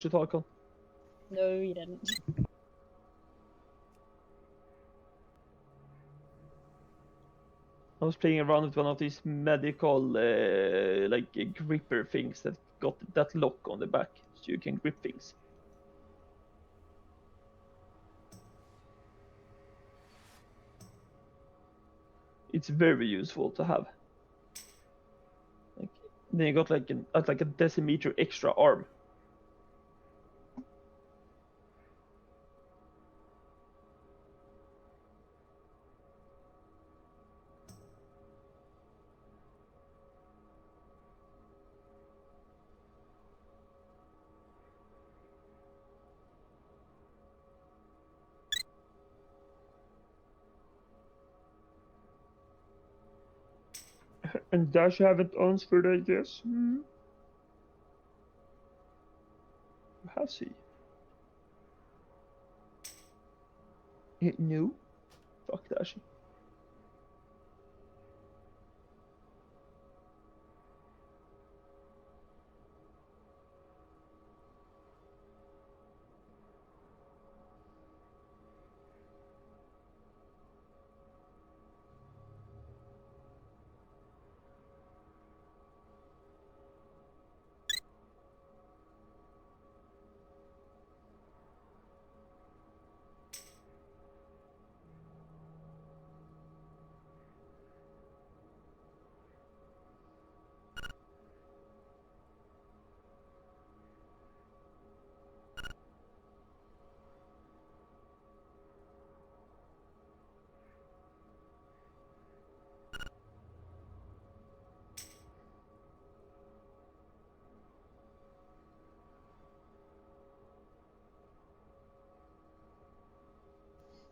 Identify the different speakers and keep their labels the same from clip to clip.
Speaker 1: to talk on.
Speaker 2: No, you didn't.
Speaker 1: I was playing around with one of these medical, like gripper things that got that lock on the back, so you can grip things. It's very useful to have. Like, then you got like a decimeter extra arm. And Dash haven't answered, I guess. Has he? No. Fuck Dash.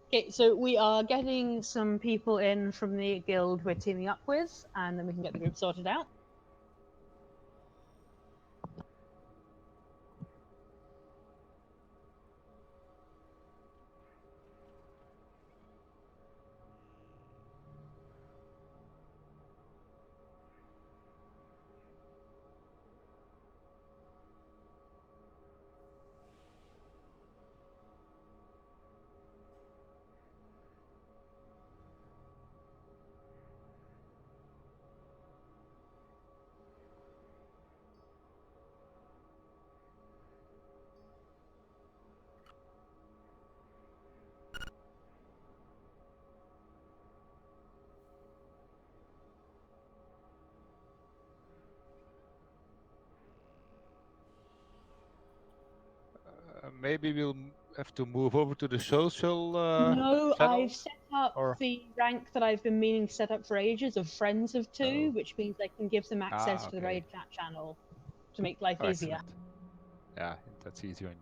Speaker 2: Okay, so we are getting some people in from the guild we're teaming up with, and then we can get the group sorted out.
Speaker 3: Maybe we'll have to move over to the social
Speaker 2: No,
Speaker 3: channel?
Speaker 2: I've set up
Speaker 3: or...
Speaker 2: the rank that I've been meaning to set up for ages of Friends of Two, which means I can give them access to the raid chat channel to make life easier.
Speaker 3: Excellent. Yeah, that's easier.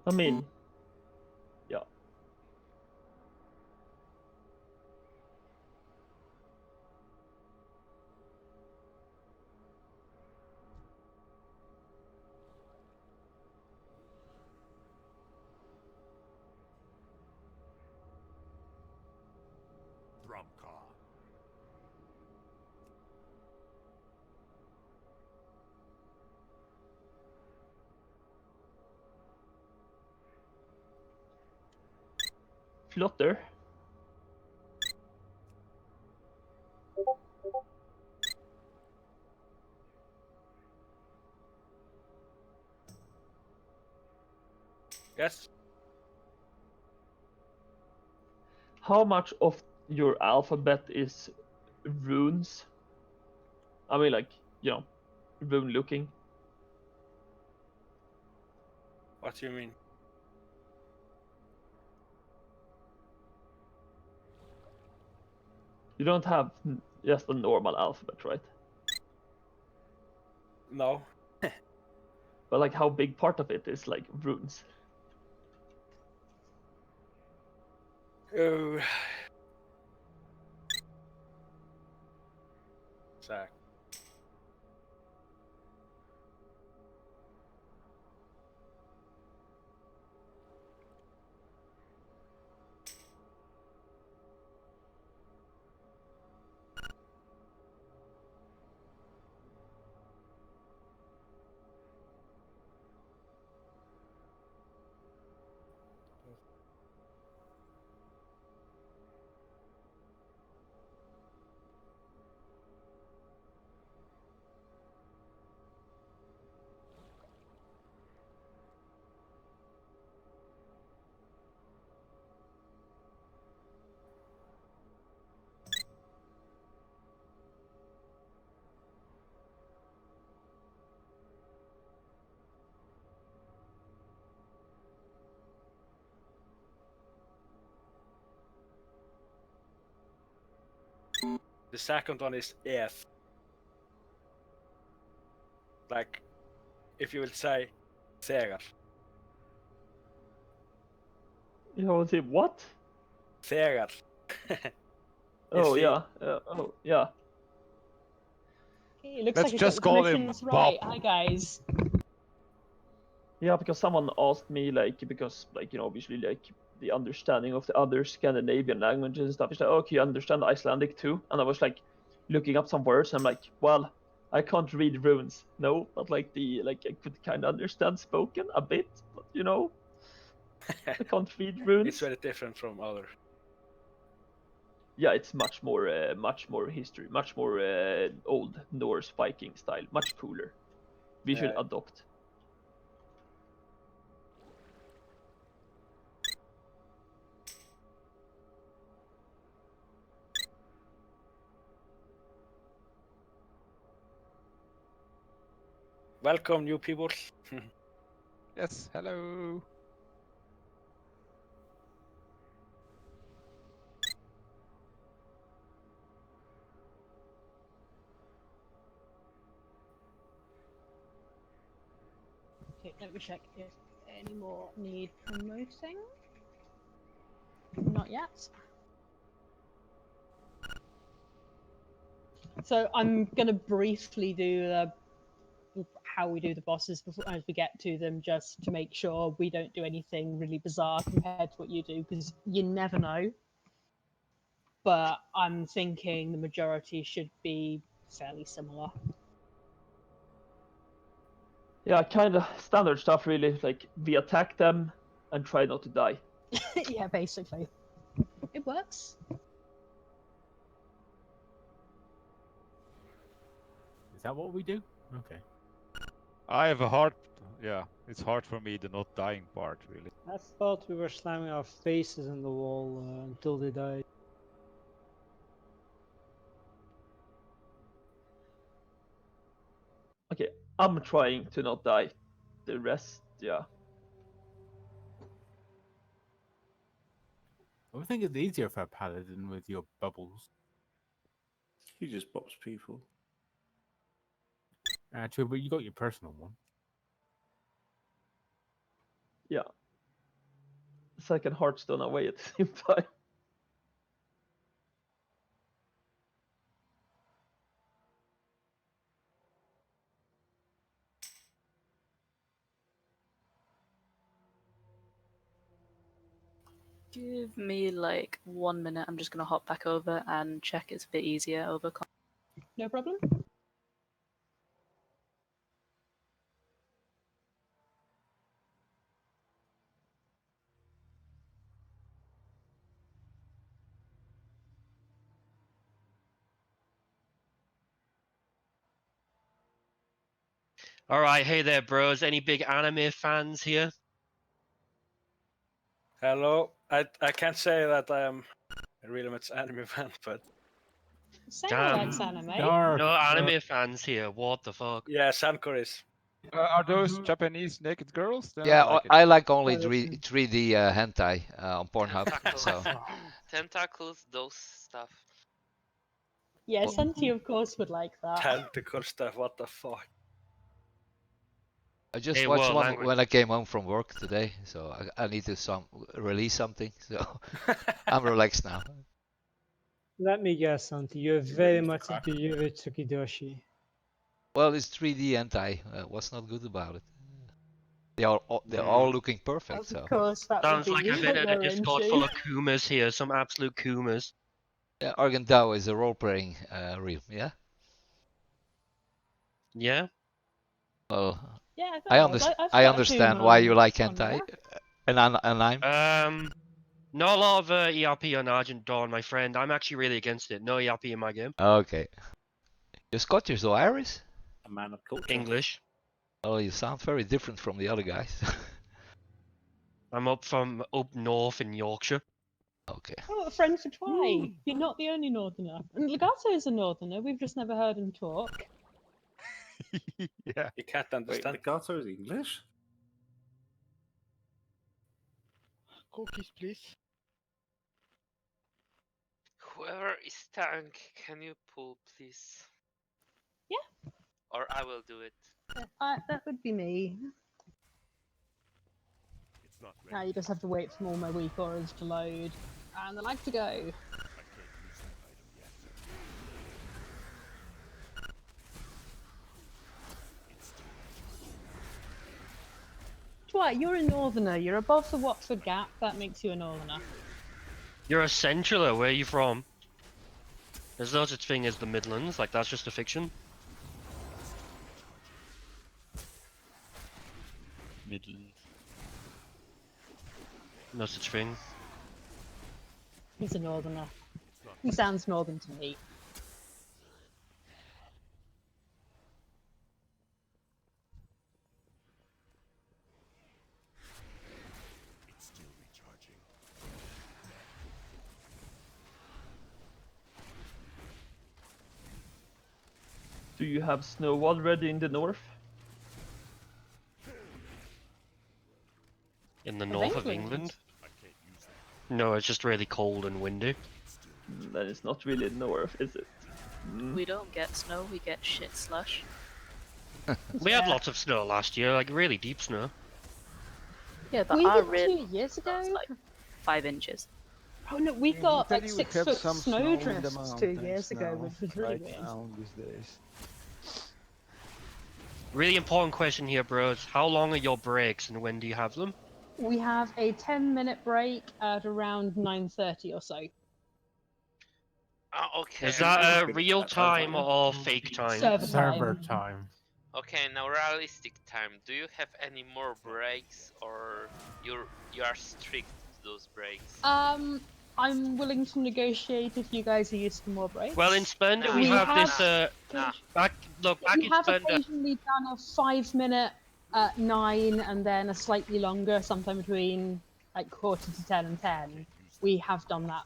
Speaker 1: I mean, yeah.
Speaker 4: Drum car.
Speaker 1: Flutter.
Speaker 5: Yes.
Speaker 1: How much of your alphabet is runes? I mean, like, rune looking.
Speaker 5: What do you mean?
Speaker 1: You don't have just a normal alphabet, right?
Speaker 5: No.
Speaker 1: But like, how big part of it is like runes?
Speaker 5: Oh. Zach. The second one is F. Like, if you will say þegar.
Speaker 1: You know, say what?
Speaker 5: Þegar.
Speaker 1: Oh
Speaker 5: the-
Speaker 1: yeah. Oh yeah.
Speaker 2: Okay, it looks
Speaker 3: Let's
Speaker 2: like he's
Speaker 3: just
Speaker 2: got the
Speaker 3: call him
Speaker 2: commissions right.
Speaker 3: Bob.
Speaker 2: Hi guys.
Speaker 1: Yeah, because someone asked me because obviously the understanding of the other Scandinavian languages and stuff is like, oh, can you understand Icelandic too? And I was like looking up some words and I'm like, well, I can't read runes, no, but I could kind of understand spoken a bit, but I can't read runes.
Speaker 5: It's very different from other.
Speaker 1: Yeah, it's much more history, much more old Norse Viking style, much cooler. We should
Speaker 5: Yeah.
Speaker 1: adopt.
Speaker 5: Welcome, new people.
Speaker 3: Yes, hello.
Speaker 2: Okay, let me check if any more need promoting. Not yet. So I'm gonna briefly do how we do the bosses before as we get to them, just to make sure we don't do anything really bizarre compared to what you do, because you never know. But I'm thinking the majority should be fairly similar.
Speaker 1: Yeah, kind of standard stuff, really. Like, we attack them and try not to die.
Speaker 2: Yeah, basically. It works.
Speaker 4: Is that what we do? Okay.
Speaker 3: I have a hard, yeah, it's hard for me the not dying part, really.
Speaker 6: I thought we were slamming our faces in the wall until they died.
Speaker 1: Okay, I'm trying to not die. The rest, yeah.
Speaker 4: I think it's easier for a paladin with your bubbles.
Speaker 7: He just bops people.
Speaker 4: True, but you got your personal one.
Speaker 1: Yeah. Second Hearthstone away at the same time.
Speaker 8: Give me like 1 minute. I'm just gonna hop back over and check it's a bit easier over.
Speaker 2: No problem.
Speaker 9: All right, hey there, bros. Any big anime fans here?
Speaker 5: Hello. I can't say that I am a really much anime fan, but
Speaker 2: Sarah
Speaker 9: Damn.
Speaker 2: likes anime.
Speaker 4: Dark.
Speaker 9: No anime fans here. What the fuck?
Speaker 5: yeah, Sankor is.
Speaker 3: Are those Japanese naked girls? Then
Speaker 10: Yeah,
Speaker 3: I like it.
Speaker 10: I like only
Speaker 6: Yeah, that's
Speaker 10: 3D hentai on Pornhub.
Speaker 11: Tentacles.
Speaker 10: So
Speaker 11: Tentacles, those stuff.
Speaker 2: Yeah, Santi of course would like that.
Speaker 5: Tentacle stuff, what the fuck?
Speaker 10: I just
Speaker 9: Hey,
Speaker 10: watched
Speaker 9: world
Speaker 10: one
Speaker 9: language.
Speaker 10: when I came home from work today. So I need to release something. So I'm relaxed now.
Speaker 6: Let me guess, Santi, you're very much into Yuri Tsukidoshi.
Speaker 10: Well, it's 3D hentai. What's not good about it? They're all looking perfect. So
Speaker 2: Of course, that
Speaker 9: Sounds
Speaker 2: would
Speaker 9: like
Speaker 2: be
Speaker 9: I've been
Speaker 2: what
Speaker 9: at a
Speaker 2: you're
Speaker 9: Discord
Speaker 2: into.
Speaker 9: full of Kumas here. Some absolute Kumas.
Speaker 10: yeah, Argentao is a role-playing realm. Yeah.
Speaker 9: Yeah.
Speaker 10: Well,
Speaker 2: Yeah,
Speaker 10: I
Speaker 2: thought it was. I've
Speaker 10: I
Speaker 2: got a
Speaker 10: understand
Speaker 2: Kuma
Speaker 10: why you like
Speaker 2: on
Speaker 10: hentai,
Speaker 2: there.
Speaker 10: and I'm.
Speaker 9: Not a lot of ERP on Argent Dawn, my friend. I'm actually really against it. No ERP in my game.
Speaker 10: Okay. You're Scottish or Irish?
Speaker 7: A man of culture.
Speaker 9: English.
Speaker 10: Oh, you sound very different from the other guys.
Speaker 9: I'm up north in Yorkshire.
Speaker 10: Okay.
Speaker 2: Oh, a friend for Twy. You're not the only northerner. And Legato is a northerner. We've just never heard him talk.
Speaker 3: Yeah.
Speaker 5: You can't
Speaker 7: Wait,
Speaker 5: understand.
Speaker 7: Legato is English?
Speaker 3: Cookies, please.
Speaker 11: Whoever is tank, can you pull, please?
Speaker 2: Yeah.
Speaker 11: Or I will do it.
Speaker 2: That would be me. Now you just have to wait for all my weak auras to load. And I like to go. Dwight, you're a northerner. You're above the Watford Gap. That makes you a northerner.
Speaker 9: You're a centraler. Where are you from? There's no such thing as the Midlands. Like that's just a fiction.
Speaker 3: Midland.
Speaker 9: No such thing.
Speaker 2: He's a northerner. He sounds northern to me.
Speaker 1: Do you have snow already in the north?
Speaker 9: In the north of England? No, it's just really cold and windy.
Speaker 1: Then it's not really north, is it?
Speaker 8: We don't get snow, we get shit slush.
Speaker 9: We had lots of snow last year, like really deep snow.
Speaker 8: Yeah, but
Speaker 2: We
Speaker 8: our
Speaker 2: did
Speaker 8: real
Speaker 2: 2 years ago.
Speaker 8: was like 5 inches.
Speaker 2: Oh no, we got like
Speaker 12: Usually we
Speaker 2: 6
Speaker 12: have
Speaker 2: foot
Speaker 12: some
Speaker 2: snow
Speaker 12: in the
Speaker 2: drifts 2 years
Speaker 12: mountains
Speaker 2: ago,
Speaker 12: now,
Speaker 2: which was really
Speaker 12: right
Speaker 2: weird.
Speaker 12: now these days.
Speaker 9: Really important question here, bros. How long are your breaks and when do you have them?
Speaker 2: We have a 10-minute break at around 9:30 or so.
Speaker 11: Okay.
Speaker 9: Is that
Speaker 11: realistic
Speaker 9: real time
Speaker 11: time.
Speaker 9: or fake time?
Speaker 2: Server
Speaker 4: time.
Speaker 11: Okay, now realistic time. Do you have any more breaks, or you are strict to those breaks?
Speaker 2: I'm willing to negotiate if you guys are used to more breaks.
Speaker 9: Well, in Splendor
Speaker 11: Nah,
Speaker 9: we
Speaker 2: we
Speaker 9: have
Speaker 2: have-
Speaker 9: this. Back
Speaker 2: We
Speaker 9: in
Speaker 2: have
Speaker 9: Splendor.
Speaker 2: occasionally done a 5-minute at 9 and then a slightly longer, sometime between like 9:45 and 10. We have done that.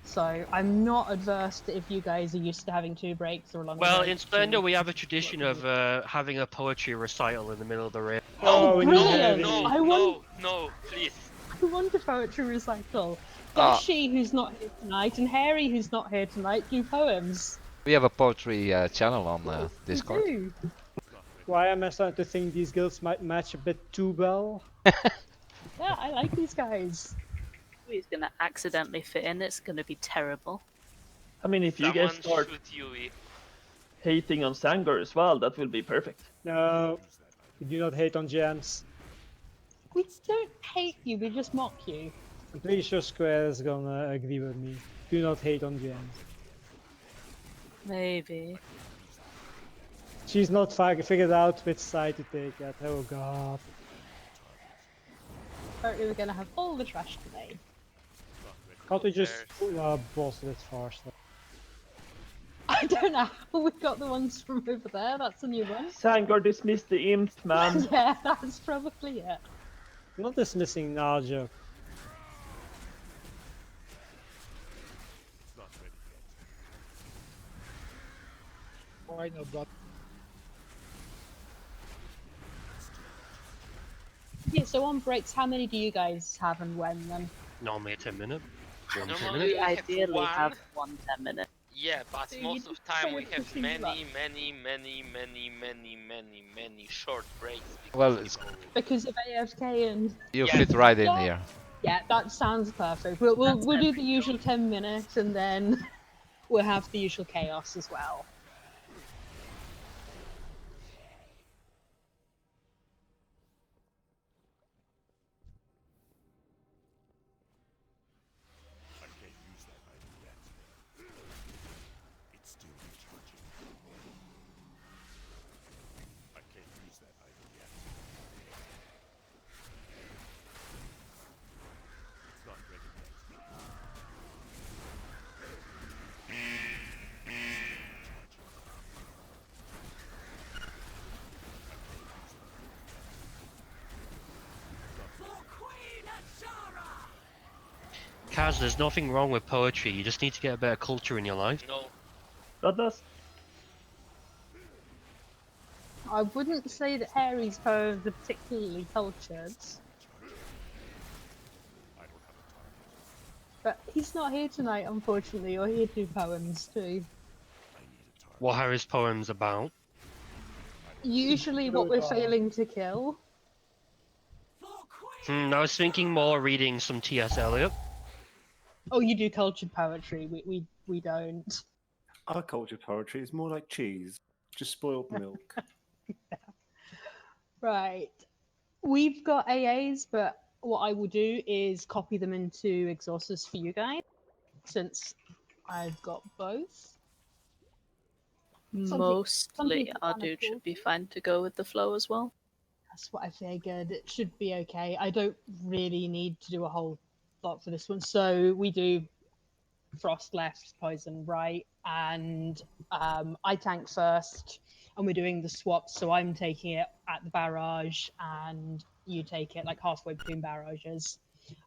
Speaker 2: So I'm not adverse to if you guys are used to having 2 breaks or a longer
Speaker 9: Well,
Speaker 2: break
Speaker 9: in Splendor
Speaker 2: to-
Speaker 9: we have a tradition of having a poetry recital in the middle of the race.
Speaker 2: Oh,
Speaker 6: we
Speaker 2: brilliant!
Speaker 11: No,
Speaker 2: I want,
Speaker 11: no, please.
Speaker 2: I want a poetry recital.
Speaker 10: Ah.
Speaker 2: Dashi, who's not here tonight, and Harry, who's not here tonight, do poems.
Speaker 10: We have a poetry channel on
Speaker 2: We
Speaker 10: Discord.
Speaker 2: do.
Speaker 6: Why am I starting to think these guilds might match a bit too well?
Speaker 2: Yeah, I like these guys.
Speaker 8: Who's gonna accidentally fit in? It's gonna be terrible.
Speaker 1: I mean, if you guys
Speaker 11: Someone
Speaker 1: start
Speaker 11: shoot Yui.
Speaker 1: hating on Sangor as well, that will be perfect.
Speaker 6: No, we do not hate on gems.
Speaker 2: We don't hate you, we just mock you.
Speaker 6: I'm pretty sure Square is gonna agree with me. Do not hate on gems.
Speaker 8: Maybe.
Speaker 6: She's not figured out which side to take yet. Oh god.
Speaker 2: Apparently we're gonna have all the trash today.
Speaker 6: Can't we just boss it faster?
Speaker 2: I don't know how we got the ones from over there, that's a new one.
Speaker 1: Sangor dismissed the imp, man.
Speaker 2: Yeah, that's probably it.
Speaker 6: I'm not dismissing Naja.
Speaker 12: Why not? But
Speaker 2: Yeah, so on breaks, how many do you guys have and when then?
Speaker 9: Normally a 10-minute. One 10
Speaker 11: Normally
Speaker 9: minute.
Speaker 8: We ideally
Speaker 11: one.
Speaker 8: have 1 10-minute.
Speaker 11: Yeah, but
Speaker 2: So you
Speaker 11: most of
Speaker 2: just
Speaker 11: time
Speaker 2: say
Speaker 11: we
Speaker 2: it
Speaker 11: have
Speaker 2: between
Speaker 11: many short breaks.
Speaker 10: Well,
Speaker 2: Because of AFK and...
Speaker 10: you
Speaker 11: Yes.
Speaker 10: fit right in
Speaker 2: Yeah.
Speaker 10: here.
Speaker 2: Yeah, that sounds perfect. We'll
Speaker 8: That's
Speaker 2: do the
Speaker 8: every
Speaker 2: usual 10 minutes and then we'll have the usual chaos as well.
Speaker 9: Kaz, there's nothing wrong with poetry. You just need to get a better culture in your life.
Speaker 11: No,
Speaker 1: That does.
Speaker 2: I wouldn't say that Harry's poems are particularly cultured. But he's not here tonight, unfortunately, or he'd do poems too.
Speaker 9: What are his poems about?
Speaker 2: Usually what we're failing to kill.
Speaker 9: I was thinking more reading some T.S. Eliot.
Speaker 2: Oh, you do cultured poetry. We don't.
Speaker 7: Our cultured poetry is more like cheese, just spoiled milk.
Speaker 2: Right. We've got AAs, but what I will do is copy them into Exhaustus for you guys, since I've got both.
Speaker 8: Mostly
Speaker 2: people
Speaker 8: our
Speaker 2: can
Speaker 8: dude should
Speaker 2: afford
Speaker 8: be fine to go with the flow as well.
Speaker 2: That's what I figured. It should be okay. I don't really need to do a whole lot for this one. So we do Frost left, Poison right, and I tank first, and we're doing the swap. So I'm taking it at the barrage, and you take it like halfway between barrages,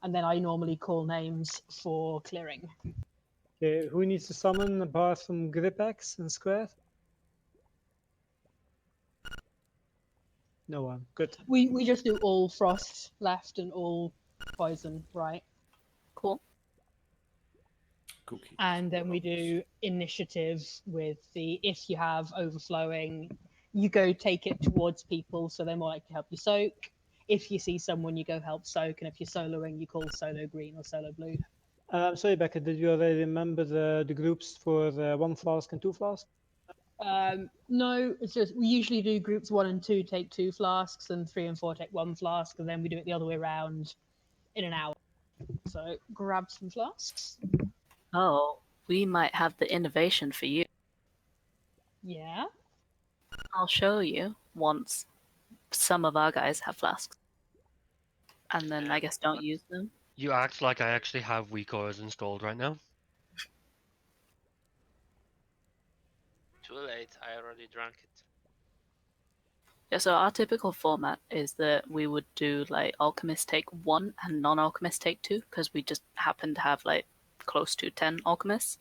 Speaker 2: and then I normally call names for clearing.
Speaker 6: Okay, who needs to summon apart from Gripex and Square? No one. Good.
Speaker 2: We just do all Frost left and all Poison right.
Speaker 8: Cool.
Speaker 7: Cookie.
Speaker 2: And then we do initiative with the, if you have overflowing, you go take it towards people so they're more likely to help you soak. If you see someone, you go help soak, and if you're soloing, you call solo green or solo blue.
Speaker 6: Sorry, Becca, did you already remember the groups for 1 flask and 2 flasks?
Speaker 2: No, it's just we usually do groups 1 and 2 take 2 flasks, and 3 and 4 take 1 flask, and then we do it the other way around in an hour. So grab some flasks.
Speaker 8: Oh, we might have the innovation for you.
Speaker 2: Yeah.
Speaker 8: I'll show you once some of our guys have flasks. And then I guess don't use them.
Speaker 9: You act like I actually have weak auras installed right now.
Speaker 11: Too late, I already drank it.
Speaker 8: Yeah, so our typical format is that we would do like alchemist take 1 and non-alchemist take 2, because we just happen to have like close to 10 alchemists.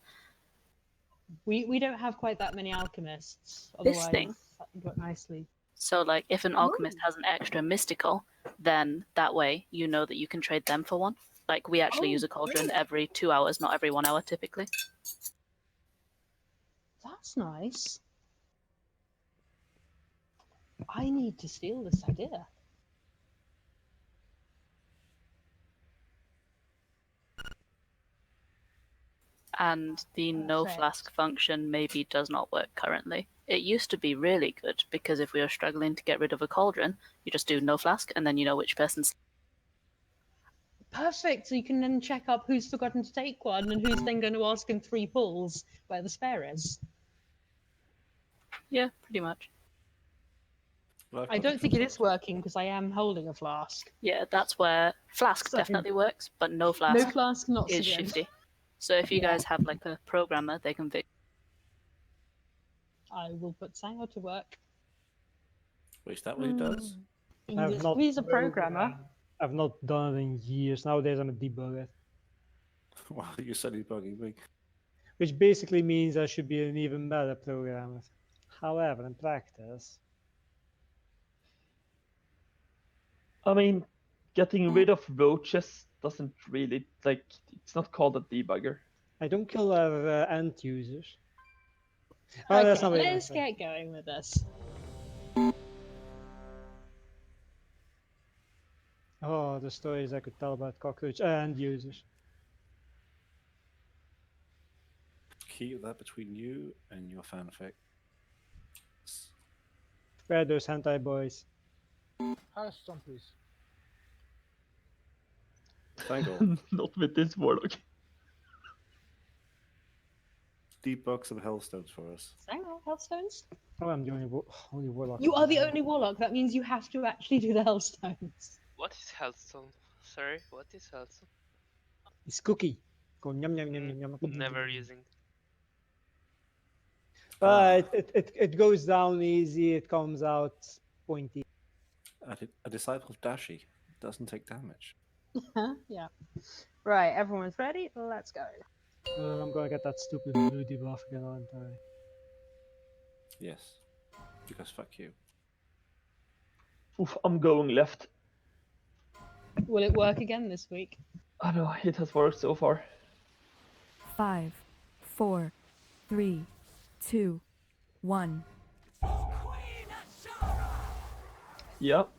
Speaker 2: We don't have quite that many alchemists.
Speaker 8: This
Speaker 2: Otherwise,
Speaker 8: thing.
Speaker 2: that would work nicely.
Speaker 8: So like if an alchemist has an extra mystical, then that way you know that you can trade them for 1. Like we actually use a cauldron every 2 hours, not every 1 hour typically.
Speaker 2: That's nice. I need to steal this idea.
Speaker 8: And the no
Speaker 2: Perfect.
Speaker 8: flask function maybe does not work currently. It used to be really good, because if we were struggling to get rid of a cauldron, you just do no flask and then you know which person's.
Speaker 2: Perfect. So you can then check up who's forgotten to take one and who's then going to ask in 3 pulls where the spare is.
Speaker 8: Yeah, pretty much.
Speaker 7: Well, I've
Speaker 2: I
Speaker 7: got
Speaker 2: don't think it
Speaker 7: different
Speaker 2: is working because I am holding a flask.
Speaker 8: Yeah, that's where flask
Speaker 2: So-
Speaker 8: definitely works, but no flask,
Speaker 2: No flask, not so
Speaker 8: is
Speaker 2: good.
Speaker 8: shifty. So if you
Speaker 2: Yeah.
Speaker 8: guys have like a programmer, they can fix.
Speaker 2: I will put Sango to work.
Speaker 7: Wait, is that what he does?
Speaker 6: I've not-
Speaker 2: He's a programmer.
Speaker 6: I've not done it in years. Nowadays I'm a debugger.
Speaker 7: Wow, you're suddenly bugging me.
Speaker 6: Which basically means I should be an even better programmer. However, in practice,
Speaker 1: I mean, getting rid of roaches doesn't really, like, it's not called a debugger.
Speaker 6: I don't kill our end users. Oh, that's
Speaker 2: Okay,
Speaker 6: not what I
Speaker 2: let's
Speaker 6: said.
Speaker 2: get going with this.
Speaker 6: Oh, the stories I could tell about cockroach end users.
Speaker 7: Keep that between you and your fanfic.
Speaker 6: Where are those hentai boys?
Speaker 12: Hearthstone, please.
Speaker 7: Thank God.
Speaker 1: Not with this warlock.
Speaker 7: Debug some hellstones for us.
Speaker 2: Sango, Hellstones?
Speaker 6: Oh, I'm the only warlock.
Speaker 2: You are the only warlock. That means you have to actually do the Hellstones.
Speaker 11: What is Hellstone? Sorry, what is Hellstone?
Speaker 6: It's cookie. Go yum yum yum yum yum.
Speaker 11: Never using.
Speaker 6: It goes down easy. It comes out pointy.
Speaker 7: A disciple of Dashi doesn't take damage.
Speaker 2: Yeah. Right, everyone's ready? Let's go.
Speaker 6: I'm gonna get that stupid blue debuff again, aren't I?
Speaker 7: Yes. Because fuck you.
Speaker 1: Oof, I'm going left.
Speaker 2: Will it work again this week?
Speaker 1: I know, it has worked so far.
Speaker 13: 5, 4, 3, 2, 1.
Speaker 1: Yep.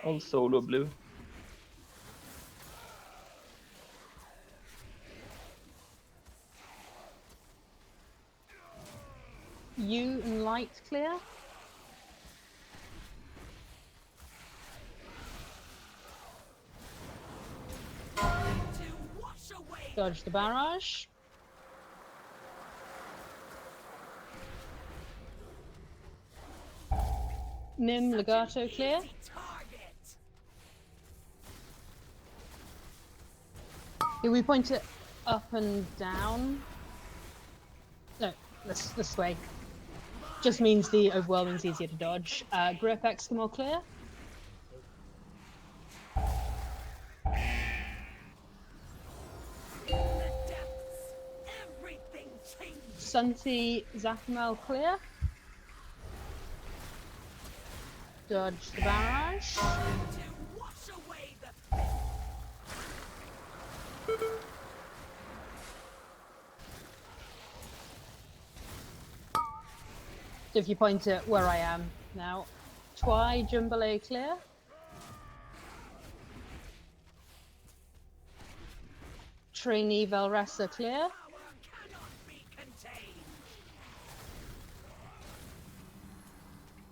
Speaker 1: On solo blue.
Speaker 2: You and light clear. Dodge the barrage. Nim legato clear. Yeah, we point it up and down. No, this way. Just means the overwhelming's easier to dodge. Grip Eskimo clear. Sunti Zakamel clear. Dodge the barrage. If you point it where I am now. Twi Jumbale clear. Trainee Valressa clear.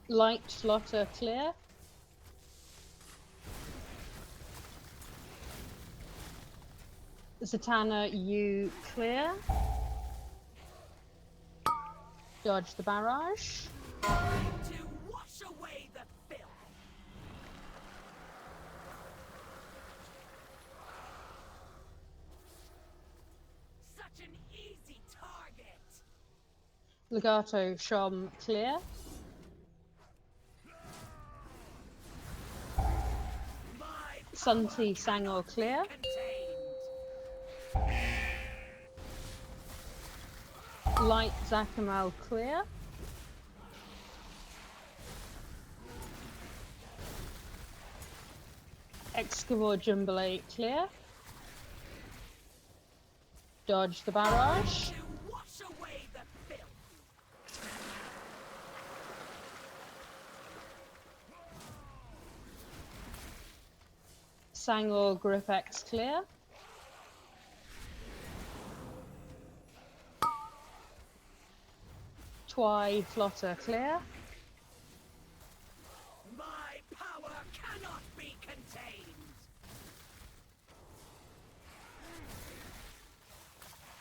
Speaker 2: Light Slaughter clear. Zatanna you clear. Dodge the barrage. Legato Shom clear. Sunti Sangor clear. Light Zakamal clear. Excavor Jumbale clear. Dodge the barrage. Sangor Gripex clear. Twi Flotter clear.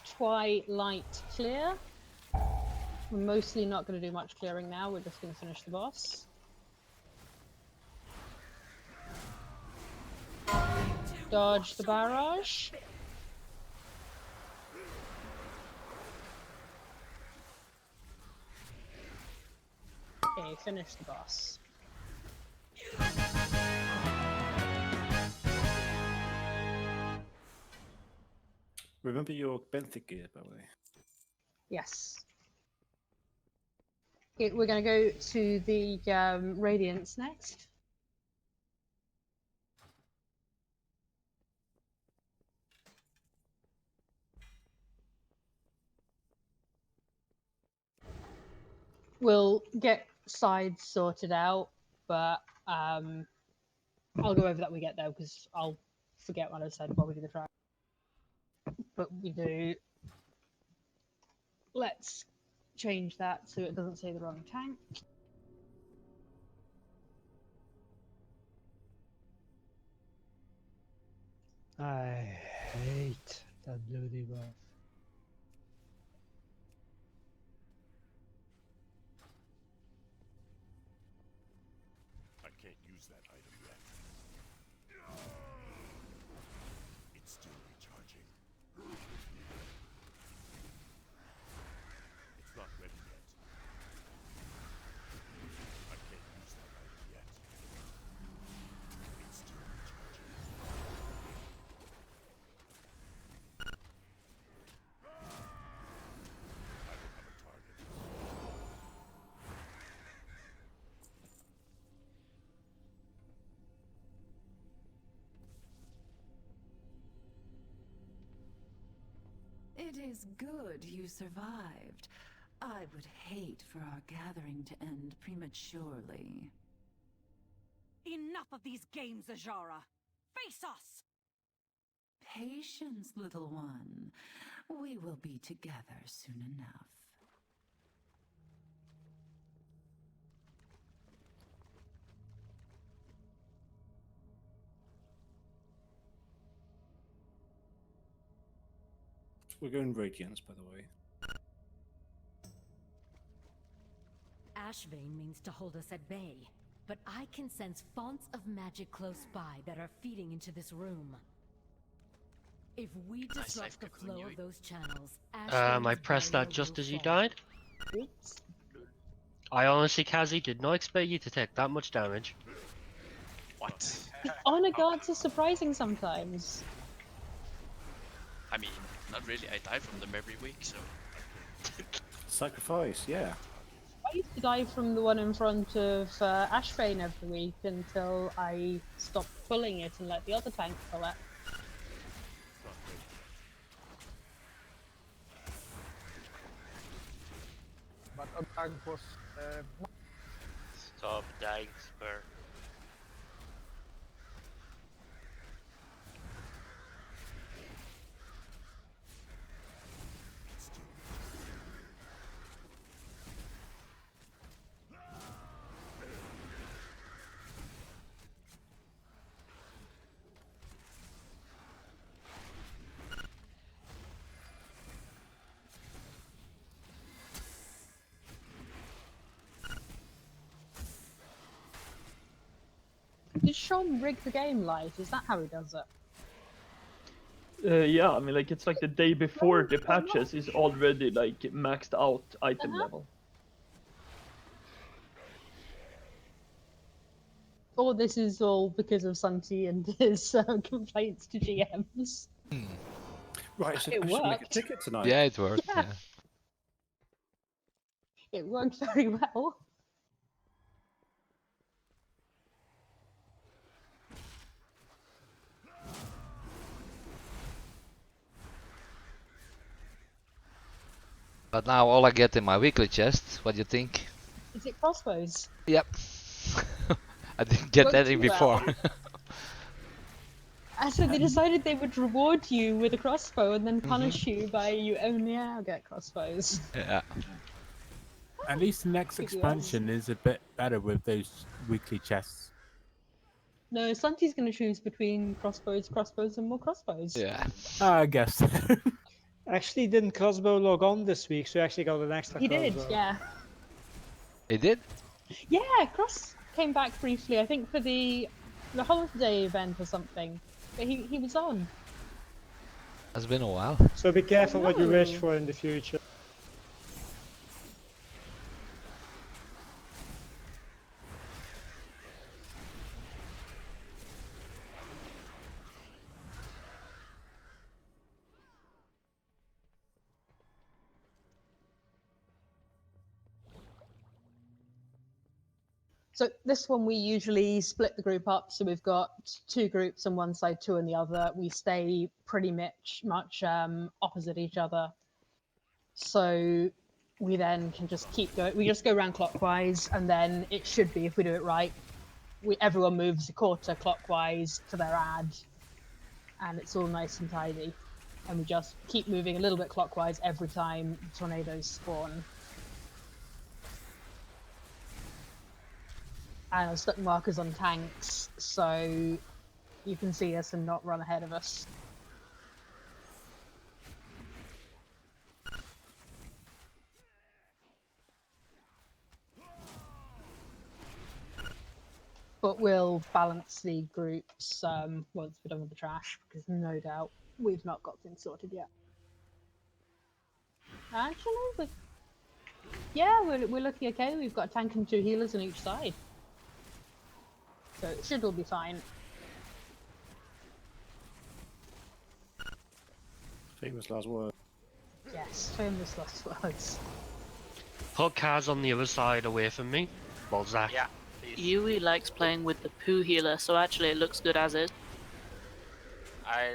Speaker 2: Twi Light clear. We're mostly not going to do much clearing now, we're just going to finish the boss. Dodge the barrage. Okay, finish the boss.
Speaker 7: Remember your benthic gear, by the way.
Speaker 2: Yes. Okay, we're going to go to the Radiance next. We'll get sides sorted out, but I'll go over that when we get there because I'll forget what I said while we do the trial. But we do. Let's change that so it doesn't say the wrong tank.
Speaker 6: I hate that blue debuff.
Speaker 14: I can't use that item yet. It's still recharging. It's not ready yet. I can't use that item yet. It's still recharging.
Speaker 15: is good you survived. I would hate for our gathering to end prematurely.
Speaker 16: Enough of these games, Ajara! Face us!
Speaker 15: Patience, little one. We will be together soon enough.
Speaker 7: We're going Radiance, by the way.
Speaker 16: Ashvane means to hold us at bay, but I can sense fonts of magic close by that are feeding into this room. If we disrupt the flow of those channels,
Speaker 9: I pressed that just as you died.
Speaker 2: Oops.
Speaker 9: I honestly, Kazi, did not expect you to take that much damage.
Speaker 17: What?
Speaker 2: Honor guards are surprising sometimes.
Speaker 17: I mean, not really. I die from them every week, so.
Speaker 7: Sacrifice, yeah.
Speaker 2: I used to die from the one in front of Ashvane every week until I stopped pulling it and let the other tank pull it.
Speaker 12: But a tank was...
Speaker 11: Stop dying, Spur.
Speaker 2: Did Sean rig the game live? Is that how he does it?
Speaker 1: Yeah, I mean, like, it's like the day before the patches is already, like, maxed out item level.
Speaker 2: Or this is all because of Santi and his complaints to GMs.
Speaker 7: Right, so
Speaker 2: It
Speaker 7: I should make a
Speaker 2: worked.
Speaker 7: ticket tonight.
Speaker 10: Yeah, it worked.
Speaker 2: Yeah.
Speaker 10: Yeah.
Speaker 2: It worked very well.
Speaker 10: But now all I get in my weekly chest, what do you think?
Speaker 2: Is it crossbows?
Speaker 10: Yep. I didn't get
Speaker 2: Worked
Speaker 10: any
Speaker 2: too
Speaker 10: before.
Speaker 2: well. So they decided they would reward you with a crossbow and then punish you by you only now get crossbows.
Speaker 10: Yeah.
Speaker 4: At least the next
Speaker 2: Good
Speaker 4: expansion is a bit better with those weekly chests.
Speaker 2: No, Santi's going to choose between crossbows, and more crossbows.
Speaker 10: Yeah.
Speaker 4: I guess.
Speaker 6: Actually, didn't Crossbow log on this week, so you actually got an extra
Speaker 2: He
Speaker 6: crossbow.
Speaker 2: did, yeah.
Speaker 10: He did?
Speaker 2: Yeah, Cross came back briefly, I think for the holiday event or something. But he was on.
Speaker 10: It's been a while.
Speaker 6: So be careful what you wish
Speaker 2: No.
Speaker 6: for in the future.
Speaker 2: So this one we usually split the group up, so we've got 2 groups on one side, 2 on the other. We stay pretty much opposite each other. So we then can just keep going. We just go around clockwise, and then it should be, if we do it right, everyone moves a quarter clockwise to their ad, and it's all nice and tidy. And we just keep moving a little bit clockwise every time tornadoes spawn. And I've stuck markers on tanks, so you can see us and not run ahead of us. But we'll balance the groups once we're done with the trash, because no doubt we've not got things sorted yet. Actually, we're looking okay. We've got a tank and 2 healers on each side. So it should all be fine.
Speaker 7: Famous last word.
Speaker 2: Yes, famous last words.
Speaker 9: Put Kaz on the other side away from me. Well, Zach.
Speaker 11: Yeah, please.
Speaker 8: Yui likes playing with the poo healer, so actually it looks good as is.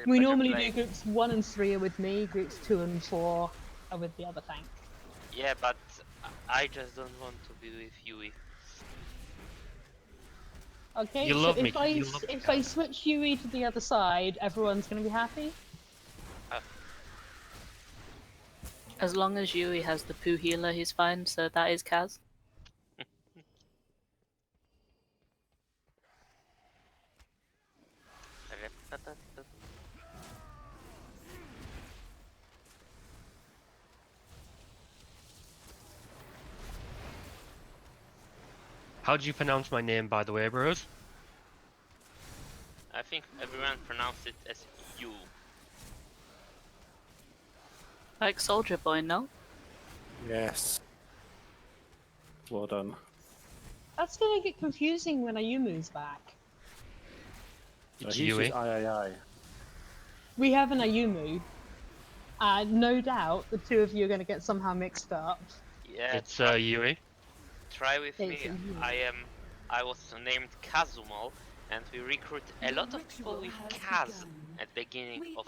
Speaker 2: We
Speaker 11: better
Speaker 2: normally
Speaker 11: play.
Speaker 2: do groups 1 and 3 are with me, groups 2 and 4 are with the other tank.
Speaker 11: Yeah, but I just don't want to be with Yui.
Speaker 2: Okay,
Speaker 9: You
Speaker 2: so
Speaker 9: love me,
Speaker 2: if I
Speaker 9: you love me,
Speaker 2: if I switch Yui to the other side, everyone's gonna be happy.
Speaker 8: As long as Yui has the poo healer, he's fine. So that is Kaz.
Speaker 9: How do you pronounce my name, by the way, bros?
Speaker 11: I think everyone pronounced it as you.
Speaker 8: Like Soldier Boy, no?
Speaker 7: Yes. Well done.
Speaker 2: That's gonna get confusing when Ayumu's back.
Speaker 9: It's
Speaker 7: He's
Speaker 9: Yui.
Speaker 7: just I.
Speaker 2: We have an Ayumu, and no doubt the two of you are gonna get somehow mixed up.
Speaker 11: Yeah,
Speaker 9: It's Yui.
Speaker 11: try with
Speaker 2: It's
Speaker 11: me.
Speaker 2: a Yui.
Speaker 11: I was named Kazumal, and we recruit a lot of people with Kaz at the beginning of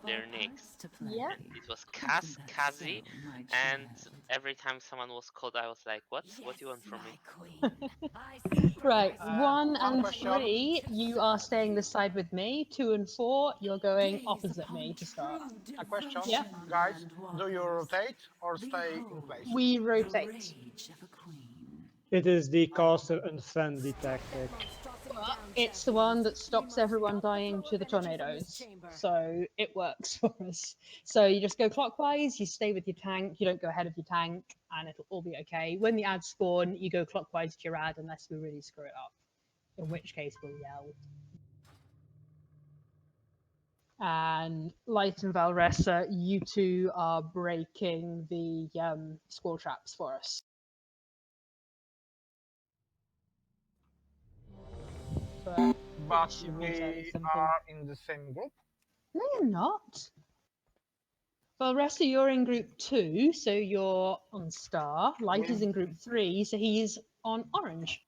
Speaker 11: their names.
Speaker 2: Yeah.
Speaker 11: And it was Kaz, Kazi, and every time someone was called, I was like, "What? What do you want from me?"
Speaker 2: Right, 1
Speaker 12: one
Speaker 2: and
Speaker 12: question.
Speaker 2: 3, you are staying this side with me. 2 and 4, you're going opposite me to start.
Speaker 12: A question,
Speaker 2: Yeah.
Speaker 12: guys. Do you rotate or stay in place?
Speaker 2: We rotate.
Speaker 6: It is the caster unfriendly tactic.
Speaker 2: But it's the one that stops everyone dying to the tornadoes. So it works for us. So you just go clockwise, you stay with your tank, you don't go ahead of your tank, and it'll all be okay. When the ads spawn, you go clockwise to your ad unless we really screw it up. In which case we'll yell. And Light and Valressa, you two are breaking the squall traps for us. But
Speaker 12: But
Speaker 2: it should be
Speaker 12: we
Speaker 2: fairly simple.
Speaker 12: are in the same group.
Speaker 2: No, you're not. Valressa, you're in group 2, so you're on star. Light is in group 3, so he's on orange.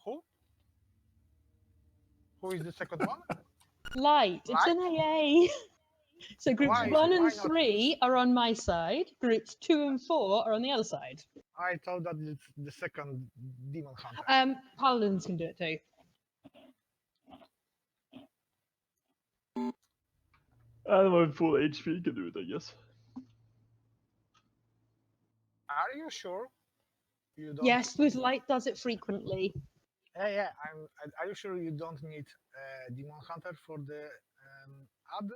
Speaker 12: Who? Who is the second one?
Speaker 2: Light, it's an AA. So groups
Speaker 12: Why-
Speaker 2: 1
Speaker 12: why
Speaker 2: and
Speaker 12: not?
Speaker 2: 3 are on my side. Groups 2 and 4 are on the other side.
Speaker 12: I thought that it's the second demon hunter.
Speaker 2: Paladins can do it too.
Speaker 1: Anyone with full HP can do it, I guess.
Speaker 12: Are you sure? You don't.
Speaker 2: Yes, with Light does it frequently.
Speaker 12: Yeah. Are you sure you don't need demon hunter for the ad?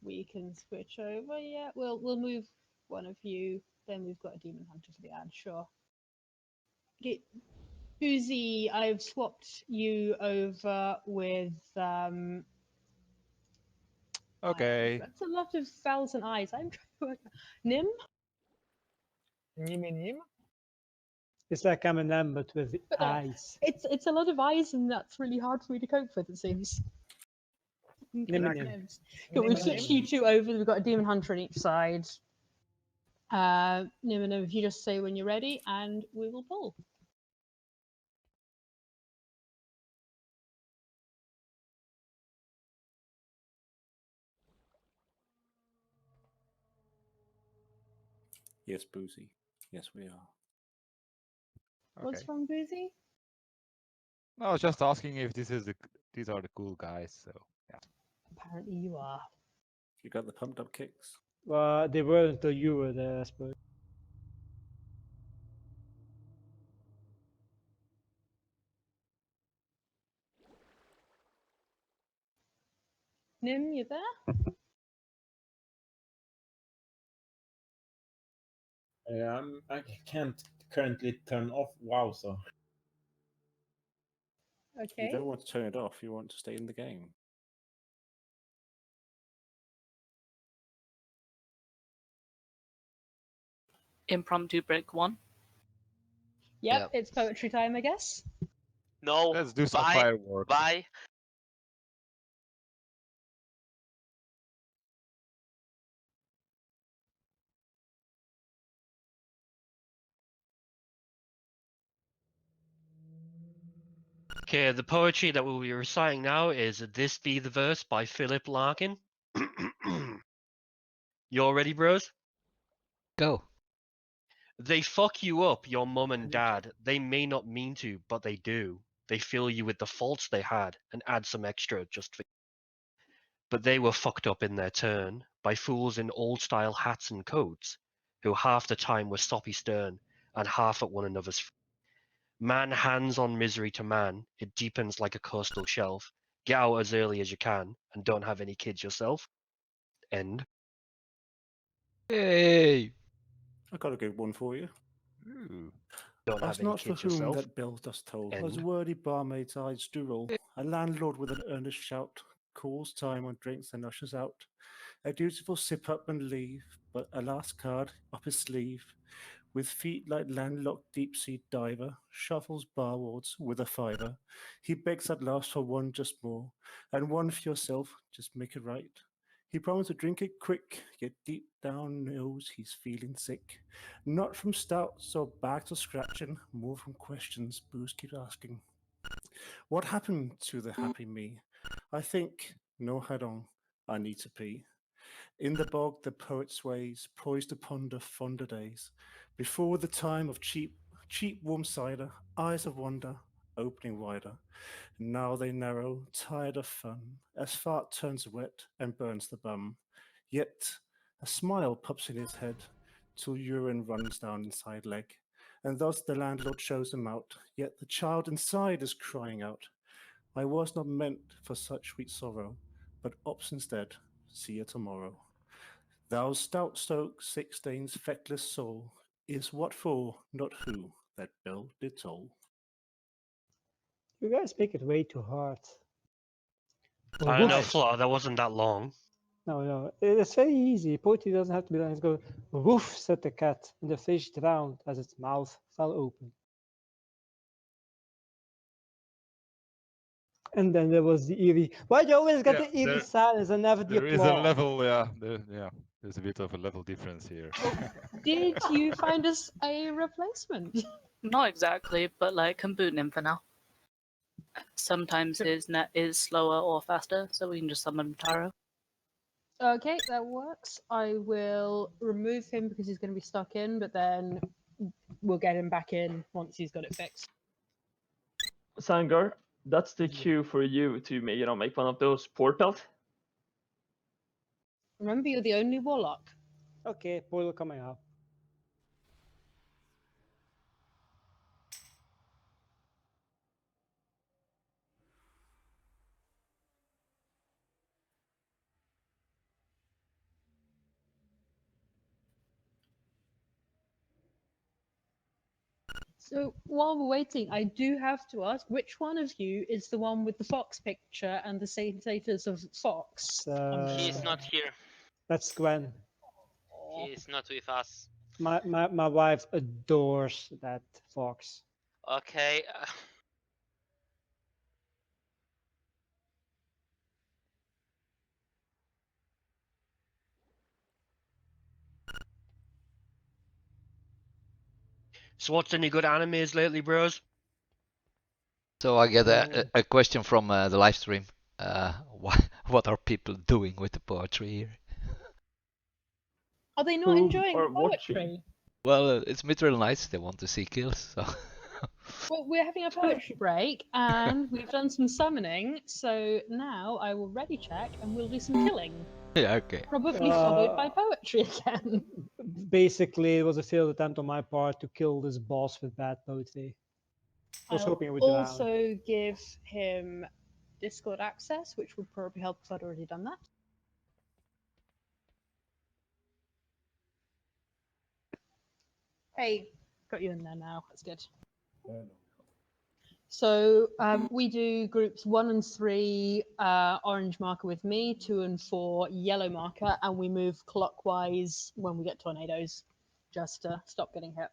Speaker 2: We can switch over. Yeah, we'll move one of you. Then we've got a demon hunter for the ad. Sure. Okay. Boozy, I've swapped you over with
Speaker 3: Okay.
Speaker 2: that's a lot of vowels and eyes. I'm trying to work. Nim?
Speaker 12: Nim?
Speaker 6: It's like M&M, but with
Speaker 2: But
Speaker 6: eyes.
Speaker 2: it's a lot of eyes, and that's really hard for me to cope with. It seems.
Speaker 6: Nim.
Speaker 2: But we've switched you two over. We've got a demon hunter on each side. Nim, if you just say when you're ready, and we will pull.
Speaker 7: Yes, Boozy. Yes, we are.
Speaker 2: What's
Speaker 3: Okay.
Speaker 2: wrong, Boozy?
Speaker 3: No, I was just asking if these are the cool guys. So yeah.
Speaker 2: Apparently you are.
Speaker 7: You got the pumped up kicks.
Speaker 6: Well, they were until you were there, I suppose.
Speaker 2: Nim, you there?
Speaker 18: I can't currently turn off WoW, so.
Speaker 2: Okay.
Speaker 7: You don't want to turn it off. You want to stay in the game.
Speaker 8: Impromptu break 1.
Speaker 2: Yep, it's poetry time, I guess.
Speaker 11: No.
Speaker 3: Let's do some
Speaker 11: bye,
Speaker 3: fireworks.
Speaker 11: Bye.
Speaker 9: Okay, the poetry that we'll be reciting now is This Be the Verse by Philip Larkin. You all ready, bros?
Speaker 10: Go.
Speaker 9: They fuck you up, your mum and dad. They may not mean to, but they do. They fill you with the faults they had and add some extra just for. But they were fucked up in their turn by fools in old-style hats and coats, who half the time were soppy stern and half at one another's. Man hands on misery to man, it deepens like a coastal shelf. Get out as early as you can, and don't have any kids yourself. End.
Speaker 10: Hey.
Speaker 7: I got a good one for you.
Speaker 3: Ooh.
Speaker 9: Don't
Speaker 7: Us
Speaker 9: have any
Speaker 7: not for
Speaker 9: kids
Speaker 7: whom
Speaker 9: yourself.
Speaker 7: that bell does toll, as
Speaker 9: End.
Speaker 7: wordy barmaid's eyes do roll, a landlord with an earnest shout calls time on drinks and ushers out. A dutiful sip up and leave, but a last card up his sleeve, with feet like landlocked deep-sea diver, shuffles barwards with a fiver. He begs at last for one just more, and one for yourself, just make it right. He promised to drink it quick, yet deep down knows he's feeling sick. Not from stouts or backs or scratching, more from questions Booze keeps asking. What happened to the happy me? I think, no head on, I need to pee. In the bog the poet sways, poised to ponder fonder days. Before the time of cheap warm cider, eyes of wonder, opening wider. Now they narrow, tired of fun, as fart turns wet and burns the bum. Yet a smile pops in his head, till urine runs down inside leg. And thus the landlord shows him out, yet the child inside is crying out. I was not meant for such sweet sorrow, but ops instead, see you tomorrow. Thou stout stoke, sick stains, feckless soul, is what for, not who, that bell did toll.
Speaker 6: You guys make it way too hard.
Speaker 9: I don't know,
Speaker 6: Woof.
Speaker 9: Flaw, that wasn't that long.
Speaker 6: No, it's very easy. Poetry doesn't have to be done. It's go, woof, said the cat, and the fish drowned as its mouth fell open. And then there was the eerie. Why do you always get the eerie silence and never the
Speaker 3: There is a
Speaker 6: applause?
Speaker 3: level, yeah. There's a bit of a level difference here.
Speaker 2: Did you find us a replacement?
Speaker 8: Not exactly, but like can boot him for now. Sometimes his net is slower or faster, so we can just summon Taro.
Speaker 2: Okay, that works. I will remove him because he's going to be stuck in, but then we'll get him back in once he's got it fixed.
Speaker 1: Sangar, that's the cue for you to make one of those portals.
Speaker 2: Remember, you're the only warlock.
Speaker 6: Okay, portal coming up.
Speaker 2: So while we're waiting, I do have to ask, which one of you is the one with the fox picture and the status of fox?
Speaker 11: He is not here.
Speaker 6: That's Gwen.
Speaker 11: He is not with us.
Speaker 6: My wife adores that fox.
Speaker 11: Okay.
Speaker 9: So what's any good animes lately, bros?
Speaker 10: So I get a question from the live stream. What are people doing with the poetry here?
Speaker 2: Are they not enjoying the poetry?
Speaker 1: Watching.
Speaker 10: Well, it's Mithril Knights. They want to see kills, so.
Speaker 2: Well, we're having a poetry break and we've done some summoning, so now I will ready check and we'll do some killing.
Speaker 10: Yeah, okay.
Speaker 2: Probably followed by poetry again.
Speaker 6: Basically, it was a failed attempt on my part to kill this boss with bad poetry. I was hoping it would drown.
Speaker 2: also give him Discord access, which would probably help if I'd already done that. Hey, got you in there now. That's good. So we do groups 1 and 3, orange marker with me, 2 and 4, yellow marker, and we move clockwise when we get tornadoes, just to stop getting hit.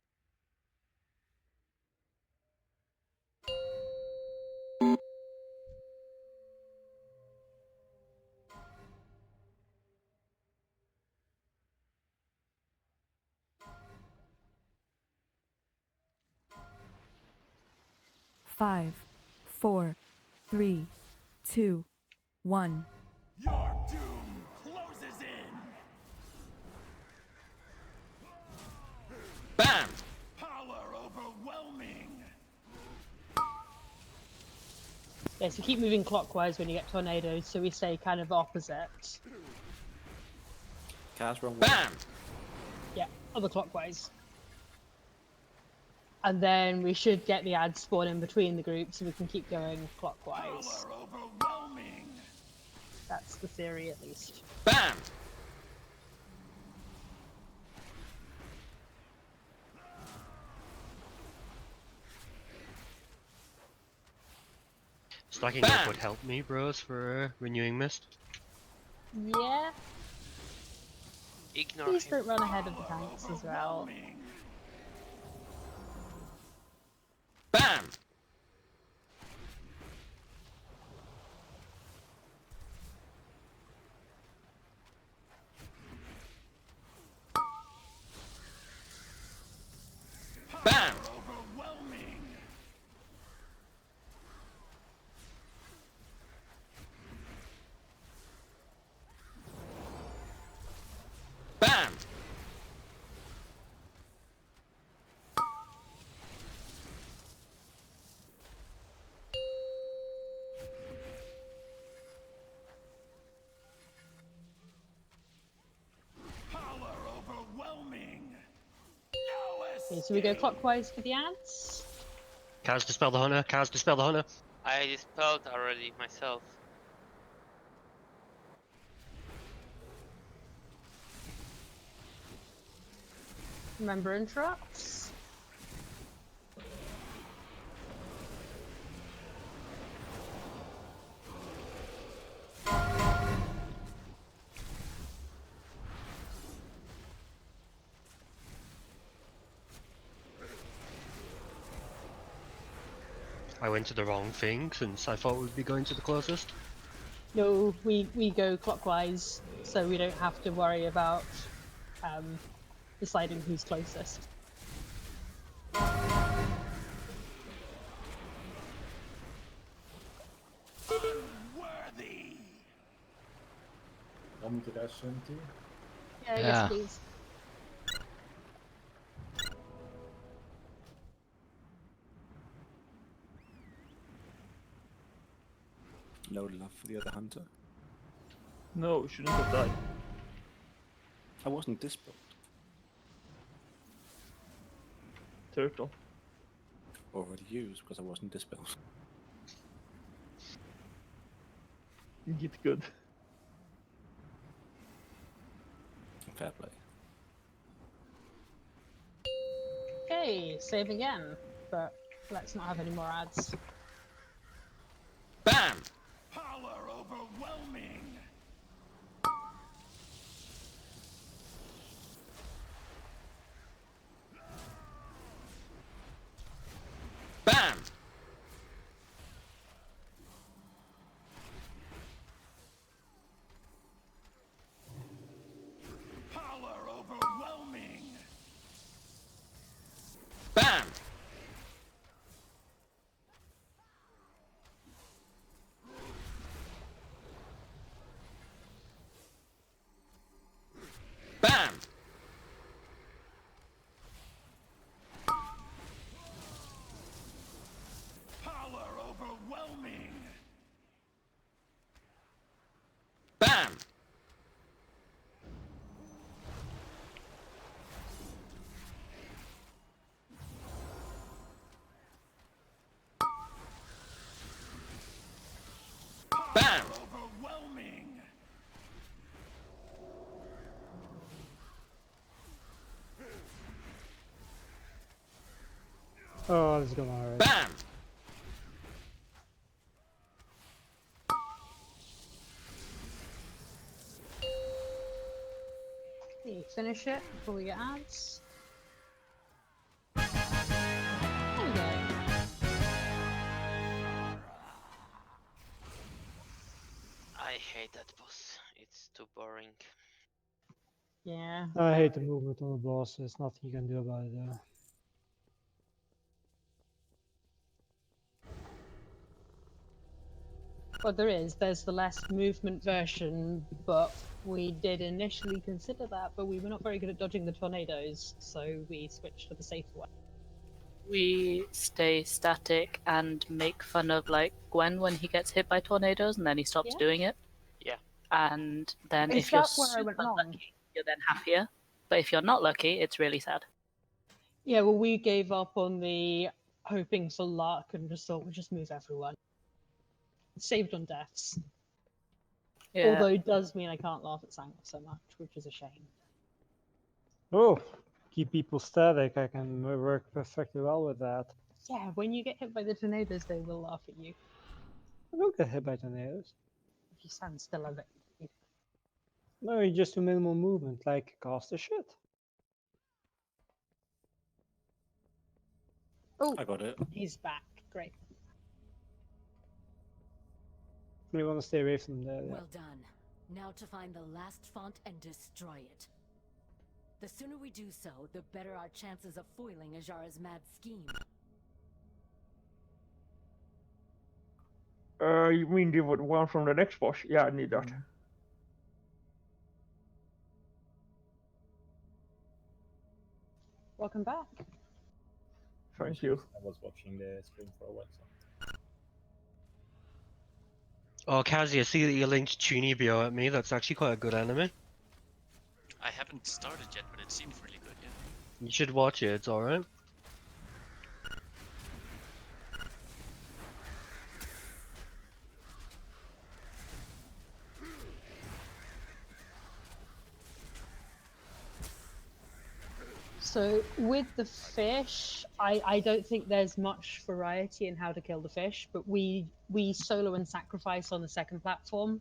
Speaker 13: Five, 4, 3, 2, 1.
Speaker 14: Your doom closes in.
Speaker 9: Bam!
Speaker 14: Power overwhelming.
Speaker 2: Yeah, so keep moving clockwise when you get tornadoes, so we stay kind of opposite.
Speaker 7: Kaz, wrong way.
Speaker 9: Bam!
Speaker 2: Yeah, other clockwise. And then we should get the ads spawn in between the groups so we can keep going clockwise.
Speaker 14: Power overwhelming.
Speaker 2: That's the theory, at least.
Speaker 9: Bam!
Speaker 11: Stacking up would help me, bros, for renewing mist.
Speaker 2: Yeah.
Speaker 11: Ignore
Speaker 2: Please
Speaker 11: him.
Speaker 2: don't run ahead of the tanks as well.
Speaker 9: Bam! Bam!
Speaker 14: Overwhelming.
Speaker 9: Bam!
Speaker 14: Power overwhelming.
Speaker 2: Okay, so we go clockwise for the ads.
Speaker 9: Kaz, dispel the hunter. Kaz, dispel the hunter.
Speaker 11: I dispelled already myself.
Speaker 2: Remember interrupts.
Speaker 9: I went to the wrong thing since I thought we'd be going to the closest.
Speaker 2: No, we go clockwise, so we don't have to worry about deciding who's closest.
Speaker 14: Unworthy.
Speaker 18: Want me to dash into?
Speaker 2: Yeah,
Speaker 10: Yeah.
Speaker 2: yes, please.
Speaker 7: No love for the other hunter.
Speaker 1: No, shouldn't have died.
Speaker 7: I wasn't dispelled.
Speaker 1: Turtle.
Speaker 7: Already used because I wasn't dispelled.
Speaker 1: Get good.
Speaker 7: Fair play.
Speaker 2: Okay, save again, but let's not have any more ads.
Speaker 9: Bam!
Speaker 14: Power overwhelming.
Speaker 9: Bam!
Speaker 14: Power overwhelming.
Speaker 9: Bam! Bam!
Speaker 14: Power overwhelming.
Speaker 9: Bam! Bam!
Speaker 14: Overwhelming.
Speaker 6: Oh, this is going alright.
Speaker 9: Bam!
Speaker 2: Okay, finish it before we get ads. There we go.
Speaker 11: I hate that boss. It's too boring.
Speaker 2: Yeah.
Speaker 6: I hate the movement on the boss. There's nothing you can do about it though.
Speaker 2: Well, there is. There's the less movement version, but we did initially consider that, but we were not very good at dodging the tornadoes, so we switched to the safer one.
Speaker 8: We stay static and make fun of like Gwen when he gets hit by tornadoes, and then he stops
Speaker 2: Yeah.
Speaker 8: doing it.
Speaker 11: Yeah.
Speaker 8: And then
Speaker 2: Is
Speaker 8: if you're
Speaker 2: that where I went
Speaker 8: super
Speaker 2: wrong?
Speaker 8: lucky, you're then happier. But if you're not lucky, it's really sad.
Speaker 2: Yeah, well, we gave up on the hoping for luck and just thought we'd just move everyone. Saved on deaths.
Speaker 8: Yeah.
Speaker 2: Although it does mean I can't laugh at Samuel so much, which is a shame.
Speaker 6: Oh, keep people static. I can work perfectly well with that.
Speaker 2: Yeah, when you get hit by the tornadoes, they will laugh at you.
Speaker 6: I don't get hit by tornadoes.
Speaker 2: If you stand still a bit.
Speaker 6: No, you just do minimal movement, like cast a shit.
Speaker 2: Oh,
Speaker 7: I got it.
Speaker 2: he's back. Great.
Speaker 6: You want to stay away from there. Yeah.
Speaker 16: Well done. Now to find the last font and destroy it. The sooner we do so, the better our chances of foiling Ajara's mad scheme.
Speaker 1: You mean the one from the next boss? Yeah, I need that.
Speaker 2: Welcome back.
Speaker 1: Thank you.
Speaker 18: I was watching the stream for a while. So.
Speaker 9: Oh, Kazi, I see that you linked Chunibyo at me. That's actually quite a good anime.
Speaker 17: I haven't started yet, but it seemed really good, yeah.
Speaker 9: You should watch it. It's alright.
Speaker 2: So with the fish, I don't think there's much variety in how to kill the fish, but we solo and sacrifice on the second platform.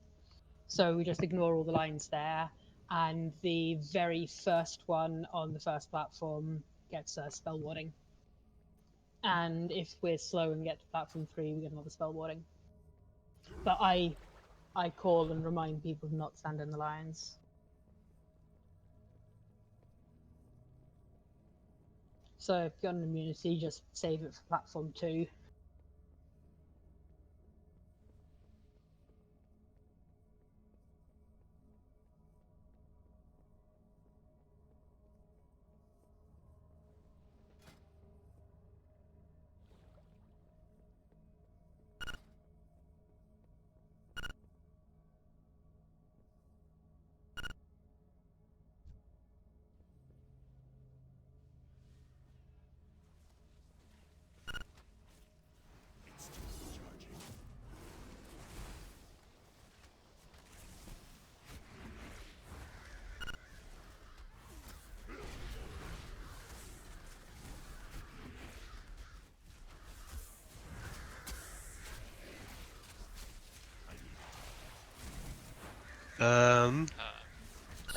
Speaker 2: So we just ignore all the lines there. And the very first one on the first platform gets a spell warding. And if we're slow and get to platform 3, we get another spell warding. But I call and remind people to not stand in the lines. So if you've got an immunity, just save it for platform 2.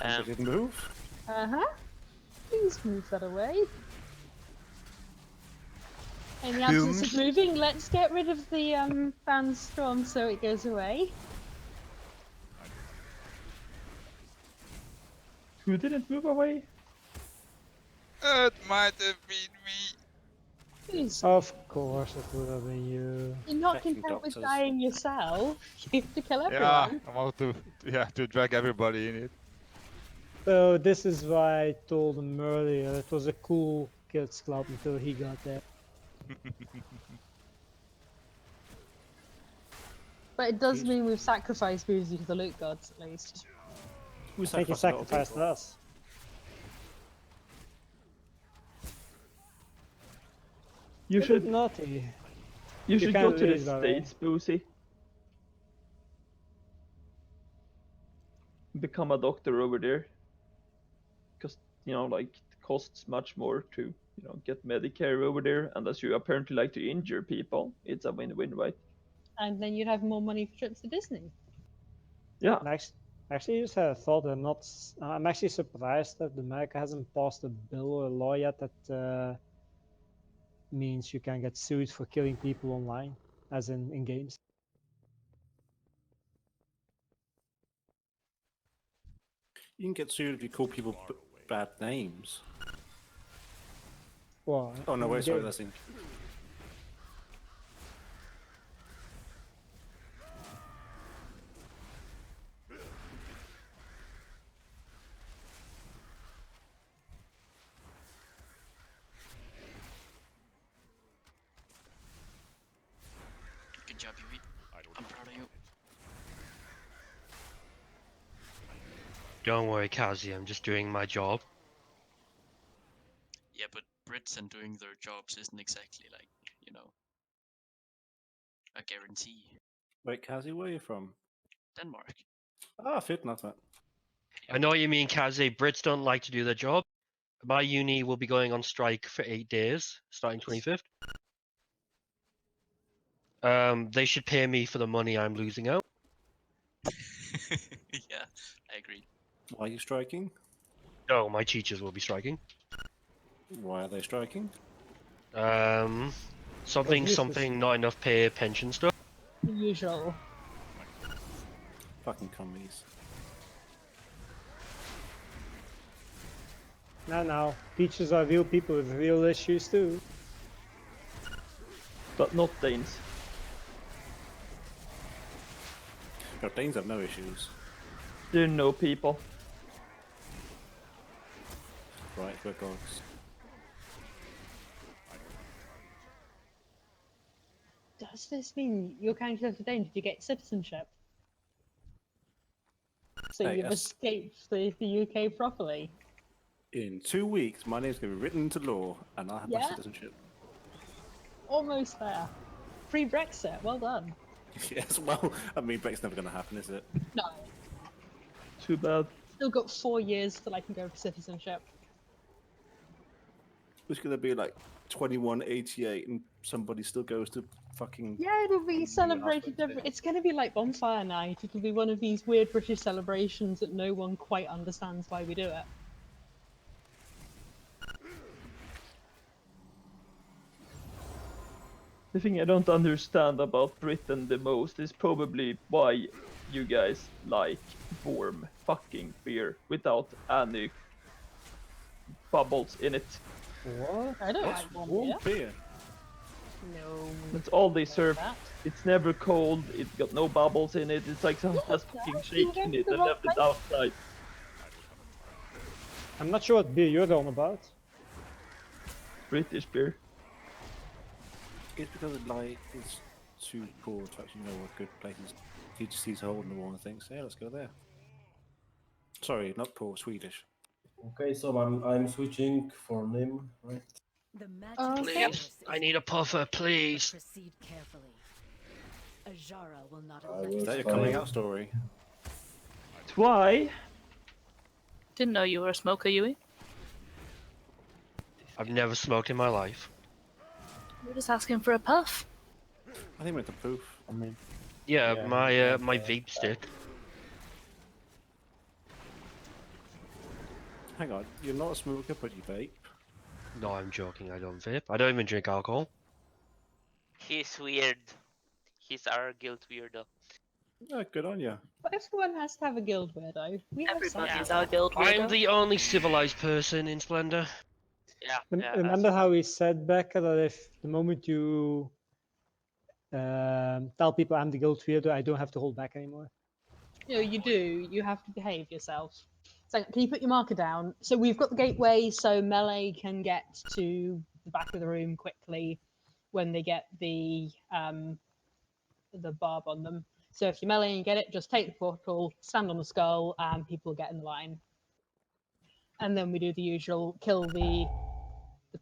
Speaker 7: I didn't move.
Speaker 2: Uh-huh. Please move that away. In the absence of moving, let's get rid of the fan storm so it goes away.
Speaker 1: Who didn't move away?
Speaker 3: It might have been me.
Speaker 2: Please.
Speaker 6: Of course, it would have been you.
Speaker 2: You're not
Speaker 7: Checking
Speaker 2: content with
Speaker 7: doctors.
Speaker 2: dying yourself. You have to kill everyone.
Speaker 3: Yeah, I'm about to drag everybody in it.
Speaker 6: So this is why I told him earlier. It was a cool kids club until he got there.
Speaker 2: But it does mean we've sacrificed Boozy to the loot gods, at least.
Speaker 7: We
Speaker 6: I think he
Speaker 7: sacrificed
Speaker 6: sacrificed us.
Speaker 1: You
Speaker 6: You're
Speaker 1: should
Speaker 6: naughty.
Speaker 1: You should go
Speaker 6: can't
Speaker 1: to the
Speaker 6: leave that way.
Speaker 1: States, Boozy. Become a doctor over there. Because, like, it costs much more to, get Medicare over there. And as you apparently like to injure people, it's a win-win, right?
Speaker 2: And then you'd have more money for trips to Disney.
Speaker 1: Yeah.
Speaker 6: Actually, just had a thought. I'm actually surprised that America hasn't passed a bill or a law yet that means you can get sued for killing people online, as in games.
Speaker 7: You can get sued if you call people bad names.
Speaker 6: Well,
Speaker 7: Oh no,
Speaker 6: in
Speaker 7: wait, sorry,
Speaker 6: game.
Speaker 7: that's in.
Speaker 17: job, Yui. I'm proud of you.
Speaker 9: Don't worry, Kazi, I'm just doing my job.
Speaker 17: Yeah, but Brits and doing their jobs isn't exactly like, a guarantee.
Speaker 7: Wait, Kazi, where are you from?
Speaker 17: Denmark.
Speaker 7: Ah, fit, not that.
Speaker 9: I know what you mean, Kazi. Brits don't like to do their job. My uni will be going on strike for 8 days, starting 25th. They should pay me for the money I'm losing out.
Speaker 17: Yeah, I agree.
Speaker 7: Why are you striking?
Speaker 9: No, my teachers will be striking.
Speaker 7: Why are they striking?
Speaker 9: Something, not enough pay, pension stuff.
Speaker 2: The usual.
Speaker 7: Fucking commies.
Speaker 6: Now, teachers are real people with real issues too.
Speaker 1: But not Danes.
Speaker 7: No, Danes have no issues.
Speaker 1: They're no people.
Speaker 7: Right, we're gods.
Speaker 2: Does this mean you're counted as a Dane? Did you get citizenship? So
Speaker 7: Hey,
Speaker 2: you've escaped the UK properly?
Speaker 7: In 2 weeks, my name's going to be written into law, and I'll have my
Speaker 2: Yeah.
Speaker 7: citizenship.
Speaker 2: Almost there. Pre-Brexit, well done.
Speaker 7: Yes, well, I mean, Brexit's never going to happen, is it?
Speaker 2: No,
Speaker 1: Too bad.
Speaker 2: still got 4 years till I can go for citizenship.
Speaker 7: It's going to be like 2188, and somebody still goes to fucking.
Speaker 2: Yeah, it'll be celebrated it's going to be like Bonfire Night. It'll be one of these weird British celebrations that no one quite understands why we do it.
Speaker 1: The thing I don't understand about Britain the most is probably why you guys like warm fucking beer without any bubbles in it.
Speaker 6: What?
Speaker 2: I don't like warm beer. No.
Speaker 1: That's all they serve.
Speaker 2: that.
Speaker 1: It's never cold, it's got no bubbles in it, it's like someone has fucking shaken it and left it outside.
Speaker 6: I'm not sure what beer you're on about.
Speaker 1: British beer.
Speaker 7: It's because it's too poor to actually know what good places. He just sees a hole in the wall and thinks, "Yeah, let's go there." Sorry, not poor, Swedish.
Speaker 18: Okay, so I'm switching for name, right?
Speaker 16: The magic
Speaker 9: Please, I need a puffer, please.
Speaker 16: Proceed carefully. Ajara will not
Speaker 18: I
Speaker 7: Is
Speaker 18: will
Speaker 7: that your
Speaker 18: try.
Speaker 7: coming out story?
Speaker 1: Why?
Speaker 8: Didn't know you were a smoker, Yui.
Speaker 9: I've never smoked in my life.
Speaker 8: We're just asking for a puff.
Speaker 7: I think we went to poof. I mean,
Speaker 9: Yeah, my vape stick.
Speaker 7: hang on, you're not a smoker, but you vape.
Speaker 9: No, I'm joking. I don't vape. I don't even drink alcohol.
Speaker 11: He's weird. He's our guild weirdo.
Speaker 7: Oh, good on you.
Speaker 2: But everyone has to have a guild weirdo. We have some.
Speaker 8: Everybody's our guild
Speaker 9: I'm
Speaker 8: weirdo.
Speaker 9: the only civilized person in Splendor.
Speaker 11: Yeah.
Speaker 6: Remember how we said, Becca, that if the moment you tell people I'm the guild weirdo, I don't have to hold back anymore?
Speaker 2: You know, you do. You have to behave yourself. So can you put your marker down? So we've got the gateway, so melee can get to the back of the room quickly when they get the barb on them. So if you're melee and you get it, just take the portal, stand on the skull, and people get in the line. And then we do the usual: kill the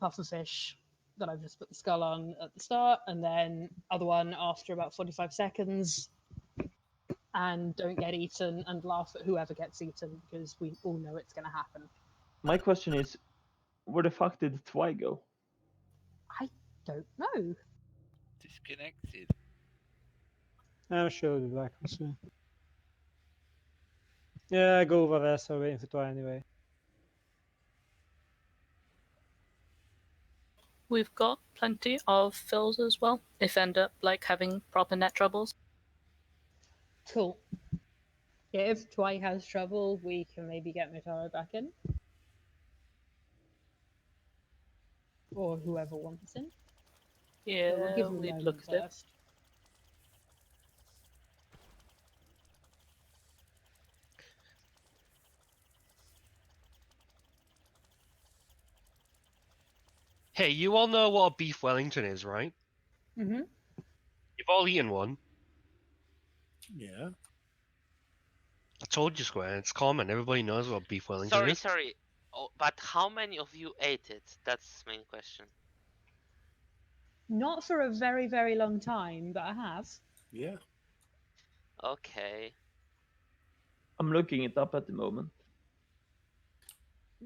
Speaker 2: pufferfish that I've just put the skull on at the start, and then other one after about 45 seconds. And don't get eaten, and laugh at whoever gets eaten, because we all know it's going to happen.
Speaker 1: My question is, where the fuck did Twy go?
Speaker 2: I don't know.
Speaker 19: Disconnected.
Speaker 6: I'm sure we'll be back soon. Yeah, I go over there, so waiting for Twy anyway.
Speaker 8: We've got plenty of fills as well, if end up like having proper net troubles.
Speaker 2: Cool. Yeah, if Twy has trouble, we can maybe get Mitaro back in. Or whoever wants in.
Speaker 8: Yeah,
Speaker 2: But we'll give them a
Speaker 8: we'd
Speaker 2: moment
Speaker 8: look at it.
Speaker 2: first.
Speaker 9: Hey, you all know what a beef Wellington is, right?
Speaker 2: Mm-hmm.
Speaker 9: You've all eaten one.
Speaker 7: Yeah.
Speaker 9: I told you, Square. It's common. Everybody knows what beef Wellington is.
Speaker 11: Sorry. Oh, but how many of you ate it? That's the main question.
Speaker 2: Not for a very, very long time, but I have.
Speaker 7: Yeah.
Speaker 11: Okay.
Speaker 1: I'm looking it up at the moment.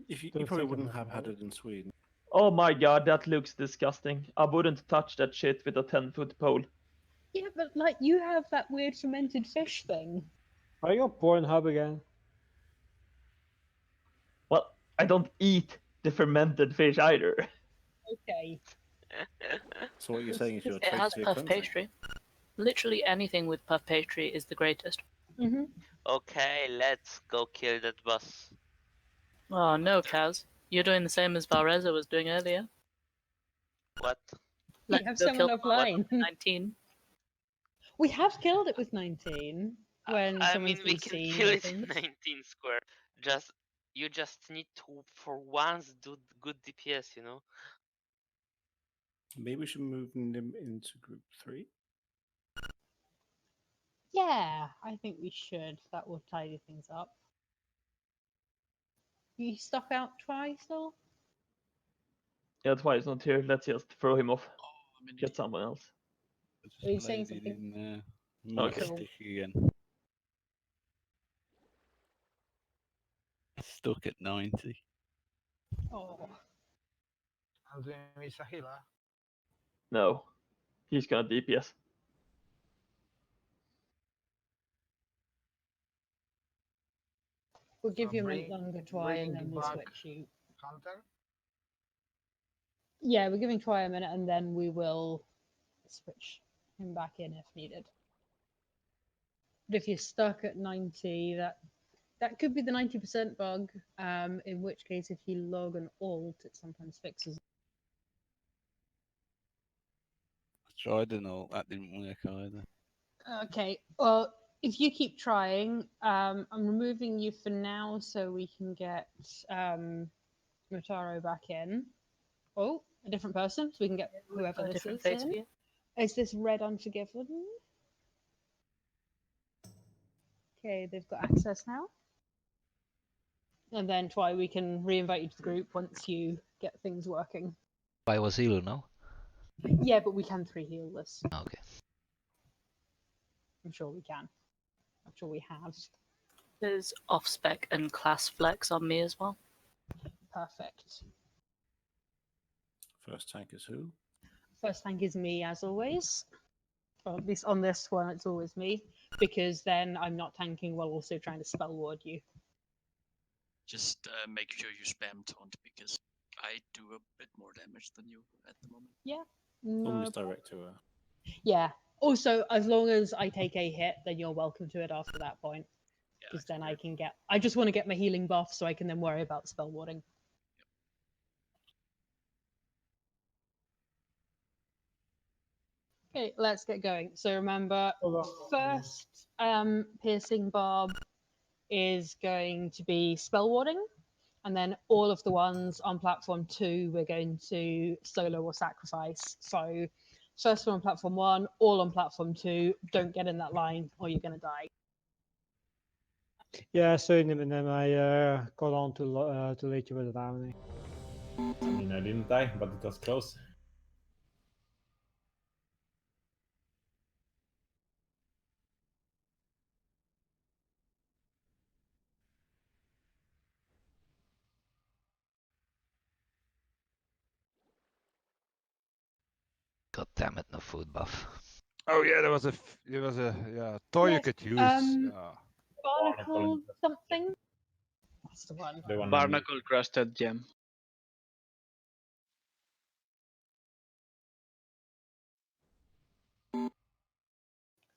Speaker 7: If you
Speaker 6: Don't
Speaker 7: probably
Speaker 6: think
Speaker 7: wouldn't
Speaker 6: about
Speaker 7: have had
Speaker 6: it.
Speaker 7: it in Sweden.
Speaker 1: Oh my god, that looks disgusting. I wouldn't touch that shit with a 10-foot pole.
Speaker 2: Yeah, but like you have that weird fermented fish thing.
Speaker 6: Are you on Pornhub again?
Speaker 1: Well, I don't eat the fermented fish either.
Speaker 2: Okay.
Speaker 7: So what you're saying is you're a
Speaker 8: It
Speaker 7: traitor
Speaker 8: has
Speaker 7: to your
Speaker 8: puff
Speaker 7: country.
Speaker 8: pastry. Literally anything with puff pastry is the greatest.
Speaker 2: Mm-hmm.
Speaker 11: Okay, let's go kill that boss.
Speaker 8: Oh no, Kaz. You're doing the same as Valreza was doing earlier.
Speaker 11: What?
Speaker 2: You
Speaker 8: Let's
Speaker 2: have
Speaker 8: go
Speaker 2: someone
Speaker 8: kill
Speaker 2: offline.
Speaker 8: 19.
Speaker 2: We have killed it with 19 when
Speaker 11: I
Speaker 2: someone's
Speaker 11: mean, we
Speaker 2: been
Speaker 11: can
Speaker 2: seen
Speaker 11: kill
Speaker 2: or
Speaker 11: it in
Speaker 2: things.
Speaker 11: 19 square. You just need to, for once, do good DPS, you know?
Speaker 7: Maybe we should move them into group 3.
Speaker 2: Yeah, I think we should. That will tidy things up. You stuck out twice, though?
Speaker 1: Yeah, that's why he's not here. Let's just throw him off.
Speaker 17: I'm an
Speaker 1: Get someone else.
Speaker 17: I just
Speaker 2: Are you saying
Speaker 17: played it
Speaker 2: something?
Speaker 17: in
Speaker 1: Okay.
Speaker 17: Mythic again. Stuck at 90.
Speaker 2: Oh.
Speaker 12: I'm doing Misa healer.
Speaker 1: No. He's gonna DPS.
Speaker 2: We'll give you a
Speaker 12: bring-
Speaker 2: minute longer, Twy, and then we'll
Speaker 12: back
Speaker 2: switch you.
Speaker 12: Hunter.
Speaker 2: Yeah, we're giving Twy a minute, and then we will switch him back in if needed. But if you're stuck at 90, that could be the 90% bug, in which case if you log an alt, it sometimes fixes it.
Speaker 17: I tried and all, that didn't work either.
Speaker 2: Okay, well, if you keep trying, I'm removing you for now so we can get Motaro back in. Oh, a different person, so we can get whoever
Speaker 8: A
Speaker 2: this
Speaker 8: different
Speaker 2: is
Speaker 8: face
Speaker 2: in.
Speaker 8: for you.
Speaker 2: Is this Red Unforgiven? Okay, they've got access now. And then Twy, we can re-invite you to the group once you get things working.
Speaker 10: I was healer, no?
Speaker 2: Yeah, but we can 3-heal this.
Speaker 10: Okay.
Speaker 2: I'm sure we can. I'm sure we have.
Speaker 8: There's off-spec and class flex on me as well.
Speaker 2: Perfect.
Speaker 7: First tank is who?
Speaker 2: First tank is me, as always. Or at least on this one, it's always me. Because then I'm not tanking while also trying to spell ward you.
Speaker 17: Just make sure you spam taunt because I do a bit more damage than you at the moment.
Speaker 2: Yeah. No.
Speaker 7: Almost direct to her.
Speaker 2: Yeah. Also, as long as I take a hit, then you're welcome to it after that point. Because then I can get... I just want to get my healing buff so I can then worry about spell warding. Okay, let's get going. So remember, first piercing barb is going to be spell warding, and then all of the ones on platform 2 we're going to solo or sacrifice. So first one on platform 1, all on platform 2. Don't get in that line or you're going to die.
Speaker 6: Yeah, I saw him and then I got on to let you with the harmony.
Speaker 18: I mean, I didn't die, but it was close.
Speaker 10: God damn it, no food buff.
Speaker 3: Oh yeah, there was a toy you
Speaker 2: Yes,
Speaker 3: could use.
Speaker 2: Barnacle something? That's the one.
Speaker 19: Barnacle crusted gem.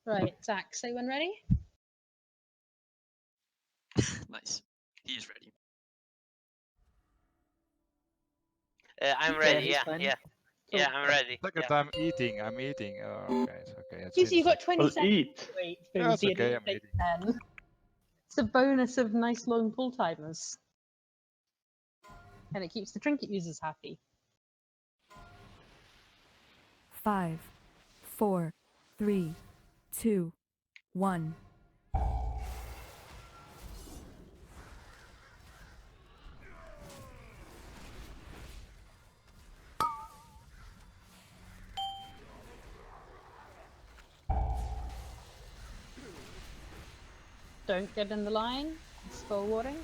Speaker 2: Right, Zach, say when ready?
Speaker 17: Nice. He's ready.
Speaker 11: I'm
Speaker 8: Yeah,
Speaker 11: ready,
Speaker 8: he's
Speaker 11: yeah,
Speaker 8: fine.
Speaker 11: yeah. Yeah, I'm ready.
Speaker 3: Second
Speaker 11: Yeah.
Speaker 3: time eating. I'm eating. Oh, okay, it's okay. It's
Speaker 2: Susie, you've got 20
Speaker 1: Well,
Speaker 2: seconds
Speaker 1: eat.
Speaker 2: to wait.
Speaker 3: Yeah,
Speaker 2: Boozy,
Speaker 3: it's
Speaker 2: it
Speaker 3: okay,
Speaker 2: only
Speaker 3: I'm
Speaker 2: takes
Speaker 3: eating.
Speaker 2: 10. It's a bonus of nice long pull timers. And it keeps the trinket users happy.
Speaker 13: 5, 4, 3, 2, 1.
Speaker 2: Don't get in the line. Spell warding.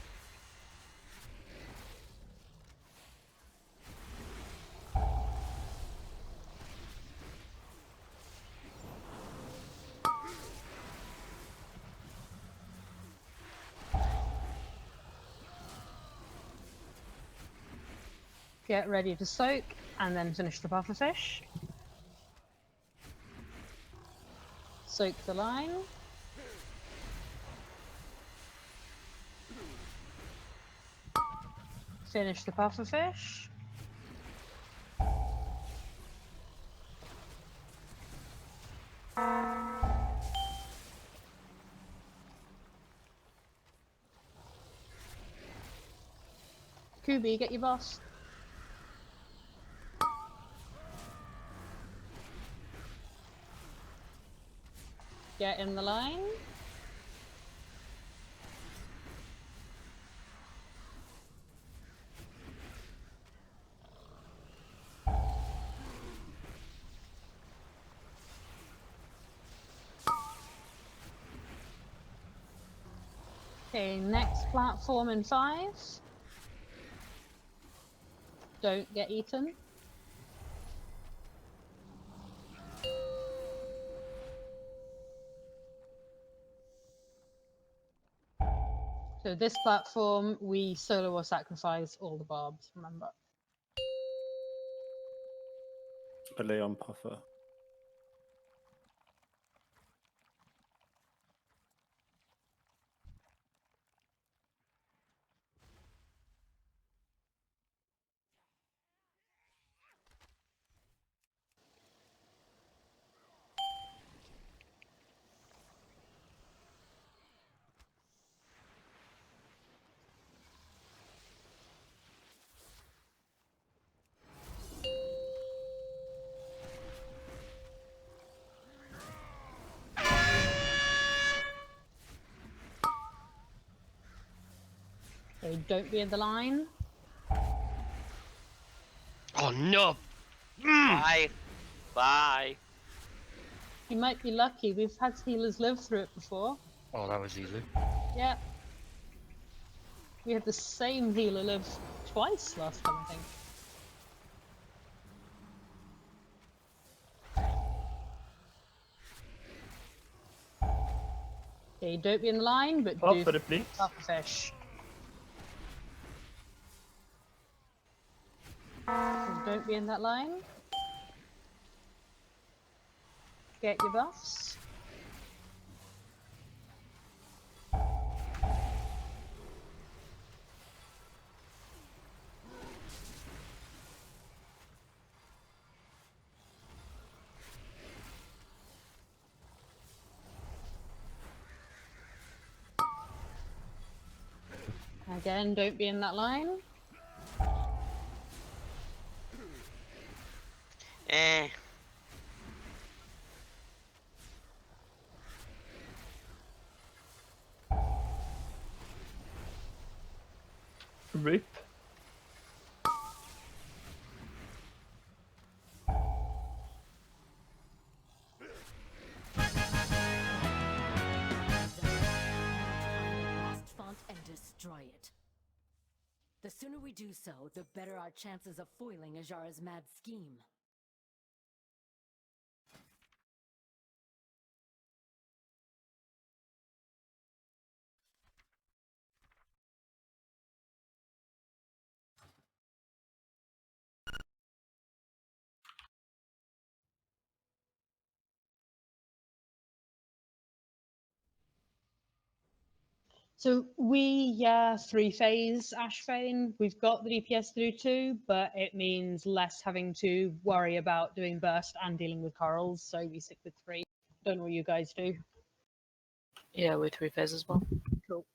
Speaker 2: Get ready to soak, and then finish the pufferfish. Soak the line. Finish the pufferfish. Kubi, get your boss. Get in the line. Okay, next platform in 5. Don't get eaten. So this platform, we solo or sacrifice all the barbs, remember.
Speaker 7: A Leon puffer.
Speaker 2: Okay, don't be in the line.
Speaker 9: Oh no!
Speaker 11: Bye. Bye.
Speaker 2: You might be lucky. We've had healers live through it before.
Speaker 9: Oh, that was easy.
Speaker 2: Yeah. We had the same healer live twice last time, I think. Okay, don't be in the line, but
Speaker 1: Up
Speaker 2: do
Speaker 1: for the please.
Speaker 2: pufferfish. Don't be in that line. Get your buffs. Again, don't be in that line.
Speaker 11: Eh.
Speaker 1: Rip.
Speaker 16: Lost font and destroy it. The sooner we do so, the better our chances of foiling Ajara's mad scheme.
Speaker 2: So we, 3-phase Ashfane. We've got the DPS through too, but it means less having to worry about doing burst and dealing with corals, so we stick with 3. Don't know what you guys do.
Speaker 8: Yeah, with 3-phase as well.
Speaker 2: Cool.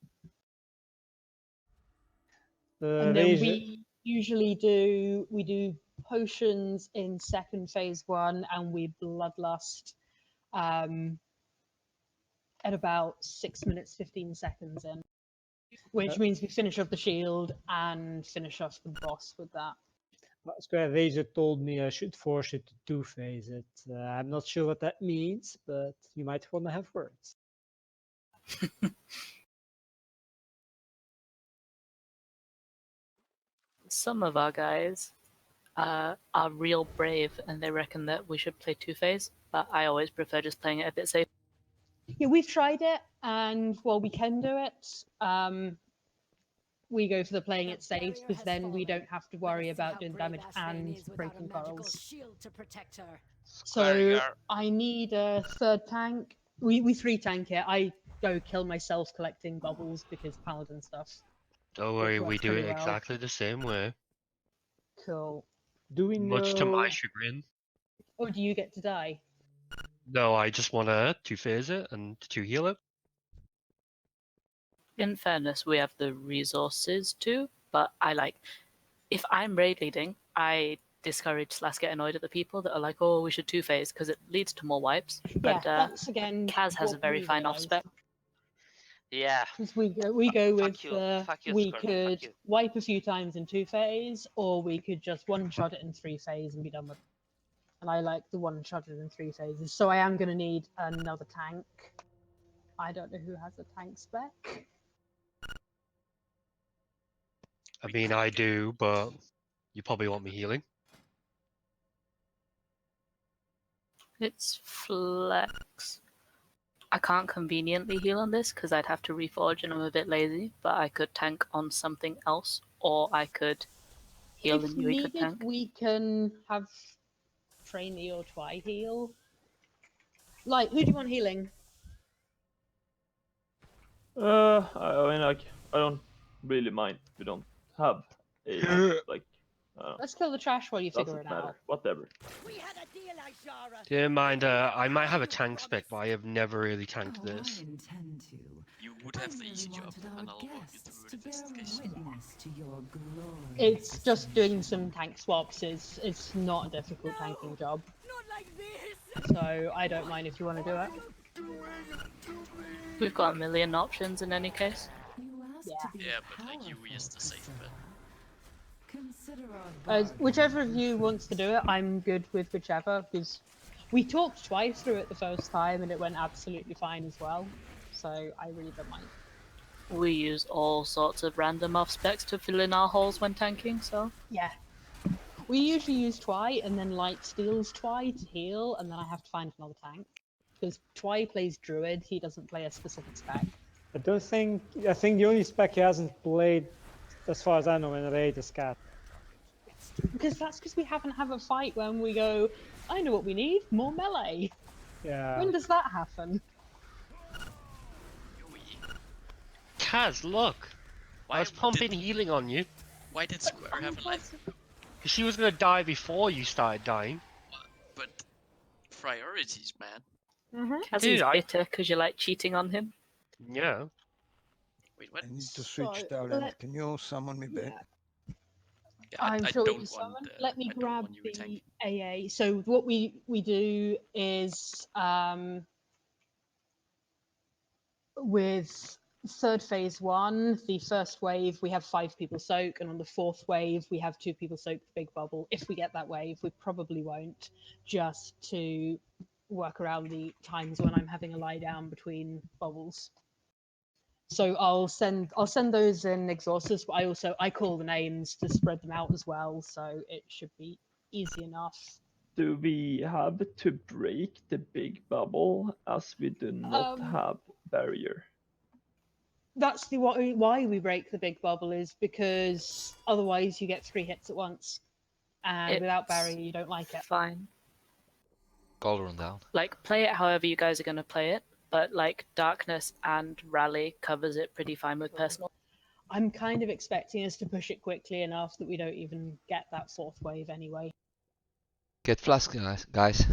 Speaker 6: The
Speaker 2: And then
Speaker 6: Razor,
Speaker 2: we usually do potions in 2nd phase 1, and we bloodlust at about 6 minutes 15 seconds in, which means we finish off the shield and finish off the boss with that.
Speaker 6: Square Razor told me I should force you to two-phase it. I'm not sure what that means, but you might want to have words.
Speaker 8: Some of our guys are real brave and they reckon that we should play two-phase, but I always prefer just playing it a bit safe.
Speaker 2: Yeah, we've tried it, and while we can do it, we go for the playing it safe because then we don't have to worry about doing damage and breaking corals. So I need a third tank. We three tank it. I go kill myself collecting bubbles because paladin stuff.
Speaker 9: Don't worry, we
Speaker 2: works
Speaker 9: do
Speaker 2: pretty
Speaker 9: it
Speaker 2: well.
Speaker 9: exactly the same way.
Speaker 2: Cool.
Speaker 6: Do we
Speaker 9: Much to my
Speaker 6: know?
Speaker 9: chagrin.
Speaker 2: Oh, do you get to die?
Speaker 9: No, I just want to two-phase it and to heal it.
Speaker 8: In fairness, we have the resources to, but if I'm raid leading, I discourage / get annoyed at the people that are like, oh, we should two-phase because it leads to more wipes. But
Speaker 2: that's again.
Speaker 8: Kaz has a
Speaker 2: what
Speaker 8: very
Speaker 2: we
Speaker 8: fine
Speaker 2: realised.
Speaker 8: off-spec.
Speaker 11: Yeah.
Speaker 2: Because we go with
Speaker 11: fuck you,
Speaker 2: we
Speaker 11: Squirrel, fuck
Speaker 2: could
Speaker 11: you.
Speaker 2: wipe a few times in two-phase, or we could just one-shot it in three-phase and be done with it. And I like the one-shot it in three phases, so I am going to need another tank. I don't know who has a tank spec.
Speaker 9: I mean, I do, but you probably want me healing.
Speaker 8: It's flex. I can't conveniently heal on this because I'd have to reforge and I'm a bit lazy, but I could tank on something else, or I could heal
Speaker 2: If
Speaker 8: and we could
Speaker 2: needed,
Speaker 8: tank.
Speaker 2: we can have trainee or twi heal. Like, who do you want healing?
Speaker 1: I mean, like, I don't really mind. We don't have a like.
Speaker 2: Let's kill the trash while you figure
Speaker 1: Doesn't
Speaker 2: it
Speaker 1: matter.
Speaker 2: out.
Speaker 1: Whatever.
Speaker 9: Don't mind, I might have a tank spec, but I have never really tanked this.
Speaker 17: You would have the easy job, and I'll walk you through it if it's the case.
Speaker 2: It's just doing some tank swaps. It's not a difficult tanking job. So I don't mind if you want to do it.
Speaker 8: We've got a million options in any case.
Speaker 17: Yeah, but like you is the safe bet.
Speaker 2: Whichever of you wants to do it, I'm good with whichever, because we talked twice through it the first time and it went absolutely fine as well. So I really don't mind.
Speaker 8: We use all sorts of random off specs to fill in our holes when tanking, so.
Speaker 2: Yeah. We usually use Twi and then Light steals Twi to heal, and then I have to find another tank. Because Twi plays Druid, he doesn't play a specific spec.
Speaker 6: I think the only spec he hasn't played, as far as I know, in a raid is Cat.
Speaker 2: Because we haven't had a fight when we go, I know what we need, more melee.
Speaker 6: Yeah.
Speaker 2: When does that happen?
Speaker 9: Kaz, look! I was pumping healing on you.
Speaker 17: Why did Square have a life?
Speaker 9: Because she was gonna die before you started dying.
Speaker 17: But priorities, man.
Speaker 8: Kaz is bitter because you like cheating on him.
Speaker 9: Yeah.
Speaker 17: Wait, what?
Speaker 20: I need to switch talent. Can you summon me back?
Speaker 17: Yeah,
Speaker 2: I'm
Speaker 17: I
Speaker 2: sure
Speaker 17: don't
Speaker 2: you
Speaker 17: want.
Speaker 2: summon. Let me
Speaker 17: I don't
Speaker 2: grab
Speaker 17: want you
Speaker 2: the
Speaker 17: tank.
Speaker 2: AA. So what we do is with third phase 1, the first wave we have 5 people soak, and on the fourth wave we have 2 people soak the big bubble. If we get that wave, we probably won't, just to work around the times when I'm having a lie down between bubbles. So I'll send those in exhausters, but I call the names to spread them out as well, so it should be easy enough.
Speaker 1: Do we have to break the big bubble as we do not have barrier?
Speaker 2: That's why we break the big bubble, is because otherwise you get 3 hits at once, and without barrier you don't like it.
Speaker 8: Fine.
Speaker 10: Cauldron down.
Speaker 8: Like, play it however you guys are going to play it, but like Darkness and Rally covers it pretty fine with personal.
Speaker 2: I'm kind of expecting us to push it quickly enough that we don't even get that 4th wave anyway.
Speaker 10: Get flask, guys.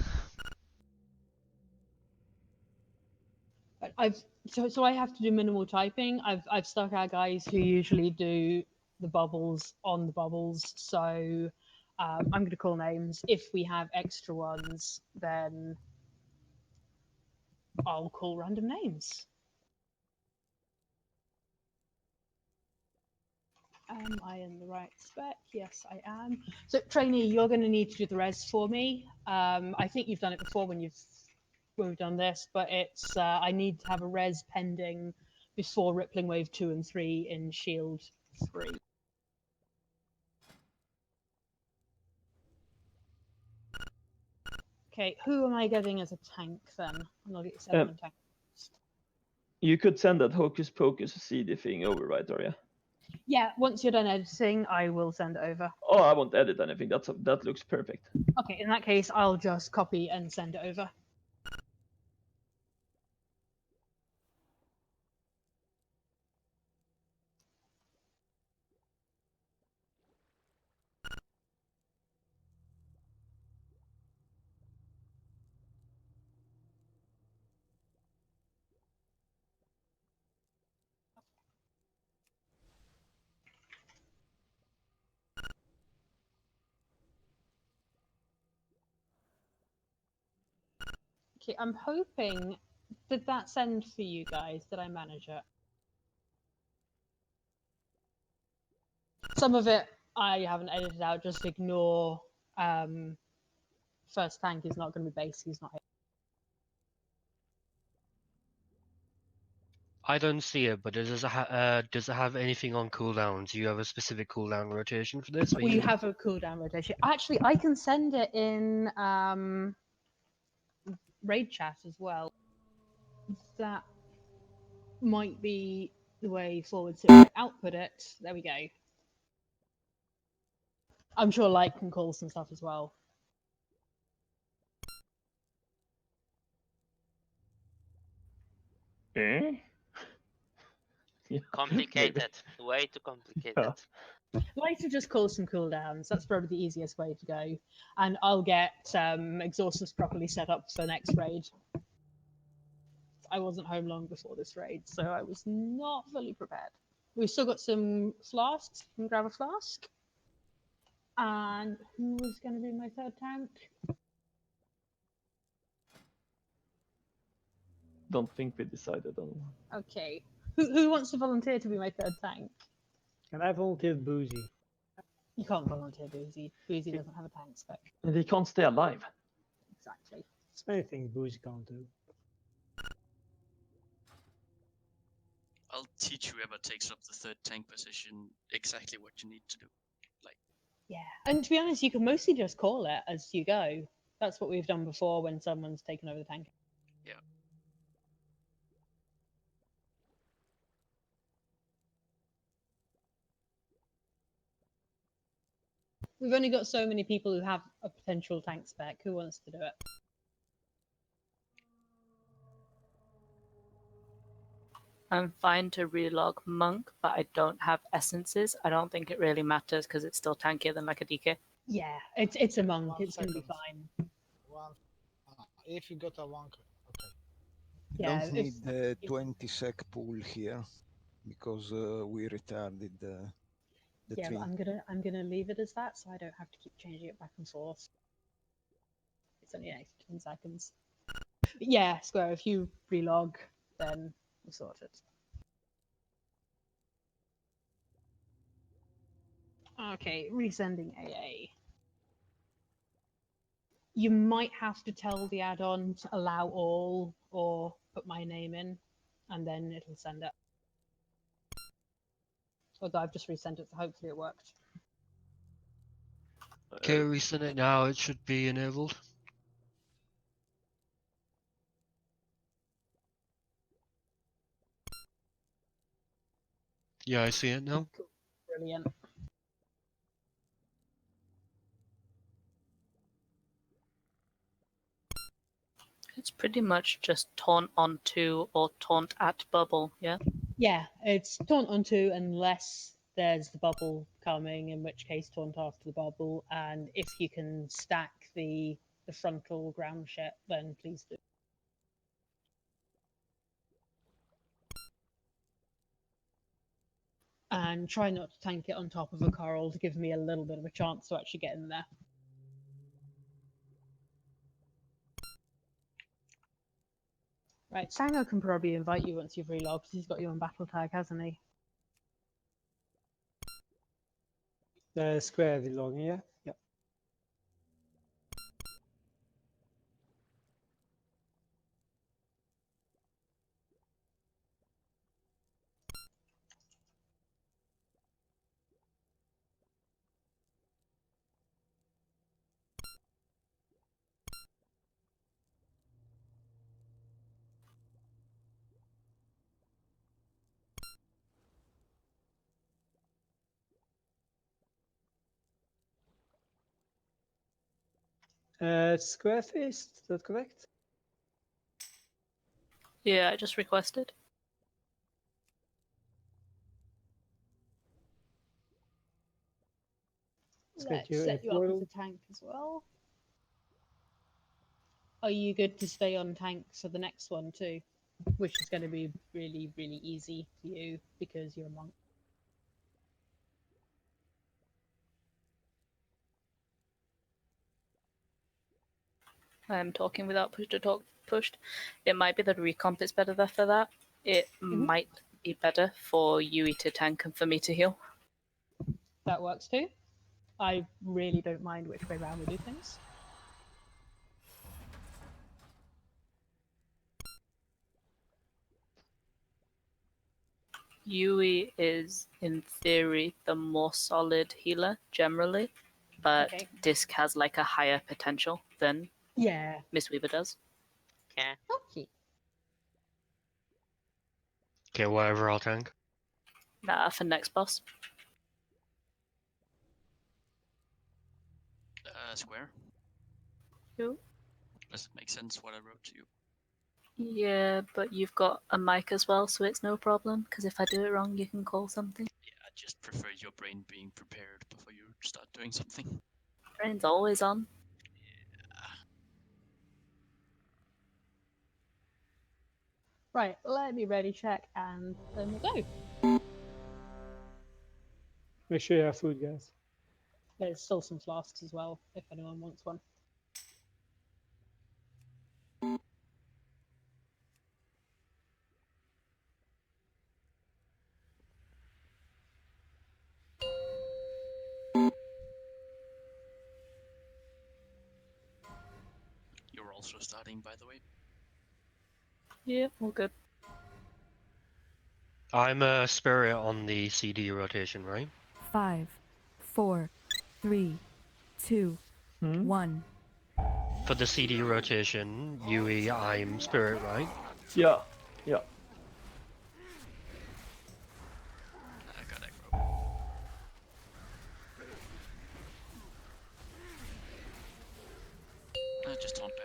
Speaker 2: So I have to do minimal typing. I've stuck our guys who usually do the bubbles on the bubbles. So I'm going to call names. If we have extra ones, then I'll call random names. Am I in the right spec? Yes, I am. So, trainee, you're going to need to do the res for me. I think you've done it before when we've done this, but it's I need to have a res pending before Rippling Wave 2 and 3 in Shield 3. Okay, who am I getting as a tank then? I'll get 7 tank.
Speaker 1: You could send that Hocus Pocus CD thing over, right, Arya?
Speaker 2: Yeah, once you're done editing, I will send it over.
Speaker 1: Oh, I won't edit anything. That looks perfect.
Speaker 2: Okay, in that case, I'll just copy and send it over. Okay, I'm hoping. Did that send for you guys? Did I manage it? Some of it I haven't edited out. Just ignore. First tank is not going to be base. He's not.
Speaker 9: I don't see it, but does it have anything on cooldown? Do you have a specific cooldown rotation for this?
Speaker 2: We have a cooldown rotation. Actually, I can send it in raid chat as well. That might be the way forward. So output it. There we go. I'm sure Light can call some stuff as well.
Speaker 1: Eh? Yeah.
Speaker 11: Complicated. Way too complicated.
Speaker 1: Yeah.
Speaker 2: Light to just call some cooldowns. That's probably the easiest way to go. And I'll get exhausters properly set up for next raid. I wasn't home long before this raid, so I was not fully prepared. We've still got some flasks. Can grab a flask. And who was going to be my third tank?
Speaker 1: Don't think we decided on one.
Speaker 2: Okay. Who wants to volunteer to be my third tank?
Speaker 6: And I volunteered Boozy.
Speaker 2: You can't volunteer Boozy. Boozy doesn't have a tank spec.
Speaker 1: And he can't stay alive.
Speaker 2: Exactly.
Speaker 6: There's many things Boozy can't do.
Speaker 17: I'll teach whoever takes up the third tank position exactly what you need to do. Like,
Speaker 2: Yeah. And to be honest, you can mostly just call it as you go. That's what we've done before when someone's taken over the tank.
Speaker 17: yeah.
Speaker 2: We've only got so many people who have a potential tank spec. Who wants to do it?
Speaker 8: I'm fine to relog Monk, but I don't have essences. I don't think it really matters because it's still tankier than like a DK.
Speaker 2: Yeah, it's a monk. It's going to be fine.
Speaker 12: If you got a monk, okay.
Speaker 20: You
Speaker 2: Yeah,
Speaker 20: don't need the 20 sec pool here because we retarded the
Speaker 2: Yeah,
Speaker 20: tree.
Speaker 2: but I'm gonna leave it as that, so I don't have to keep changing it back and forth. It's only 10 seconds. But yeah, Square. If you relog, then we'll sort it. Okay, resending AA. You might have to tell the add-on to allow all or put my name in, and then it'll send it. Although I've just resent it, so hopefully it worked.
Speaker 9: Okay, resend it now. It should be enabled. Yeah, I see it now.
Speaker 2: Brilliant.
Speaker 8: It's pretty much just taunt onto or taunt at bubble, yeah?
Speaker 2: Yeah, it's taunt onto unless there's the bubble coming, in which case taunt after the bubble, and if you can stack the frontal ground shit, then please do. And try not to tank it on top of a coral to give me a little bit of a chance to actually get in there. Right, Sango can probably invite you once you've relogged, because he's got you on battle tag, hasn't he?
Speaker 6: The square relogging, yeah? Yeah. Square face, is that correct?
Speaker 8: Yeah, I just requested.
Speaker 2: Let's
Speaker 6: you
Speaker 2: set you up
Speaker 6: portal.
Speaker 2: as a tank as well. Are you good to stay on tank for the next one too? Which is going to be really, really easy for you because you're a monk.
Speaker 8: I'm talking without push to talk pushed. It might be that recomp is better there for that. It might be better for Yui to tank and for me to heal.
Speaker 2: That works too. I really don't mind which way round we do things.
Speaker 8: Yui is, in theory, the more solid healer generally, but
Speaker 2: Okay.
Speaker 8: Disc has like a higher potential than
Speaker 2: Yeah.
Speaker 8: Miss Weaver does.
Speaker 11: Okay.
Speaker 2: Okay.
Speaker 9: Okay, whatever, I'll tank.
Speaker 8: Nah, for next boss.
Speaker 17: Square.
Speaker 8: Who?
Speaker 17: Does it make sense what I wrote to you?
Speaker 8: Yeah, but you've got a mic as well, so it's no problem, because if I do it wrong, you can call something.
Speaker 17: Yeah, I just prefer your brain being prepared before you start doing something.
Speaker 8: Brain's always on.
Speaker 2: Right, let me ready check and then we'll go.
Speaker 6: Make sure you have food, guys.
Speaker 2: There's still some flasks as well, if anyone wants one.
Speaker 17: You're also starting, by the way.
Speaker 8: Yeah, all good.
Speaker 9: I'm a spirit on the CD rotation, right?
Speaker 13: 5, 4, 3, 2, 1.
Speaker 9: For the CD rotation, Yui, I'm spirit, right?
Speaker 1: Yeah, yeah.
Speaker 17: I got aggro. Just taunt back.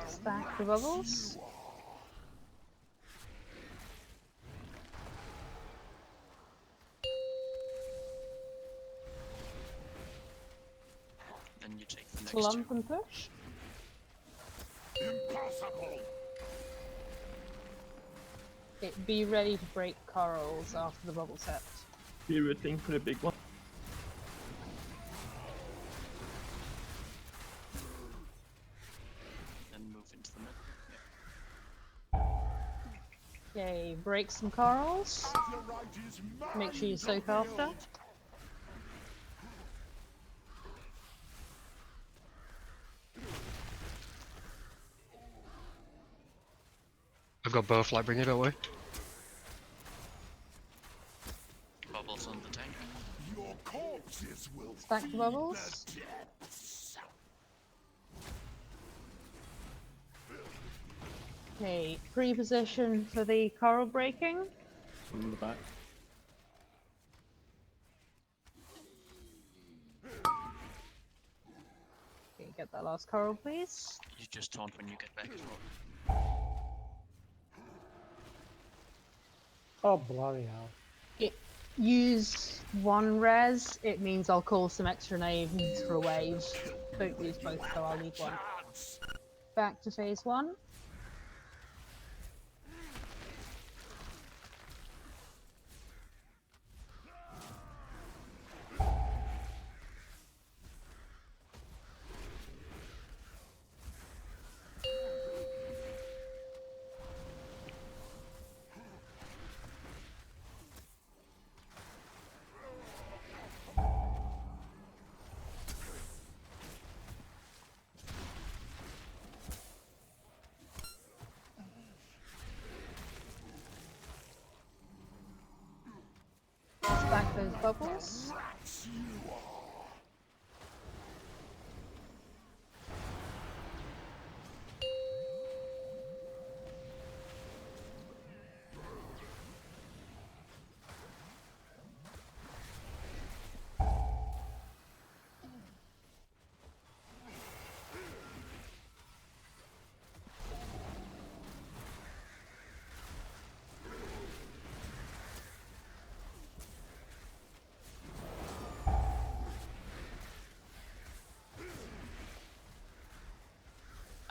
Speaker 2: Stack the bubbles.
Speaker 17: Then you take the next
Speaker 2: Slump and push.
Speaker 14: Impossible.
Speaker 2: Be ready to break corals after the bubble set.
Speaker 1: Be rooting for the big one.
Speaker 17: Then move into the middle.
Speaker 2: Okay, break some corals. Make sure you soak after.
Speaker 9: I've got both, like, bring it away.
Speaker 17: Bubbles on the tank.
Speaker 14: Your corpses will
Speaker 2: Stack the bubbles. Okay, pre-position for the coral breaking.
Speaker 18: From the back.
Speaker 2: Okay, get that last coral, please.
Speaker 17: You just taunt when you get back as well.
Speaker 6: Oh, bloody hell.
Speaker 2: use one res, it means I'll call some extra names for a wave. Don't use both, so I'll need one. Back to phase 1. Back those bubbles.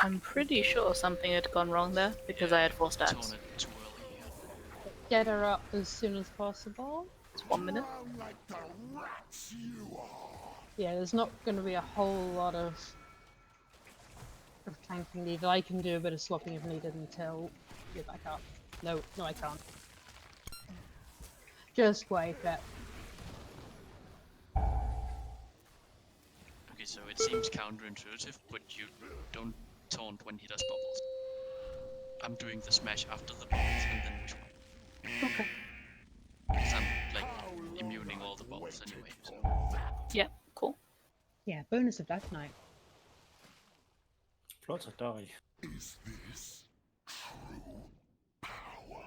Speaker 8: I'm pretty sure something had gone wrong there because I had 4 stacks.
Speaker 2: Get her up as soon as possible.
Speaker 8: It's 1 minute.
Speaker 2: Yeah, there's not going to be a whole lot of tanking needed. I can do a bit of swapping if needed until you're back up. No, I can't. Just wait it.
Speaker 17: Okay, so it seems counterintuitive, but you don't taunt when he does bubbles. I'm doing the smash after the bubbles and then taunt.
Speaker 8: Okay.
Speaker 17: Because I'm like immuning all the bubbles anyway. So.
Speaker 8: Yeah, cool.
Speaker 2: Yeah, bonus of Death Knight.
Speaker 7: Flot at die.
Speaker 14: Is this true power?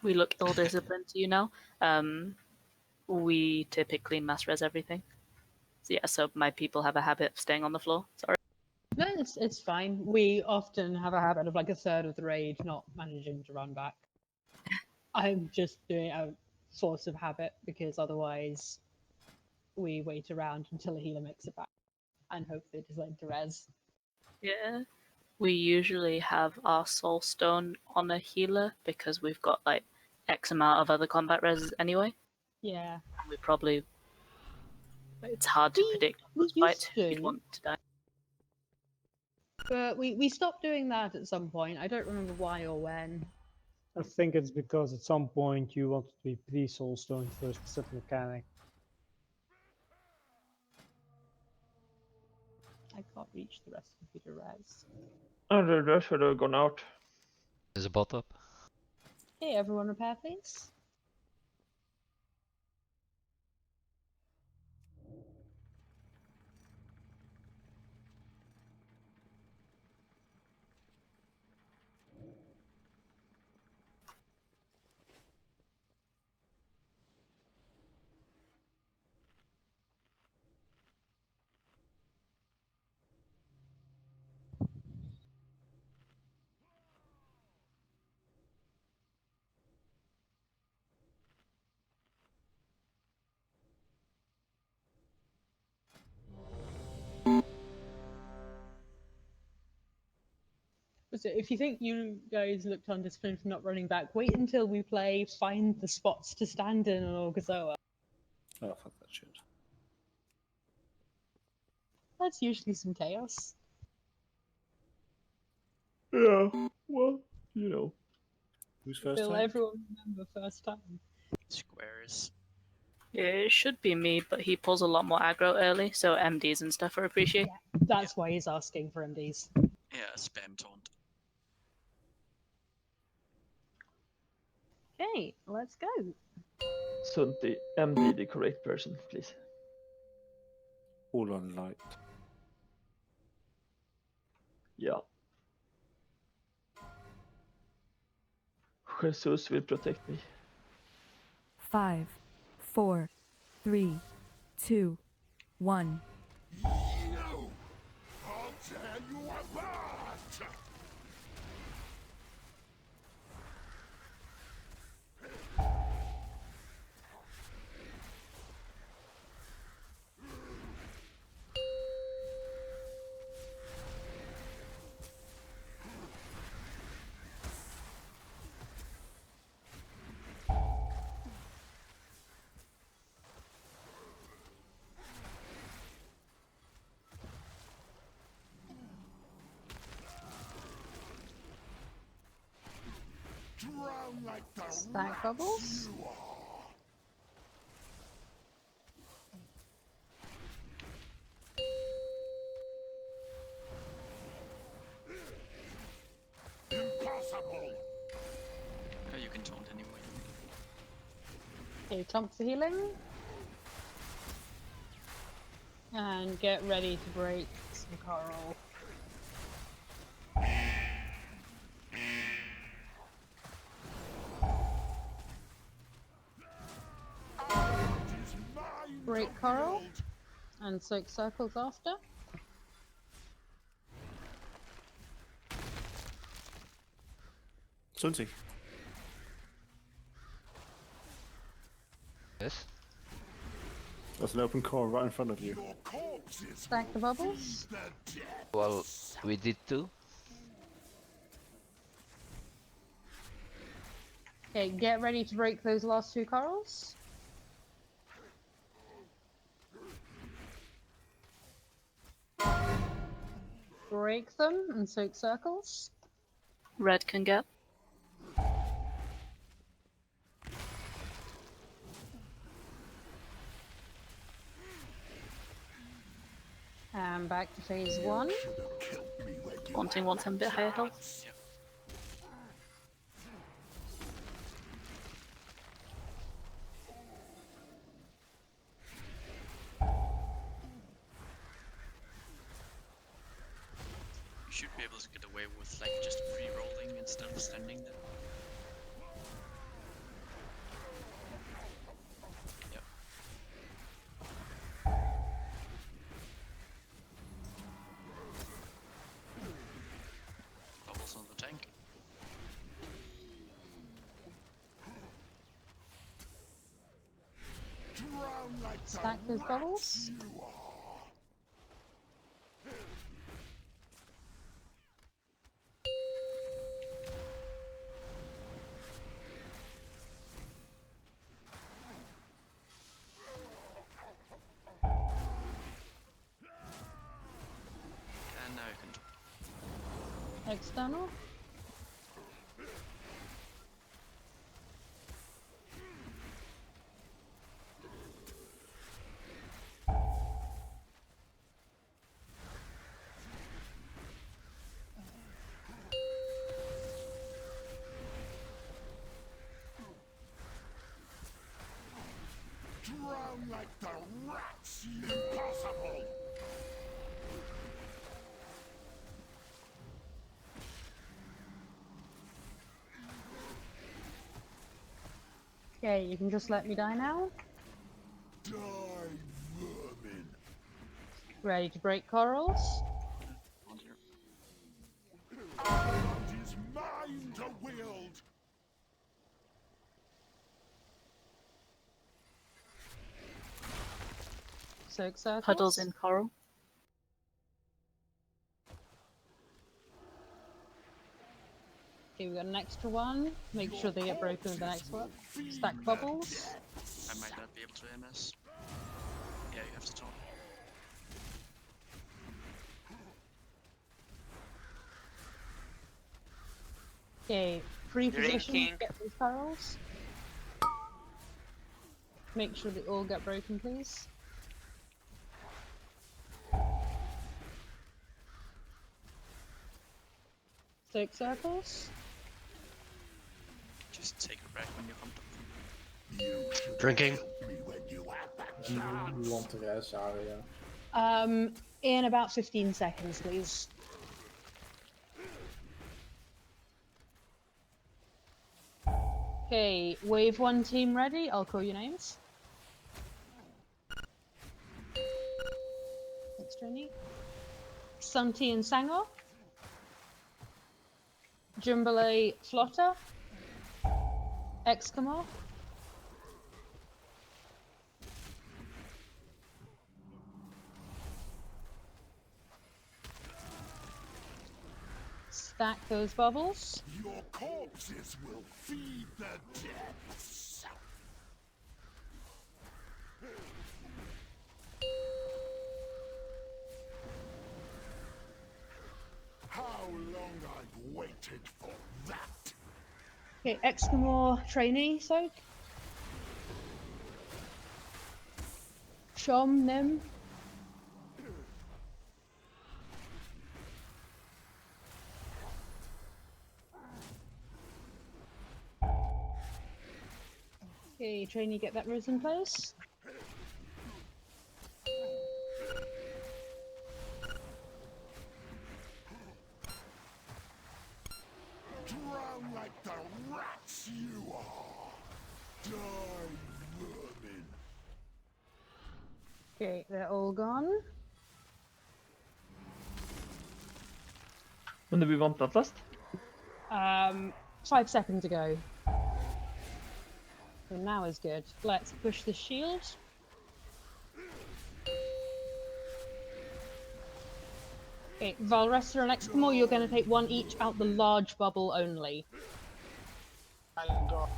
Speaker 8: We look ill-disciplined to you now. We typically mass res everything. So yeah, so my people have a habit of staying on the floor. Sorry.
Speaker 2: No, it's fine. We often have a habit of like a third of the raid not managing to run back. I'm just doing it out of force of habit because otherwise we wait around until a healer makes it back and hope they decide to res.
Speaker 8: Yeah. We usually have our soul stone on a healer because we've got like X amount of other combat reses anyway.
Speaker 2: Yeah.
Speaker 8: We probably it's hard to predict on those fights who you'd want to die.
Speaker 2: But we stopped doing that at some point. I don't remember why or when.
Speaker 6: I think it's because at some point you wanted to be pre-soulstone for a specific mechanic.
Speaker 2: I can't reach the rest of Peter res.
Speaker 1: And the rest should have gone out.
Speaker 10: There's a bot up.
Speaker 2: Hey, everyone repair, please. So if you think you guys looked undisciplined for not running back, wait until we play Find the Spots to Stand in on Orgazoa.
Speaker 7: Oh, fuck that shit.
Speaker 2: That's usually some chaos.
Speaker 1: Yeah, well, you know.
Speaker 7: Who's first
Speaker 2: Will
Speaker 7: time?
Speaker 2: everyone remember first time?
Speaker 17: Squares.
Speaker 8: Yeah, it should be me, but he pulls a lot more aggro early, so MDs and stuff are appreciated.
Speaker 2: Yeah, that's why he's asking for MDs.
Speaker 17: Yeah, spam taunt.
Speaker 2: Okay, let's go.
Speaker 1: Sunti, MD the correct person, please.
Speaker 7: All on light.
Speaker 1: Yeah. Jesus will protect me.
Speaker 13: 5, 4, 3, 2, 1.
Speaker 14: You! I'll tear you apart! Drown like the
Speaker 2: Stack bubbles.
Speaker 14: you are. Impossible!
Speaker 17: Yeah, you can taunt anyway.
Speaker 2: Okay, clump for healing. And get ready to break some coral. Break coral. And soak circles after.
Speaker 7: Sunzi.
Speaker 10: Yes.
Speaker 7: There's an open core right in front of you.
Speaker 2: Stack the bubbles.
Speaker 10: Well, we did too.
Speaker 2: Okay, get ready to break those last two corals. Break them and soak circles.
Speaker 8: Red can get.
Speaker 2: And back to phase 1.
Speaker 8: Wanting wants him a bit higher health.
Speaker 17: You should be able to get away with like just pre-rolling instead of standing there. Yep. Bubbles on the tank.
Speaker 14: Drown like
Speaker 2: Stack those bubbles.
Speaker 14: you are.
Speaker 17: And now you can.
Speaker 2: External.
Speaker 14: Drown like the rats! Impossible!
Speaker 2: Okay, you can just let me die now.
Speaker 14: Die, vermin!
Speaker 2: Ready to break corals.
Speaker 14: Ireland is mine to wield!
Speaker 2: Soak circles.
Speaker 8: Puddles in coral.
Speaker 2: Okay, we got an extra one. Make sure they get broken with the next one. Stack bubbles.
Speaker 17: I might not be able to MS. Yeah, you have to taunt.
Speaker 2: Okay, free position.
Speaker 11: Drinking.
Speaker 2: Get these corals. Make sure they all get broken, please. Soak circles.
Speaker 17: Just take a break when you come to.
Speaker 9: Drinking.
Speaker 18: Do you want to rest, Aria?
Speaker 2: In about 15 seconds, please. Okay, wave 1 team ready. I'll call your names. Thanks, Trini. Santi and Sangor. Jumbale Flotter. Excamore. Stack those bubbles.
Speaker 14: Your corpses will feed the depths. How long I've waited for that.
Speaker 2: Okay, Excamore trainee soak. Shom Nim. Okay, trainee, get that rose in place.
Speaker 14: Drown like the rats you are. Die, vermin.
Speaker 2: Okay, they're all gone.
Speaker 1: When do we want that last?
Speaker 2: 5 seconds ago. So now is good. Let's push the shield. Okay, Valresta and Excamore, you're going to take one each out the large bubble only.
Speaker 12: I'll go.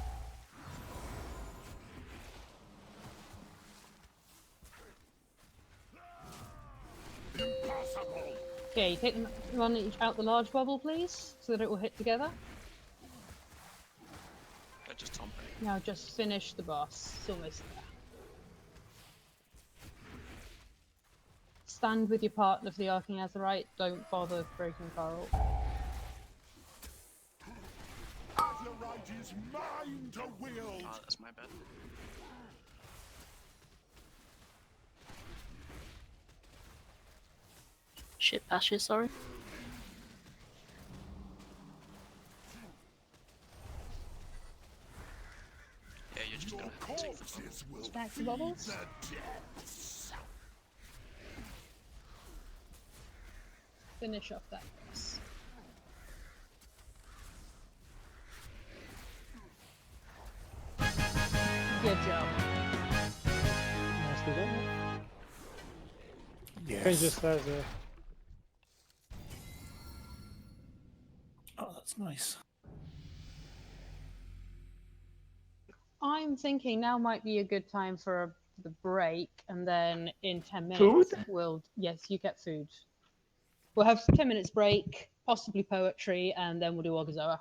Speaker 14: Impossible.
Speaker 2: Okay, take one each out the large bubble, please, so that it will hit together.
Speaker 17: I just Tom.
Speaker 2: Now just finish the boss. It's almost there. Stand with your partner for the Arcane Azerite. Don't bother breaking Coral.
Speaker 14: Azerite is mine to wield.
Speaker 17: Ah, that's my bad.
Speaker 8: Shit bashes, sorry.
Speaker 17: Yeah, you're just gonna have to take the bubble.
Speaker 2: Stack the bubbles. Finish off that boss. Good job.
Speaker 6: Nicely done.
Speaker 7: Yes.
Speaker 6: Can just have
Speaker 7: Oh, that's nice.
Speaker 2: I'm thinking now might be a good time for the break, and then in 10 minutes we'll... Yes, you get food. We'll have 10 minutes break, possibly poetry, and then we'll do Orgazoa.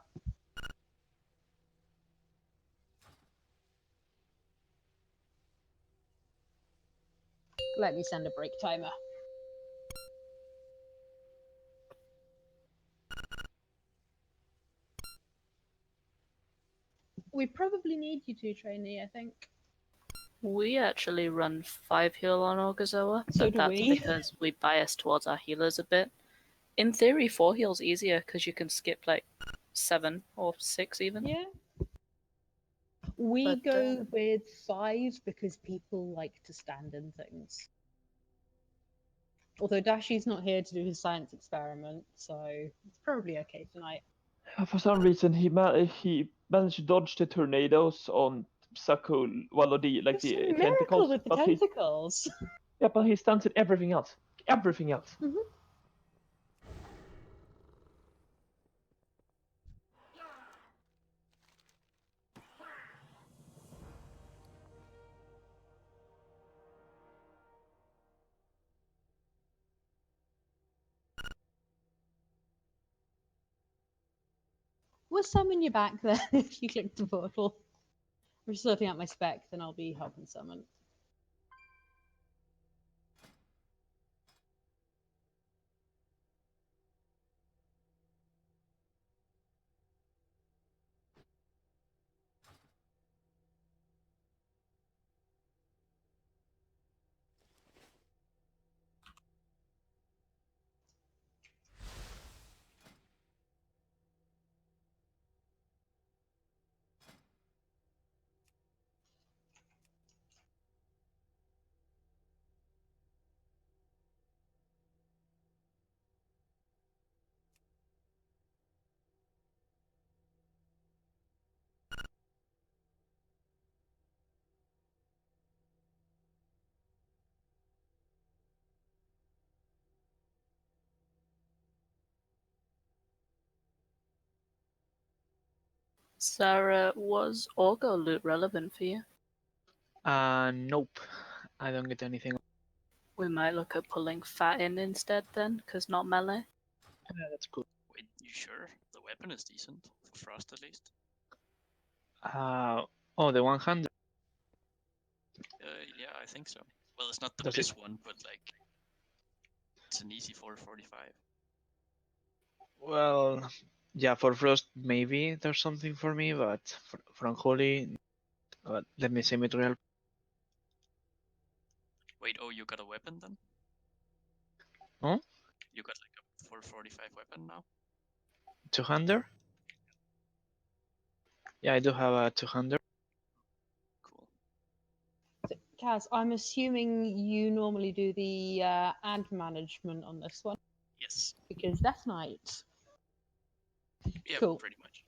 Speaker 2: Let me send a break timer. We probably need you to, trainee, I think.
Speaker 8: We actually run 5 heal on Orgazoa,
Speaker 2: So
Speaker 8: but
Speaker 2: do
Speaker 8: that's
Speaker 2: we.
Speaker 8: because we bias towards our healers a bit. In theory, 4 heal's easier because you can skip like 7 or 6 even.
Speaker 2: Yeah. We
Speaker 8: But,
Speaker 2: go with 5 because people like to stand in things. Although Dashi's not here to do his science experiment, so it's probably okay tonight.
Speaker 1: For some reason, he managed to dodge the tornadoes on Sakul, well, the like
Speaker 2: It's
Speaker 1: the
Speaker 2: a miracle
Speaker 1: tentacles.
Speaker 2: with the
Speaker 1: But
Speaker 2: tentacles.
Speaker 1: yeah, but he stands in everything else. Everything else.
Speaker 2: Mhm. We'll summon you back then if you click the portal. I'm just sorting out my spec, then I'll be helping summon.
Speaker 8: Sarah, was Orgo loot relevant for you?
Speaker 19: Nope. I don't get anything.
Speaker 8: We might look at pulling Fat in instead then, because not melee.
Speaker 19: Yeah, that's cool.
Speaker 17: Wait, you sure? The weapon is decent, for Frost at least.
Speaker 19: Oh, the 100.
Speaker 17: Yeah, I think so. Well, it's not the
Speaker 19: Does
Speaker 17: best one, but like, it's an easy 445.
Speaker 19: Well, yeah, for Frost maybe there's something for me, but for Unholy, let me see Mythic.
Speaker 17: Wait, oh, you got a weapon then?
Speaker 19: Huh?
Speaker 17: You got like a 445 weapon now?
Speaker 19: 200? Yeah, I do have a 200.
Speaker 2: Kaz, I'm assuming you normally do the ad management on this one.
Speaker 17: Yes.
Speaker 2: Because Death Knight.
Speaker 17: Yeah,
Speaker 2: Cool.
Speaker 17: pretty much.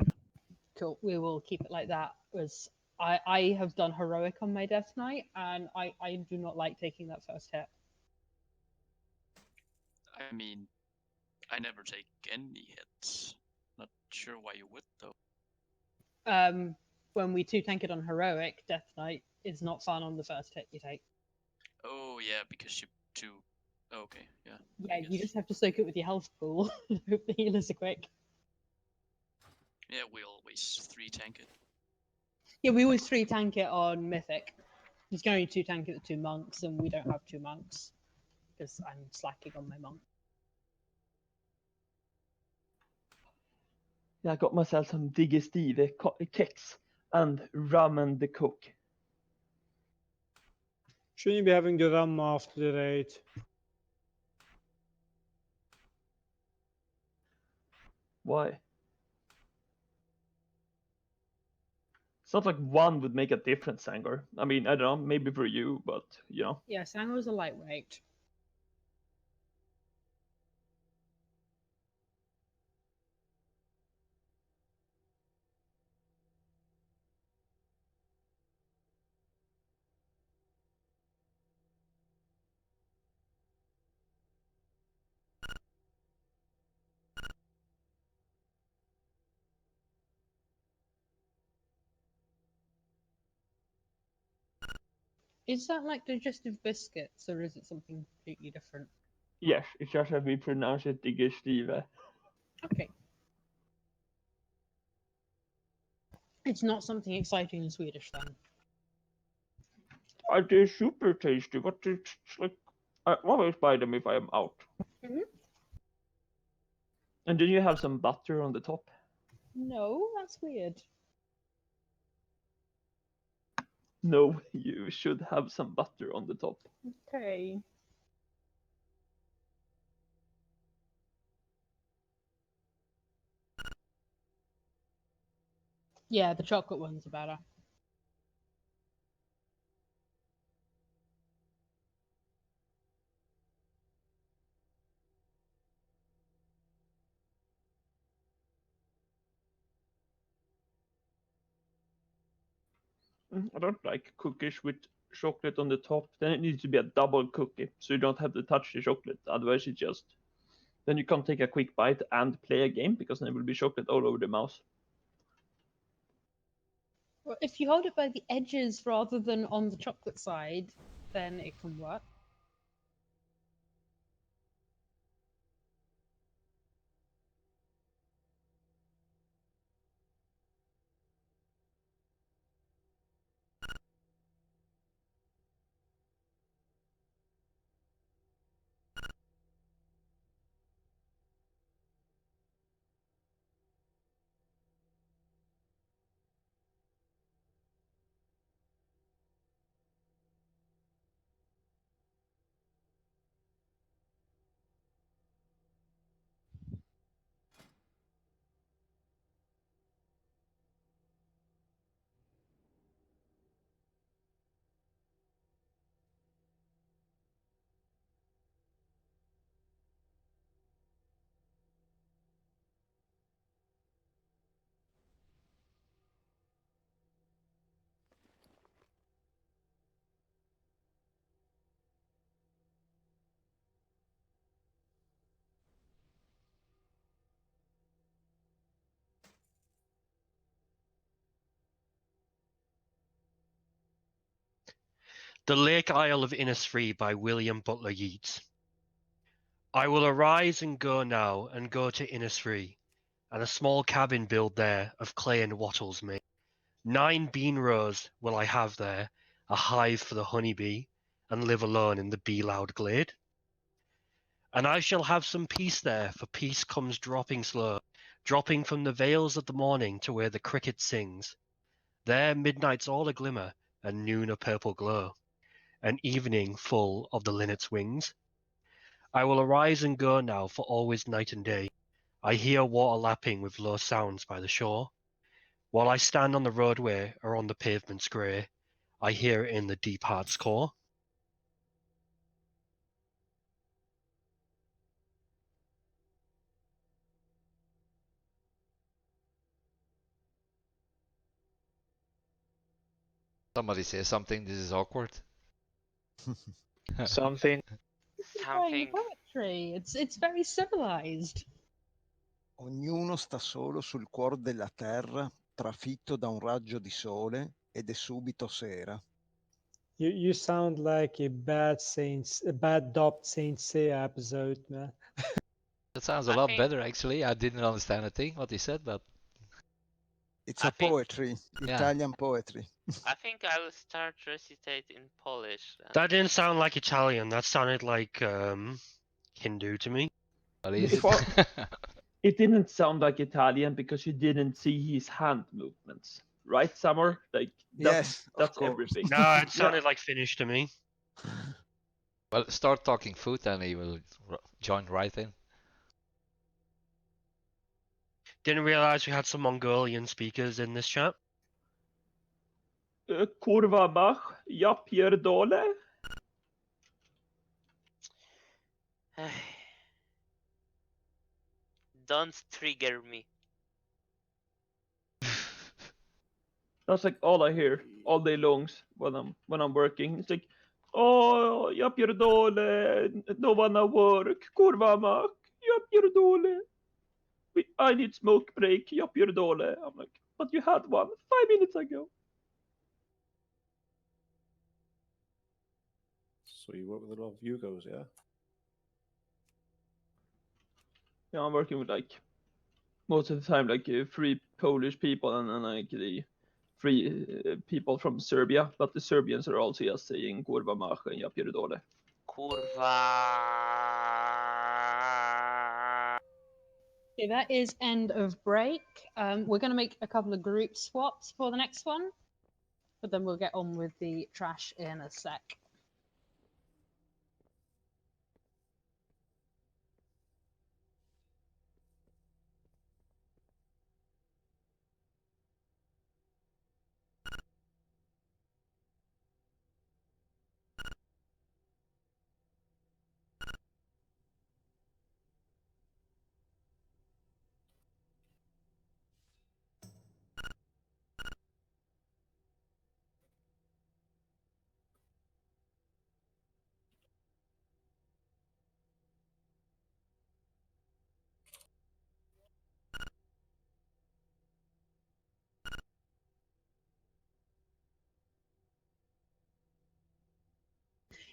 Speaker 2: Cool. We will keep it like that. As I have done heroic on my Death Knight, and I do not like taking that first hit.
Speaker 17: I mean, I never take any hits. Not sure why you would though.
Speaker 2: When we two tank it on heroic, Death Knight is not fun on the first hit you take.
Speaker 17: Oh yeah, because you two. Oh, okay, yeah.
Speaker 2: Yeah, you just have to soak it with your health pool. Hope the healers are quick.
Speaker 17: Yeah, we always 3 tank it.
Speaker 2: Yeah, we always 3 tank it on Mythic. He's going to tank it with 2 monks, and we don't have 2 monks because I'm slacking on my monk.
Speaker 1: Yeah, I got myself some digestive kicks and ramen the cook.
Speaker 6: Shouldn't you be having the rum after the raid?
Speaker 1: Why? It's not like one would make a difference, Sangor. I mean, I don't know, maybe for you, but you know.
Speaker 2: Yeah, Sangor's a lightweight. Is that like digestive biscuits, or is it something completely different?
Speaker 1: Yes, it's just that we pronounce it digestive.
Speaker 2: Okay. It's not something exciting in Swedish then.
Speaker 1: They're super tasty, but it's like I always buy them if I am out.
Speaker 2: Mhm.
Speaker 1: And then you have some butter on the top.
Speaker 2: No, that's weird.
Speaker 1: No, you should have some butter on the top.
Speaker 2: Okay. Yeah, the chocolate ones are better.
Speaker 1: I don't like cookies with chocolate on the top. Then it needs to be a double cookie, so you don't have to touch the chocolate. Otherwise, it just then you can't take a quick bite and play a game because there will be chocolate all over the mouse.
Speaker 2: Well, if you hold it by the edges rather than on the chocolate side, then it can work.
Speaker 9: The Lake Isle of Innisfree by William Butler Yeats. I will arise and go now, and go to Innisfree, and a small cabin build there of clay and wattles made. 9 bean rows will I have there, a hive for the honeybee, and live alone in the bee-loud glade. And I shall have some peace there, for peace comes dropping slow, dropping from the vales of the morning to where the cricket sings. There midnight's all a glimmer, and noon a purple glow, and evening full of the linnet's wings. I will arise and go now, for always night and day I hear water lapping with low sounds by the shore. While I stand on the roadway or on the pavement's grey, I hear it in the deep heart's core.
Speaker 10: Somebody say something. This is awkward.
Speaker 19: Something.
Speaker 2: Enjoying the poetry. It's very civilized.
Speaker 20: Ognuno sta solo sul cuor della terra, trafitto da un raggio di sole, ed è subito sera.
Speaker 6: You sound like a bad dubbed Saint Seiya episode, man.
Speaker 10: That sounds a lot better, actually. I didn't understand a thing what he said, but
Speaker 20: It's a poetry, Italian poetry.
Speaker 11: I think I will start recitate in Polish.
Speaker 9: That didn't sound like Italian. That sounded like Hindu to me.
Speaker 10: What
Speaker 1: is it? It didn't sound like Italian because you didn't see his hand movements, right, Summer? Like that's everything.
Speaker 9: No, it sounded like Finnish to me.
Speaker 10: well, start talking food and he will join right in.
Speaker 9: Didn't realize we had some Mongolian speakers in this chat.
Speaker 1: Kurva mach, ja pierdolę.
Speaker 11: Don't trigger me.
Speaker 1: That's like all I hear all day long when I'm working. It's like, oh, ja pierdolę, no wanna work, kurva mach, ja pierdolę. I need smoke break, ja pierdolę. I'm like, but you had one 5 minutes ago.
Speaker 18: So you work with a lot of Yugos, yeah?
Speaker 1: Yeah, I'm working with like most of the time like 3 Polish people and like the 3 people from Serbia, but the Serbians are also just saying kurva mach and ja pierdolę.
Speaker 11: Kurwa.
Speaker 2: Okay, that is end of break. We're going to make a couple of group swaps for the next one, but then we'll get on with the trash in a sec.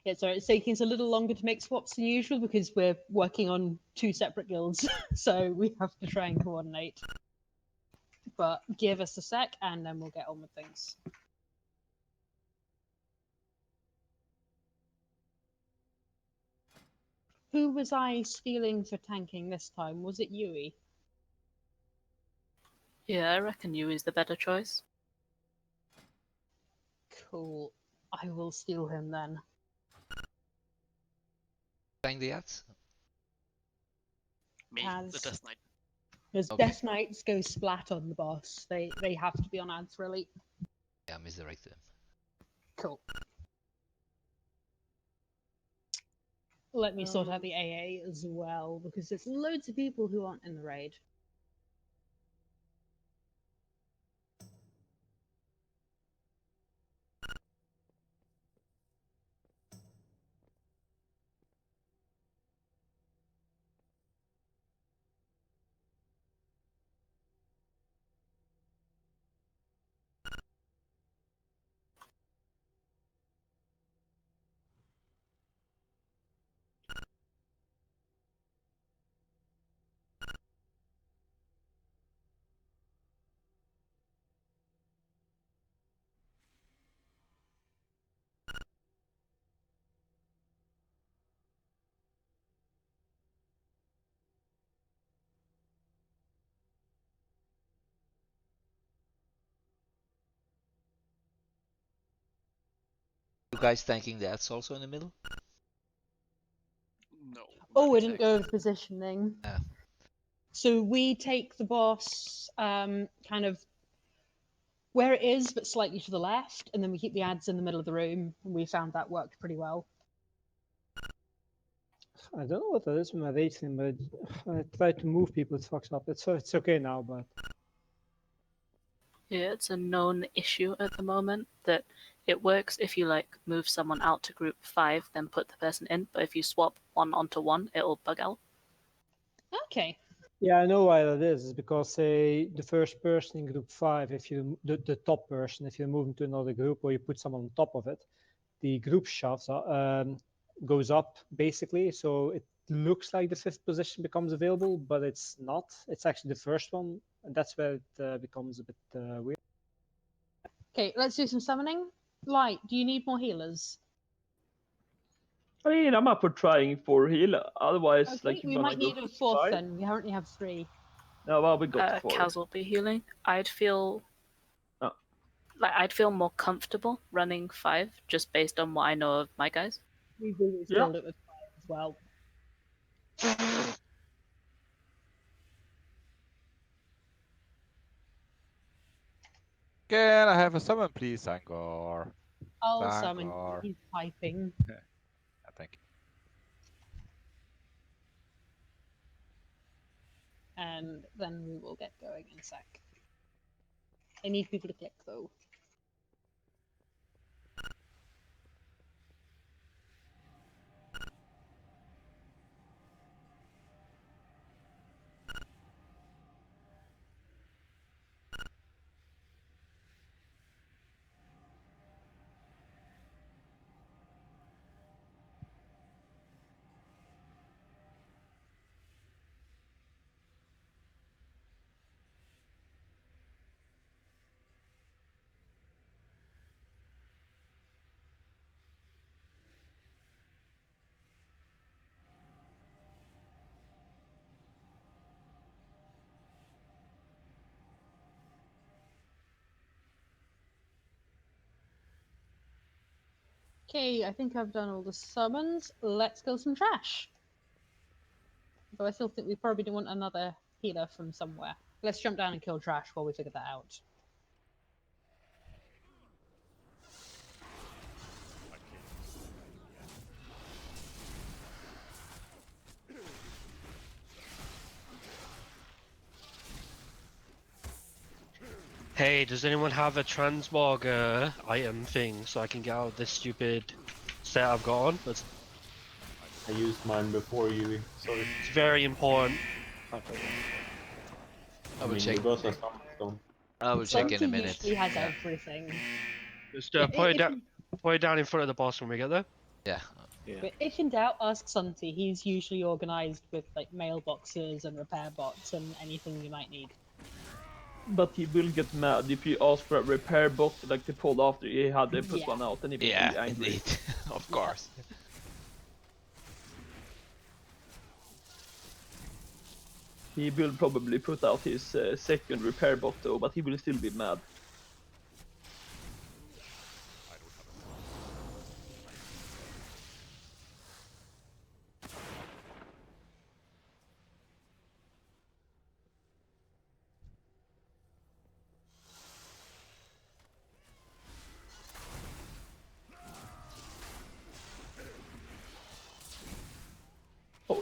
Speaker 2: Yeah, sorry, it's taking us a little longer to make swaps than usual because we're working on 2 separate guilds, so we have to try and coordinate. But give us a sec and then we'll get on with things. Who was I stealing for tanking this time? Was it Yui?
Speaker 8: Yeah, I reckon you is the better choice.
Speaker 2: Cool. I will steal him then.
Speaker 10: Playing the ads?
Speaker 17: Me,
Speaker 2: As-
Speaker 17: the Death Knight.
Speaker 2: Because
Speaker 10: Okay.
Speaker 2: Death Knights go splat on the boss. They have to be on ads, really.
Speaker 10: Yeah, misdirect them.
Speaker 2: Cool. Let me sort out the AA as well, because there's loads of people who aren't in the raid.
Speaker 10: guys tanking the ads also in the middle?
Speaker 17: No.
Speaker 2: Oh, we didn't go over positioning.
Speaker 10: Yeah.
Speaker 2: So we take the boss kind of where it is, but slightly to the left, and then we keep the ads in the middle of the room. And we found that worked pretty well.
Speaker 6: I don't know what that is with my rage thing, but I try to move people, it fucks up. It's okay now, but
Speaker 8: Yeah, it's a known issue at the moment that it works if you like move someone out to group 5, then put the person in. But if you swap 1 onto 1, it'll bug out.
Speaker 2: Okay.
Speaker 6: yeah, I know why that is. It's because say the first person in group 5, if you the top person, if you move into another group or you put someone on top of it, the group shoves goes up basically. So it looks like the 5th position becomes available, but it's not. It's actually the first one, and that's where it becomes a bit weird.
Speaker 2: Okay, let's do some summoning. Light, do you need more healers?
Speaker 1: I mean, I'm up for trying 4 heal. Otherwise,
Speaker 2: Okay,
Speaker 1: like,
Speaker 2: we
Speaker 1: when I
Speaker 2: might
Speaker 1: go
Speaker 2: need a
Speaker 1: for
Speaker 2: 4th
Speaker 1: 5.
Speaker 2: then. We currently have 3.
Speaker 1: No, well, we got 4.
Speaker 8: Kaz will be healing. I'd feel
Speaker 1: Oh.
Speaker 8: like I'd feel more comfortable running 5 just based on what I know of my guys.
Speaker 2: We've always
Speaker 1: Yeah.
Speaker 2: filled it with 5 as well.
Speaker 3: Can I have a summon, please, Sangor?
Speaker 2: I'll summon.
Speaker 3: Sangor.
Speaker 2: He's typing.
Speaker 3: Yeah, thank you.
Speaker 2: And then we will get going in a sec. I need people to click though. Okay, I think I've done all the summons. Let's kill some trash. Though I still think we probably want another healer from somewhere. Let's jump down and kill trash while we figure that out.
Speaker 9: Hey, does anyone have a transmog item thing so I can get out of this stupid set I've got on?
Speaker 18: I used mine before you. Sorry.
Speaker 9: It's very important.
Speaker 18: Okay.
Speaker 10: I will
Speaker 18: mean,
Speaker 10: check.
Speaker 18: you both have some, so-
Speaker 10: I will check in a
Speaker 2: Something
Speaker 10: minute.
Speaker 2: usually has
Speaker 10: Yeah.
Speaker 2: everything.
Speaker 9: Just
Speaker 2: Yeah,
Speaker 9: put it down in front of the boss when we get there.
Speaker 10: Yeah.
Speaker 2: But if in doubt, ask Sunty. He's usually organised with like mailboxes and repair bots and anything you might need.
Speaker 1: But he will get mad if you ask for a repair bot, like they pulled after he had they put
Speaker 2: Yeah.
Speaker 1: one out, and he will be
Speaker 10: Yeah,
Speaker 1: angry.
Speaker 10: indeed. Of course.
Speaker 1: He will probably put out his second repair bot though, but he will still be mad.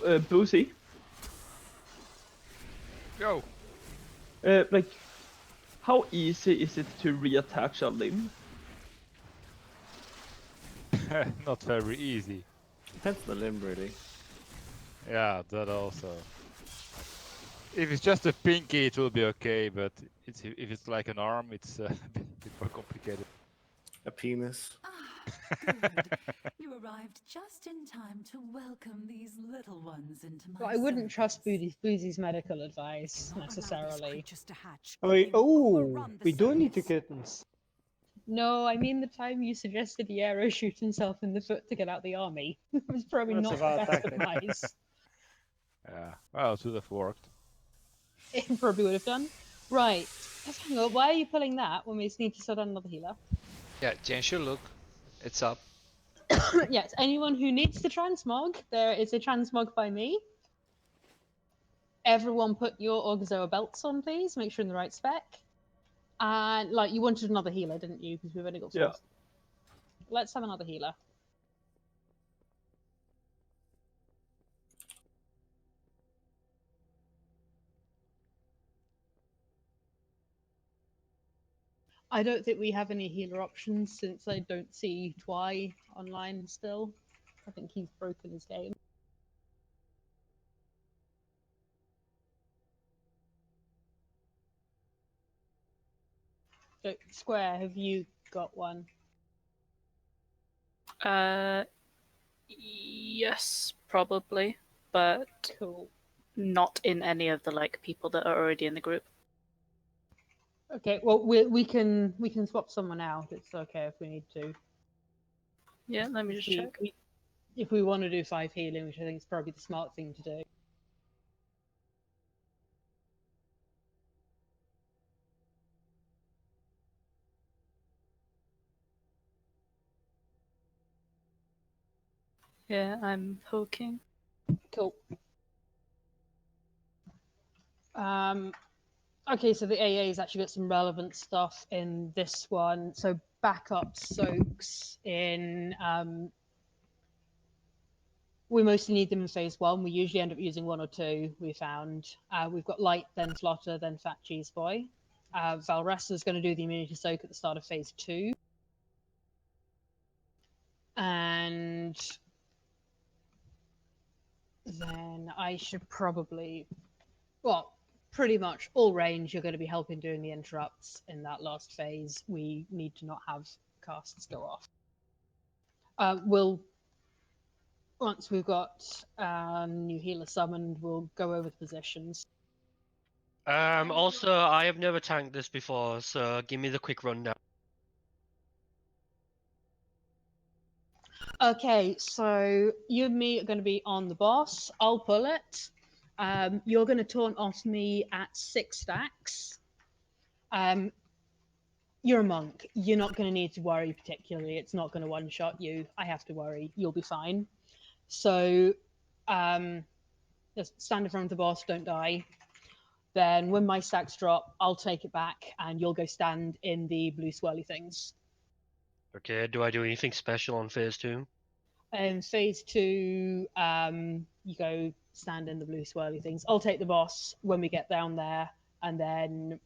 Speaker 1: Oh, Boozy.
Speaker 3: Go.
Speaker 1: Like, how easy is it to reattach a limb?
Speaker 3: Not very easy.
Speaker 7: Depends on the limb, really.
Speaker 3: Yeah, that also. If it's just a pinky, it will be okay, but if it's like an arm, it's a bit more complicated.
Speaker 7: A penis.
Speaker 15: Good. You arrived just in time to welcome these little ones into my
Speaker 2: But I wouldn't
Speaker 15: service.
Speaker 2: trust Boozy's medical advice necessarily.
Speaker 6: We do need the kittens.
Speaker 2: No, I mean the time you suggested Yarrow shoot himself in the foot to get out the army. It was probably
Speaker 6: That's
Speaker 2: not
Speaker 6: a
Speaker 2: the
Speaker 6: valid
Speaker 2: best
Speaker 6: tactic.
Speaker 2: advice.
Speaker 3: Yeah, well, it would have worked.
Speaker 2: It probably would have done. Right. Hang on, why are you pulling that when we just need to set on another healer?
Speaker 10: Yeah, change your look. It's up.
Speaker 2: Yes, anyone who needs the transmog, there is a transmog by me. Everyone put your Auxo belts on, please. Make sure in the right spec. And, like, you wanted another healer, didn't you? Because we've only got 4.
Speaker 1: Yeah.
Speaker 2: Let's have another healer. I don't think we have any healer options since I don't see Twy online still. I think he's broken his game. So, Square, have you got one?
Speaker 8: Yes, probably, but
Speaker 2: cool.
Speaker 8: Not in any of the like people that are already in the group.
Speaker 2: Okay, well we can swap someone out. It's okay if we need to.
Speaker 8: Yeah, let me just check.
Speaker 2: If we want to do 5 healing, which I think is probably the smart thing to do.
Speaker 8: Yeah, I'm poking.
Speaker 2: Cool. Okay, so the AA's actually got some relevant stuff in this one. So backup soaks in. We mostly need them in phase 1. We usually end up using 1 or 2. We found we've got Light, then Flotter, then Fat Cheese Boy. Valressa's going to do the immunity soak at the start of phase 2. And then I should probably, well, pretty much all range you're going to be helping doing the interrupts in that last phase. We need to not have casts go off. We'll, once we've got new healer summoned, we'll go over the positions.
Speaker 9: Also, I have never tanked this before, so give me the quick rundown.
Speaker 2: Okay, so you and me are going to be on the boss. I'll pull it. You're going to taunt off me at 6 stacks. You're a monk. You're not going to need to worry particularly. It's not going to one-shot you. I have to worry. You'll be fine. So, just stand in front of the boss. Don't die. Then when my stacks drop, I'll take it back, and you'll go stand in the blue swirly things.
Speaker 9: Okay, do I do anything special on phase 2?
Speaker 2: Phase 2, you go stand in the blue swirly things. I'll take the boss when we get down there, and then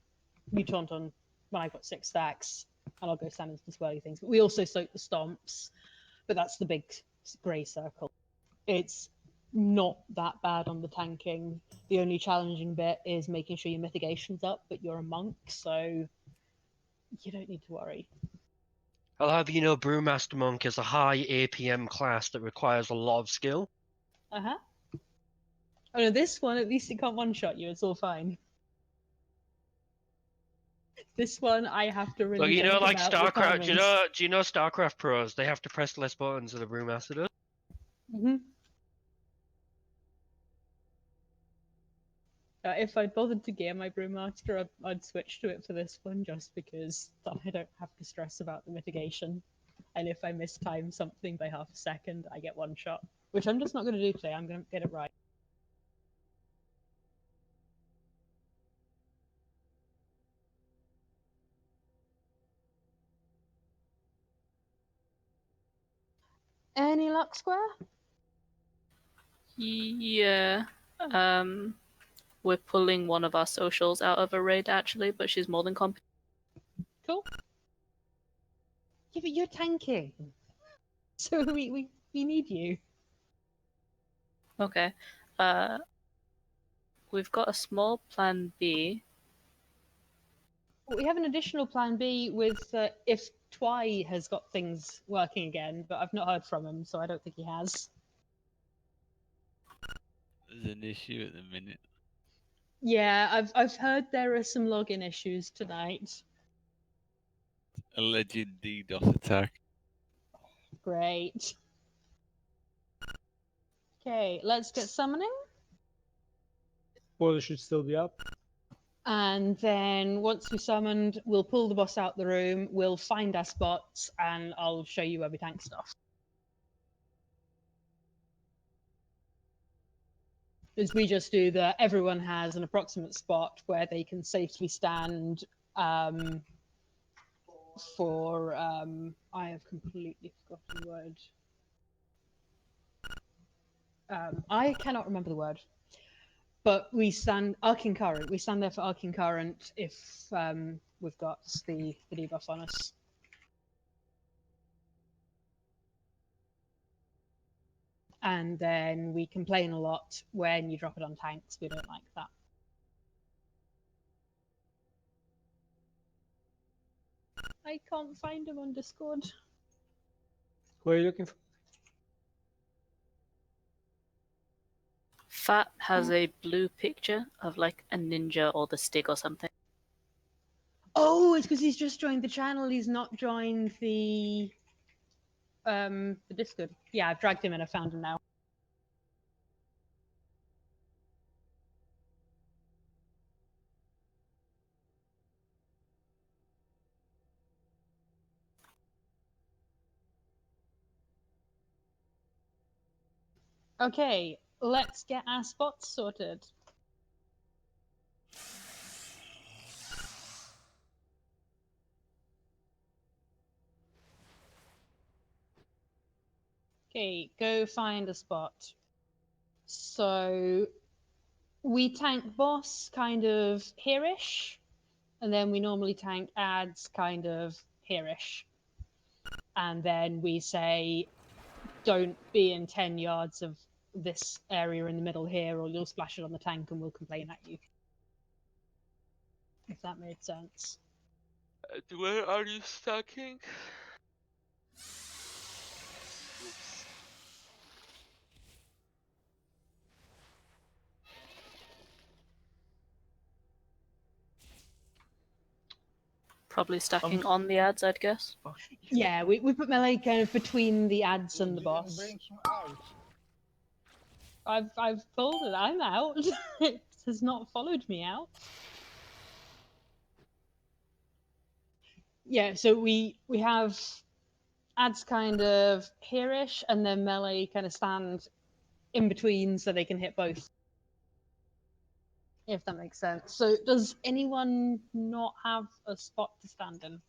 Speaker 2: you taunt on when I've got 6 stacks, and I'll go stand in the swirly things. But we also soak the stomps, but that's the big grey circle. It's not that bad on the tanking. The only challenging bit is making sure your mitigation's up, but you're a monk, so you don't need to worry.
Speaker 9: I'll have you know Brewmaster Monk is a high APM class that requires a lot of skill.
Speaker 2: Uh-huh. Oh no, this one, at least it can't one-shot you, it's all fine. This one, I have to really
Speaker 9: Like, you know,
Speaker 2: think
Speaker 9: like
Speaker 2: about
Speaker 9: StarCraft,
Speaker 2: requirements.
Speaker 9: do you know StarCraft pros? They have to press less buttons than the Brewmaster does.
Speaker 2: Mm-hmm. If I'd bothered to gear my Brewmaster, I'd switch to it for this one, just because then I don't have to stress about the mitigation. And if I mistime something by half a second, I get one shot. Which I'm just not going to do today, I'm going to get it right. Any luck, Square?
Speaker 8: Yeah. We're pulling one of our socials out of a raid actually, but she's more than competent.
Speaker 2: Cool. Yeah, but you're tanking. So we need you.
Speaker 8: Okay. We've got a small plan B.
Speaker 2: We have an additional plan B with if Twy has got things working again, but I've not heard from him, so I don't think he has.
Speaker 21: There's an issue at the minute.
Speaker 2: Yeah, I've heard there are some login issues tonight.
Speaker 21: Alleged DDoS attack.
Speaker 2: Great. Okay, let's get summoning.
Speaker 6: Spoiler should still be up.
Speaker 2: And then once we summoned, we'll pull the boss out the room, we'll find our spots, and I'll show you where we tank stuff. is we just do the everyone has an approximate spot where they can safely stand for I have completely forgotten the word. I cannot remember the word. But we stand arcing current. We stand there for arcing current if we've got the debuff on us. And then we complain a lot when you drop it on tanks. We don't like that. I can't find him on Discord.
Speaker 6: Who are you looking for?
Speaker 8: Fat has a blue picture of like a ninja or the stick or something.
Speaker 2: Oh, it's because he's just joined the channel. He's not joined the Discord. Yeah, I've dragged him and I found him now. Okay, let's get our spots sorted. Okay, go find a spot. So we tank boss kind of here-ish, and then we normally tank ads kind of here-ish. And then we say, don't be in 10 yards of this area in the middle here, or you'll splash it on the tank and we'll complain at you. If that made sense.
Speaker 11: Where are you stacking?
Speaker 8: Probably stacking on the ads, I'd guess.
Speaker 2: Yeah, we put melee kind of between the ads and the boss.
Speaker 12: Bring him out.
Speaker 2: I've told it I'm out. It has not followed me out. Yeah, so we have ads kind of here-ish, and then melee kind of stand in between so they can hit both. If that makes sense. So does anyone not have a spot to stand in?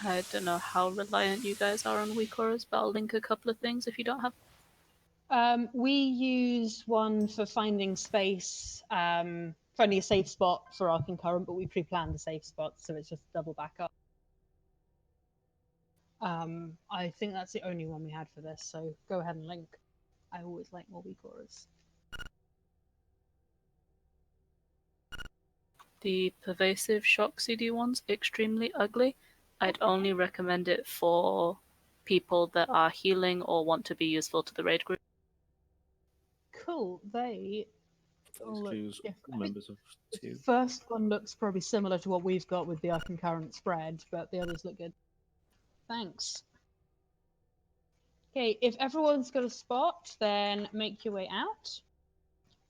Speaker 8: I don't know how reliant you guys are on weak auras, but I'll link a couple of things if you don't have.
Speaker 2: We use one for finding space, finding a safe spot for our concurrent, but we pre-planned the safe spot, so it's just double backup. I think that's the only one we had for this, so go ahead and link. I always like more weak auras.
Speaker 8: The pervasive shock CD one's extremely ugly. I'd only recommend it for people that are healing or want to be useful to the raid group.
Speaker 2: Cool, they all look
Speaker 7: Excuse
Speaker 2: different.
Speaker 7: members of
Speaker 2: The
Speaker 7: two.
Speaker 2: first one looks probably similar to what we've got with the concurrent spread, but the others look good. Thanks. Okay, if everyone's got a spot, then make your way out.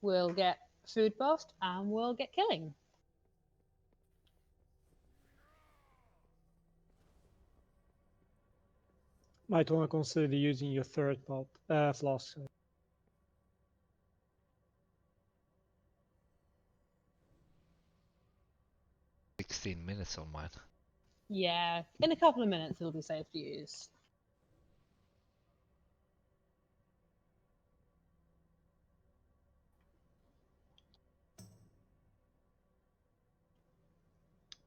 Speaker 2: We'll get food buffed and we'll get killing.
Speaker 6: Might want to consider using your third pot, flask.
Speaker 10: 16 minutes on mine.
Speaker 2: Yeah, in a couple of minutes it'll be safe to use.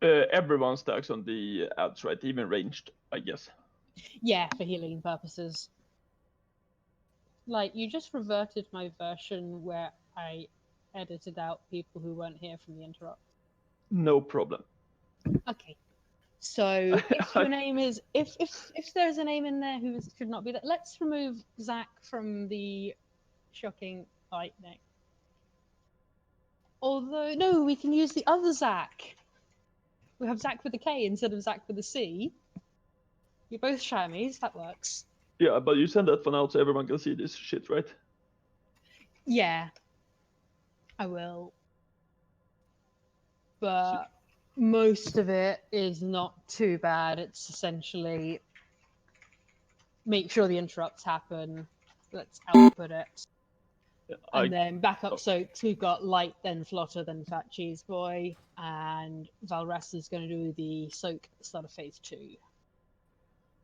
Speaker 1: Everyone stacks on the ads, right? Even ranged, I guess.
Speaker 2: Yeah, for healing purposes. Like, you just reverted my version where I edited out people who weren't here from the interrupt.
Speaker 1: No problem.
Speaker 2: Okay. So if your name is if there's a name in there who should not be there, let's remove Zach from the shocking lightning. Although no, we can use the other Zach. We have Zach with a K instead of Zach with a C. You're both Shamies, that works.
Speaker 1: Yeah, but you send that for now so everyone can see this shit, right?
Speaker 2: Yeah. I will. but most of it is not too bad. It's essentially make sure the interrupts happen. Let's output it. And then backup soaks, we've got Light, then Flotter, then Fat Cheese Boy, and Valrest is going to do the soak at the start of phase 2.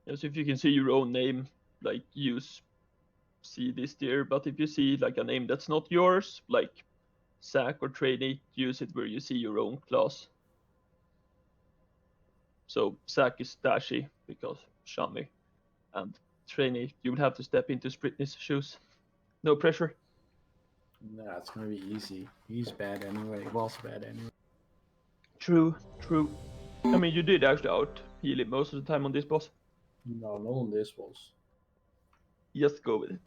Speaker 1: Yeah, so if you can see your own name, like use see this there, but if you see like a name that's not yours, like Sack or Trainee, use it where you see your own class. So Sack is Dashy because Shami, and Trainee, you will have to step into Spritney's shoes. No pressure.
Speaker 5: Nah, it's gonna be easy. He's bad anyway. He was bad anyway.
Speaker 1: True, true. I mean, you did actually out heal him most of the time on this boss.
Speaker 5: No, not on this boss.
Speaker 1: Just go with it.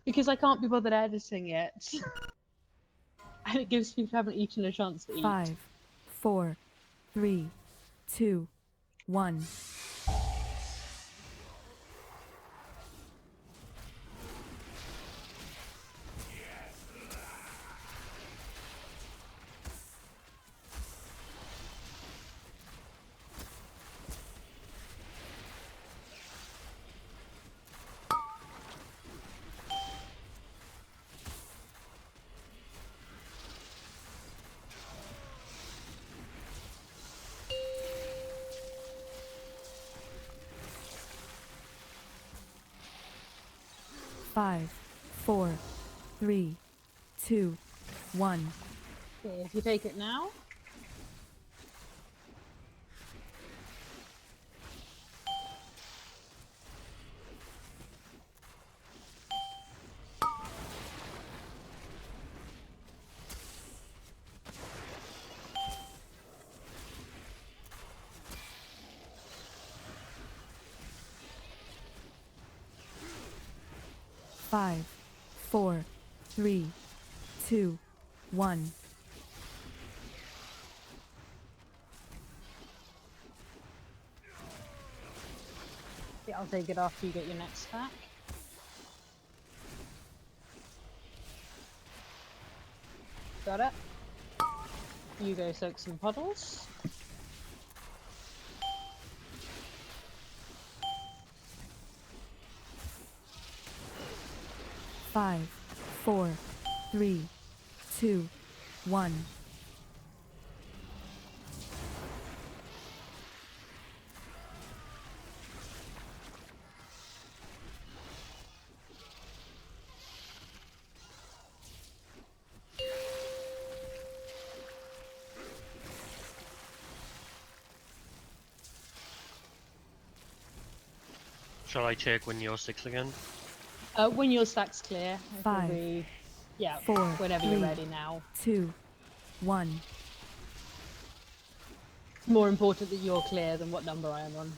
Speaker 2: Because I can't be bothered editing it. And it gives people who haven't eaten a chance to eat.
Speaker 13: 5, 4, 3, 2, 1. Five, 4, 3, 2, 1.
Speaker 2: Okay, if you take it now.
Speaker 13: Five, 4, 3, 2, 1.
Speaker 2: Yeah, I'll take it after you get your next stack. Got it. You go soak some puddles.
Speaker 13: Five, 4, 3, 2, 1.
Speaker 9: Shall I check when you're 6 again?
Speaker 2: When your stack's clear, it will
Speaker 13: 5,
Speaker 2: be, yeah,
Speaker 13: 4,
Speaker 2: whenever
Speaker 13: 3,
Speaker 2: you're ready now.
Speaker 13: 2, 1.
Speaker 2: It's more important that you're clear than what number I am on.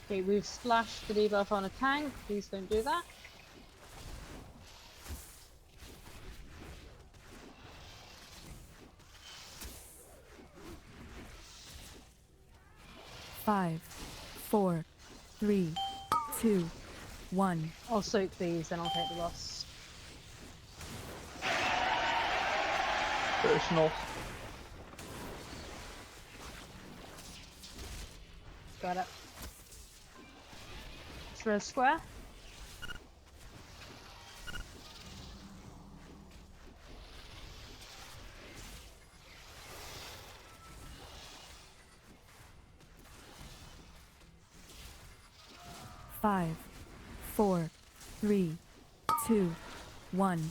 Speaker 2: Okay, we've splashed the debuff on a tank. Please don't do that.
Speaker 13: Five, 4, 3, 2, 1.
Speaker 2: I'll soak these, then I'll take the loss.
Speaker 1: Personal.
Speaker 2: Got it. Red square.
Speaker 13: 5, 4, 3, 2, 1.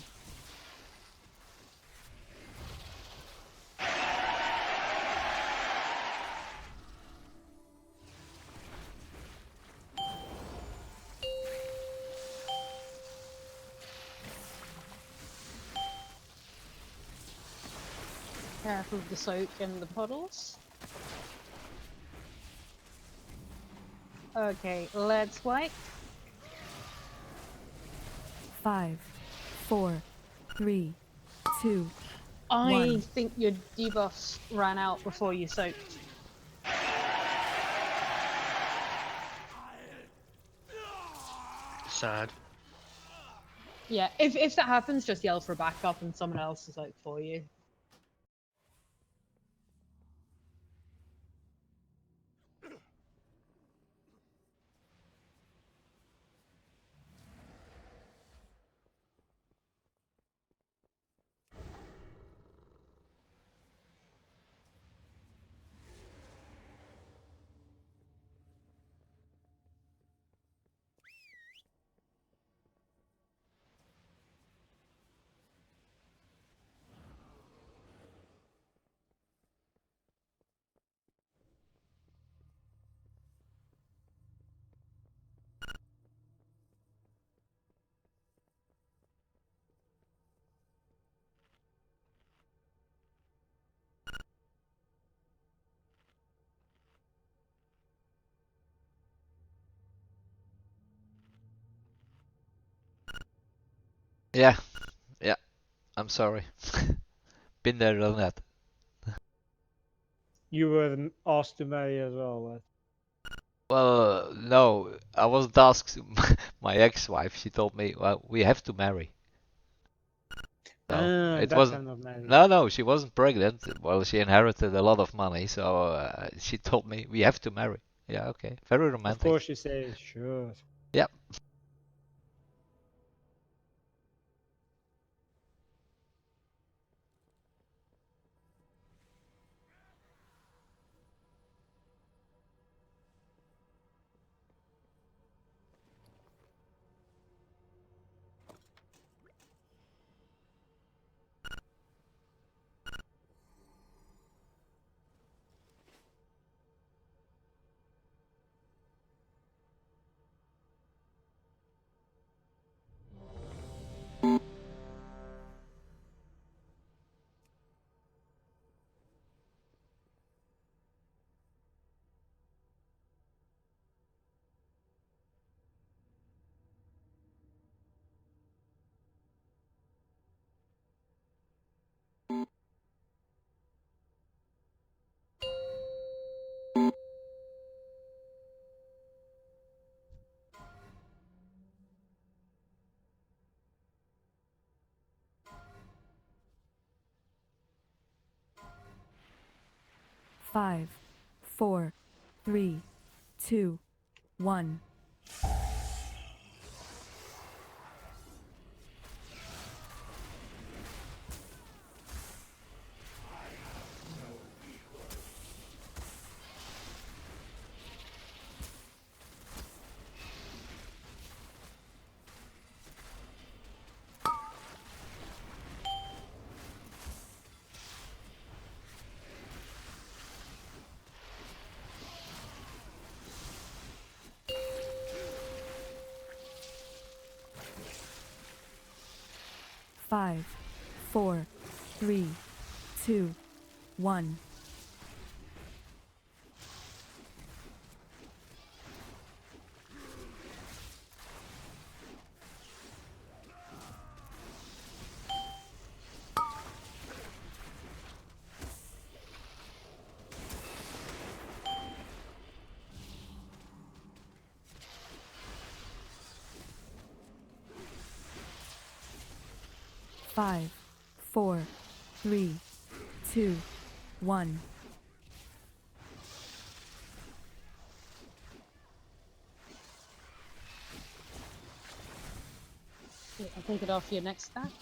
Speaker 2: Careful of the soak and the puddles. Okay, let's wipe.
Speaker 13: 5, 4, 3, 2,
Speaker 2: I
Speaker 13: 1.
Speaker 2: think your debuffs ran out before you soaked.
Speaker 9: Sad.
Speaker 2: Yeah, if that happens, just yell for backup and someone else will soak for you.
Speaker 10: Yeah, yeah. I'm sorry. Been there, done that.
Speaker 6: You were asked to marry as well.
Speaker 10: Well, no, I wasn't asked. My ex-wife, she told me, well, we have to marry. No, it
Speaker 6: That
Speaker 10: wasn't.
Speaker 6: kind of marriage.
Speaker 10: No, she wasn't pregnant. Well, she inherited a lot of money, so she told me we have to marry. Yeah, okay, very romantic.
Speaker 6: Of course, you say sure.
Speaker 10: Yep.
Speaker 13: Five, 4, 3, 2, 1. Five, 4, 3, 2, 1. Five, 4, 3, 2, 1.
Speaker 2: I'll take it off your next stack.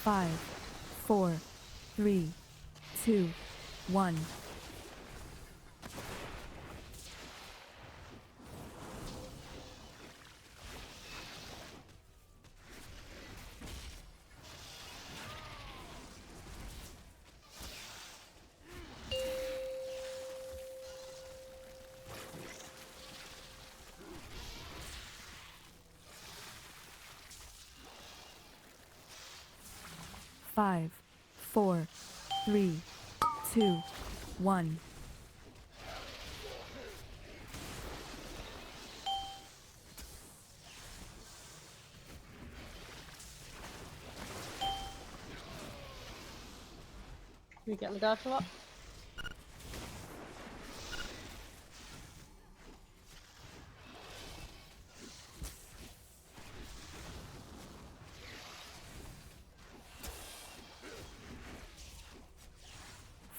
Speaker 13: 5, 4, 3, 2, 1. Five, 4, 3, 2, 1.
Speaker 2: We get the guard for what?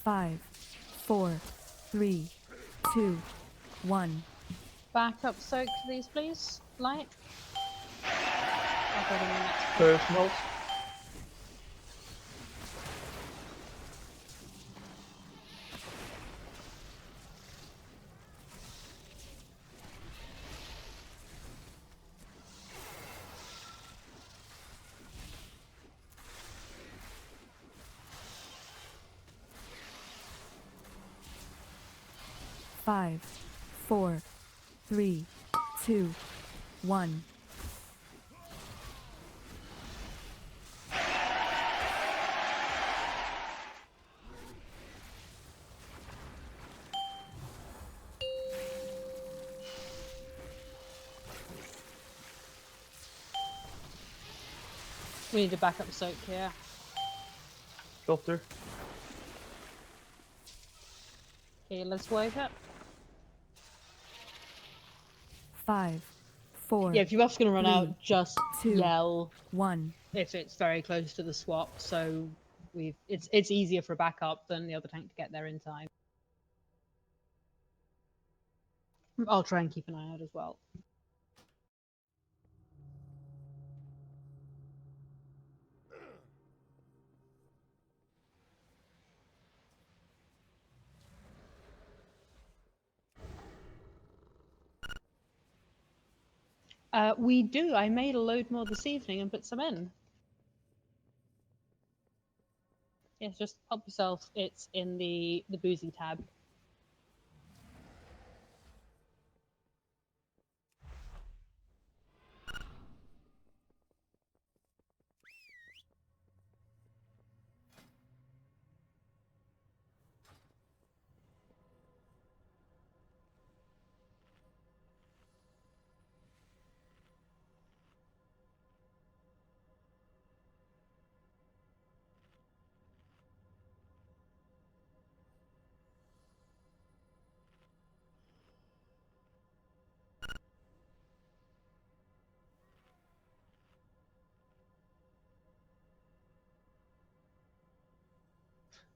Speaker 13: Five, 4, 3, 2, 1.
Speaker 2: Back up soak, please. Light. I'll go to the next one.
Speaker 1: Personals.
Speaker 13: Five, 4, 3, 2, 1.
Speaker 2: We need to back up soak here.
Speaker 1: Doctor.
Speaker 2: Okay, let's wake up.
Speaker 13: 5, 4.
Speaker 2: Yeah, if your buff's gonna run
Speaker 13: 3,
Speaker 2: out, just
Speaker 13: 2,
Speaker 2: yell
Speaker 13: 1.
Speaker 2: if it's very close to the swap, so it's easier for a backup than the other tank to get there in time. I'll try and keep an eye out as well. We do. I made a load more this evening and put some in. Yes, just help yourself. It's in the boozy tab.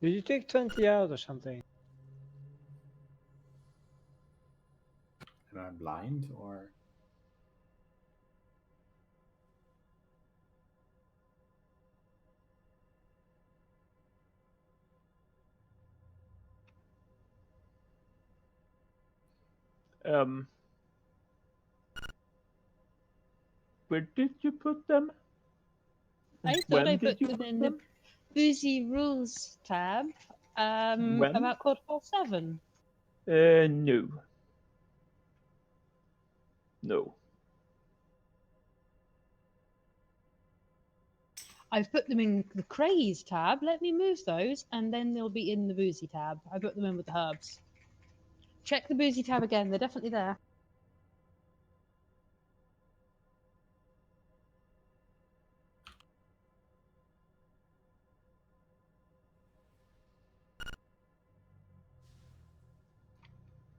Speaker 6: Did you take 20 out or something?
Speaker 5: Am I blind or?
Speaker 1: Where did you put them?
Speaker 2: I thought
Speaker 1: When
Speaker 2: I
Speaker 1: did
Speaker 2: put
Speaker 1: you
Speaker 2: them
Speaker 1: put
Speaker 2: in
Speaker 1: them?
Speaker 2: the boozy rules tab.
Speaker 1: When?
Speaker 2: About 7:15.
Speaker 1: No. No.
Speaker 2: I've put them in the craze tab. Let me move those, and then they'll be in the boozy tab. I put them in with the herbs. Check the boozy tab again. They're definitely there.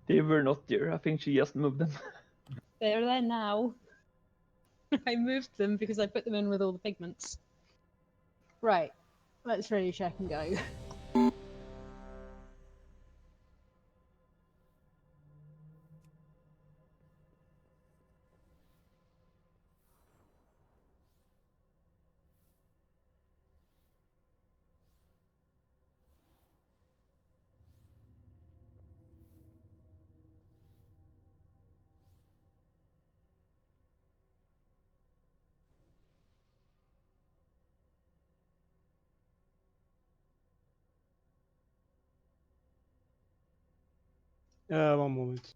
Speaker 1: They were not there. I think she just moved them.
Speaker 2: They're there now. I moved them because I put them in with all the pigments. Right. Let's ready check and go.
Speaker 6: One moment.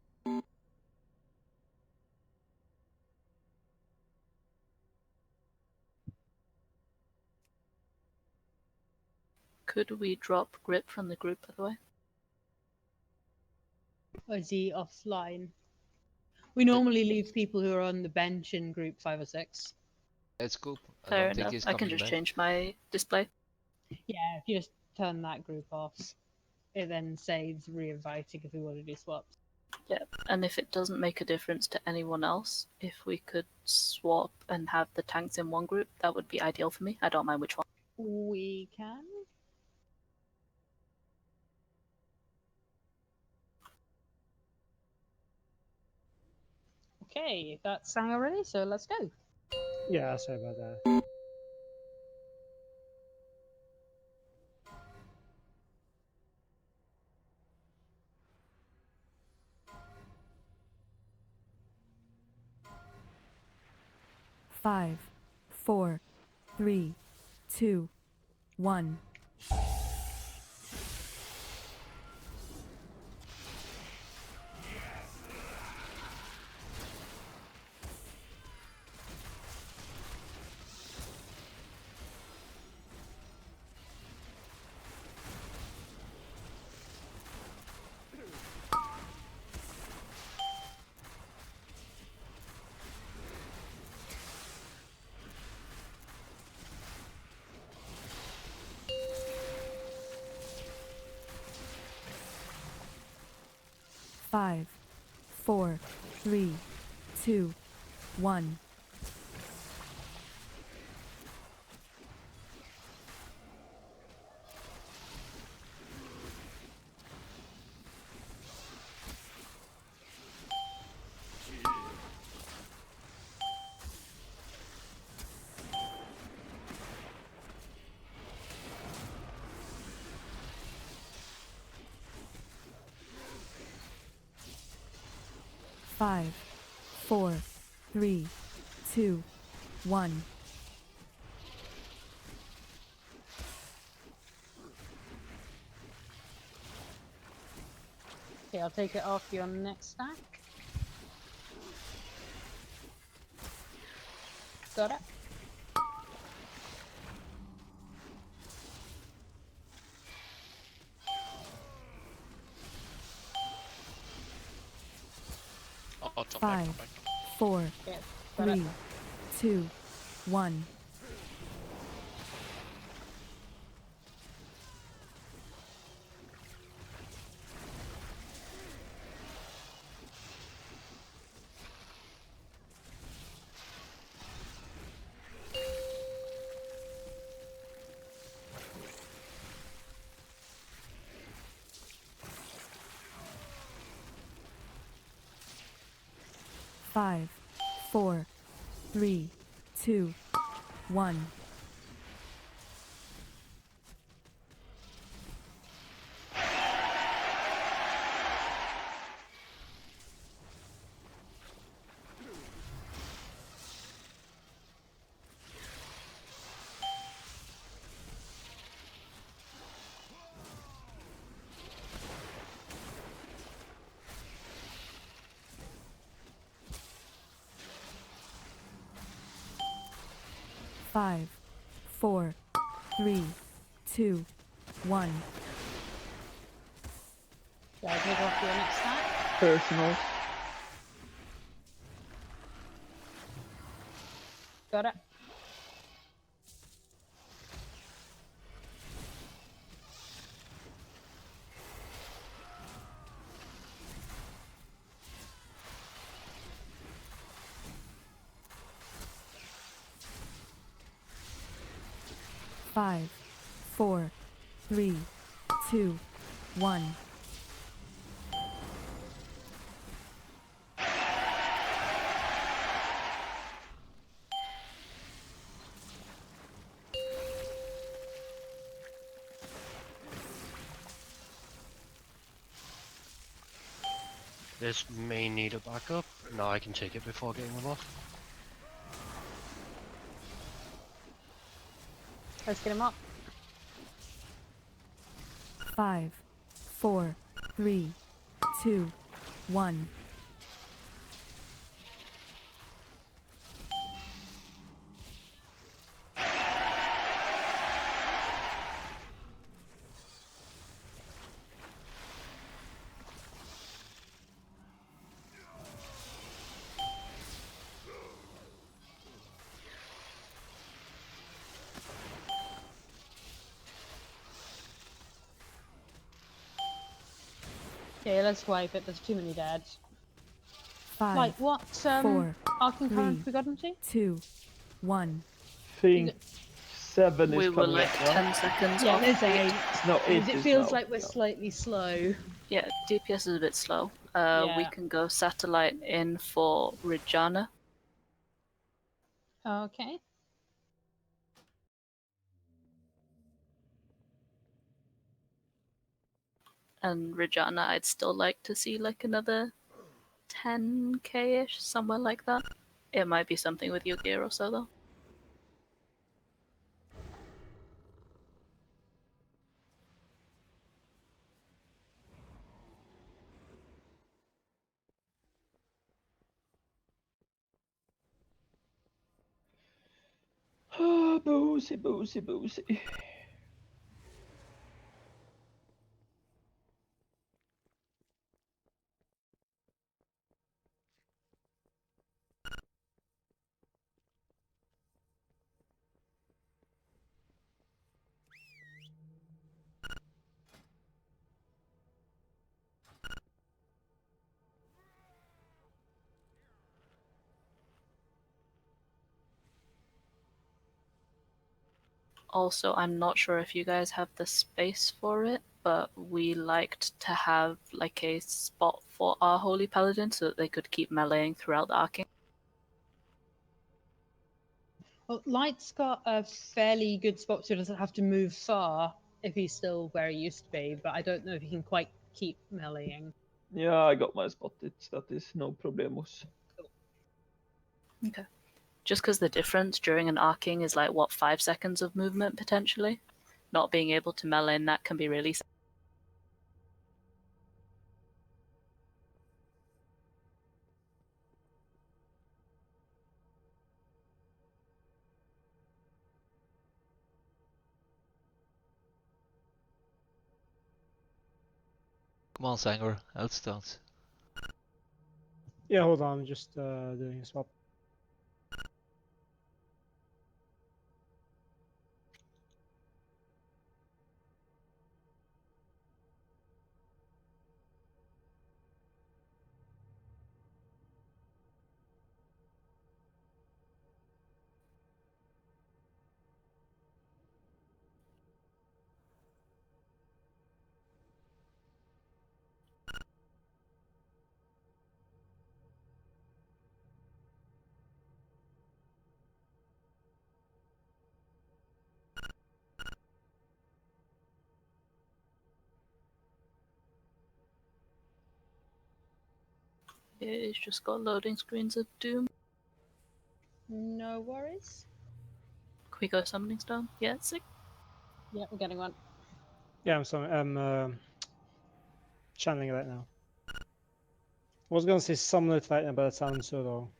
Speaker 8: Could we drop Grip from the group, by the way?
Speaker 2: Or is he offline? We normally leave people who are on the bench in group 5 or 6.
Speaker 10: It's cool. I
Speaker 8: Fair
Speaker 10: don't think
Speaker 8: enough.
Speaker 10: he's
Speaker 8: I can
Speaker 10: coming
Speaker 8: just
Speaker 10: back.
Speaker 8: change my display.
Speaker 2: Yeah, if you just turn that group off, it then saves re-inviting if we want to do swaps.
Speaker 8: Yeah, and if it doesn't make a difference to anyone else, if we could swap and have the tanks in one group, that would be ideal for me. I don't mind which one.
Speaker 2: We can. Okay, that's sang already, so let's go.
Speaker 6: Yeah, sorry about that.
Speaker 13: Five, 4, 3, 2, 1. Five, 4, 3, 2, 1. Five, 4, 3, 2, 1.
Speaker 2: Okay, I'll take it off your next stack. Got it.
Speaker 17: Oh, jump back,
Speaker 13: Five,
Speaker 17: jump back.
Speaker 13: 4,
Speaker 2: Yeah, got it.
Speaker 13: 3, 2, 1. Five, 4, 3, 2, 1. Five, 4, 3, 2, 1.
Speaker 2: Shall I take off your next stack?
Speaker 1: Personals.
Speaker 2: Got it.
Speaker 13: Five, 4, 3, 2, 1.
Speaker 9: This may need a backup. No, I can take it before getting them off.
Speaker 2: Let's get him up.
Speaker 13: Five, 4, 3, 2, 1.
Speaker 2: Okay, let's wipe it. There's too many dead.
Speaker 13: 5,
Speaker 2: Like what?
Speaker 13: 4,
Speaker 2: Arcane
Speaker 13: 3,
Speaker 2: current we got into?
Speaker 13: 2, 1.
Speaker 1: Think 7 is
Speaker 8: We were
Speaker 1: coming
Speaker 8: like
Speaker 1: up now.
Speaker 8: 10 seconds
Speaker 2: Yeah,
Speaker 8: off.
Speaker 2: there's 8.
Speaker 1: No, 8
Speaker 2: It
Speaker 1: is
Speaker 2: feels
Speaker 1: now.
Speaker 2: like we're
Speaker 1: Yeah.
Speaker 2: slightly slow.
Speaker 8: Yeah, DPS is a bit slow. We
Speaker 2: Yeah.
Speaker 8: can go satellite in for Regina.
Speaker 2: Okay.
Speaker 8: And Regina, I'd still like to see like another 10k-ish, somewhere like that. It might be something with your gear or so though.
Speaker 1: Ah, boozy, boozy, boozy.
Speaker 8: Also, I'm not sure if you guys have the space for it, but we liked to have like a spot for our Holy Paladin so that they could keep meleeing throughout the arcing.
Speaker 2: Well, Light's got a fairly good spot, so he doesn't have to move far if he's still where he used to be, but I don't know if he can quite keep meleeing.
Speaker 1: Yeah, I got my spot. That is no problemos.
Speaker 8: Okay. Just because the difference during an arcing is like, what, 5 seconds of movement potentially? Not being able to melee in that can be really.
Speaker 10: Come on, Sanger, outstones.
Speaker 6: Yeah, hold on, I'm just doing a swap.
Speaker 8: It's just got loading screens of doom.
Speaker 2: No worries.
Speaker 8: Can we go summoning stone? Yeah, sick.
Speaker 2: Yeah, we're getting one.
Speaker 6: Yeah, I'm channeling right now. I was gonna say summon it right now, but it sounds so wrong.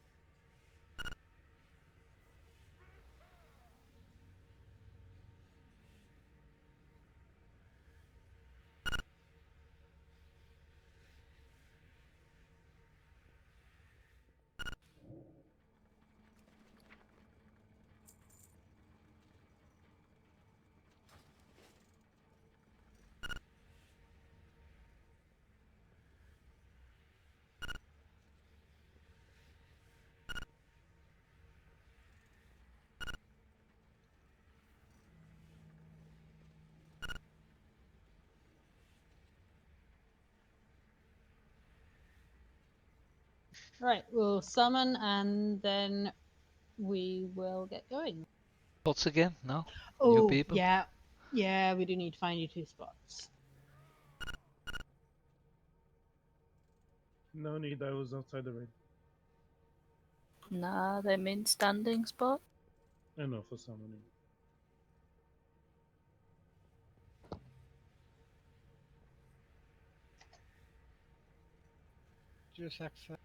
Speaker 2: Right, we'll summon and then we will get going.
Speaker 10: Spots again? No? New
Speaker 2: Oh,
Speaker 10: people?
Speaker 2: yeah. Yeah, we do need to find you 2 spots.
Speaker 4: No need, I was outside the raid.
Speaker 8: Nah, they mean standing spot.
Speaker 4: I know, for summoning.
Speaker 12: Just accept.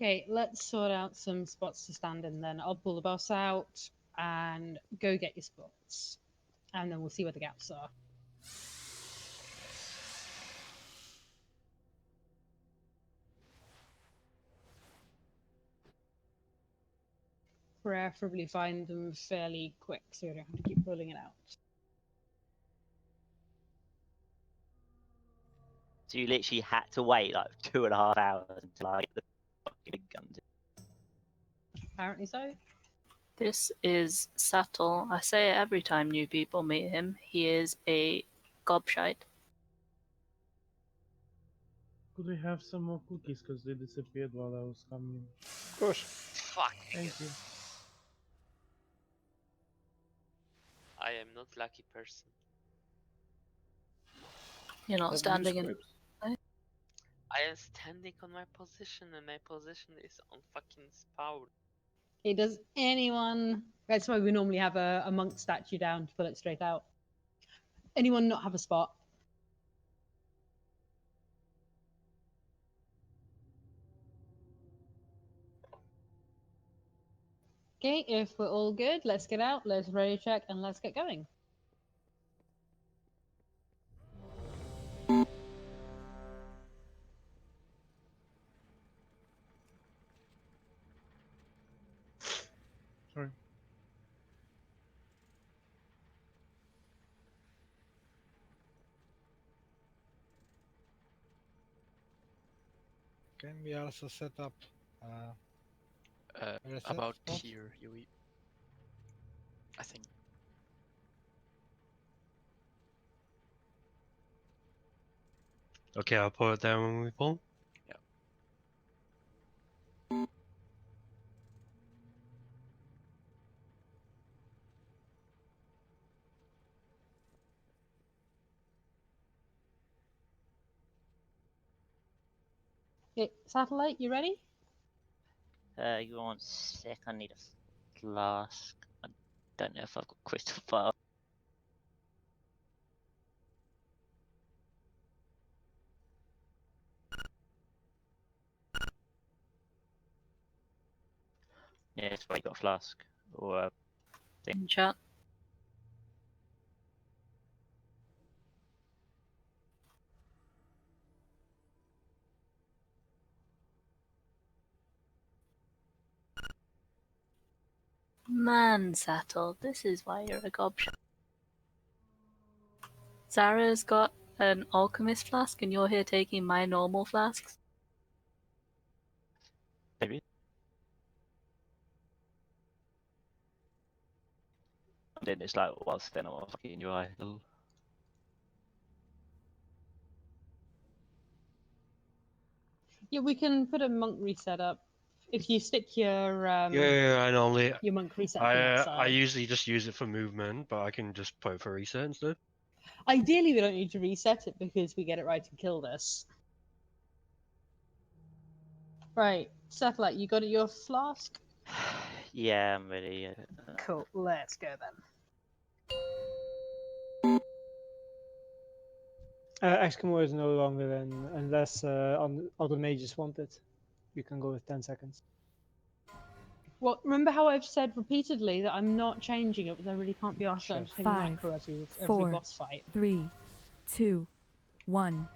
Speaker 2: Okay, let's sort out some spots to stand in then. I'll pull the boss out and go get your spots. And then we'll see where the gaps are. Preferably find them fairly quick so we don't have to keep pulling it out.
Speaker 11: So you literally had to wait like 2.5 hours until I get the fucking gun.
Speaker 2: Apparently so.
Speaker 8: This is Sattel. I say it every time new people meet him. He is a gobshite.
Speaker 4: Could we have some more cookies? Because they disappeared while I was coming.
Speaker 6: Of course.
Speaker 11: Fuck.
Speaker 4: Thank you.
Speaker 11: I am not lucky person.
Speaker 8: You're not standing in.
Speaker 11: I am standing on my position, and my position is on fucking spawn.
Speaker 2: Okay, does anyone... That's why we normally have a monk statue down to pull it straight out. Anyone not have a spot? Okay, if we're all good, let's get out, let's ready check, and let's get going.
Speaker 4: Sorry.
Speaker 12: Can we also set up reset
Speaker 17: About
Speaker 12: spot?
Speaker 17: here, Yui. I think.
Speaker 9: Okay, I'll put it down when we pull.
Speaker 17: Yeah.
Speaker 2: Okay, Satellite, you ready?
Speaker 11: Give me 1 sec, I need a flask. I don't know if I've got crystal fire. Yeah, it's probably got a flask. Or
Speaker 8: In chat. Man, Sattel, this is why you're a gobshite. Zara's got an alchemist flask, and you're here taking my normal flasks.
Speaker 11: maybe. And then it's like, what's then on fucking UI?
Speaker 2: Yeah, we can put a monk reset up. If you stick your
Speaker 9: Yeah, I normally.
Speaker 2: your monk reset thing
Speaker 9: I
Speaker 2: outside.
Speaker 9: usually just use it for movement, but I can just put it for reset instead.
Speaker 2: Ideally, we don't need to reset it because we get it right and kill this. Right, Satellite, you got your flask?
Speaker 11: Yeah, I'm ready.
Speaker 2: Cool, let's go then.
Speaker 6: Eskimo is no longer in, unless other mages want it. You can go with 10 seconds.
Speaker 2: Well, remember how I've said repeatedly that I'm not changing it because I really can't be asked to
Speaker 6: Sure.
Speaker 2: entertain
Speaker 13: 5,
Speaker 2: macro every
Speaker 13: 4,
Speaker 2: boss fight.
Speaker 13: 3, 2, 1.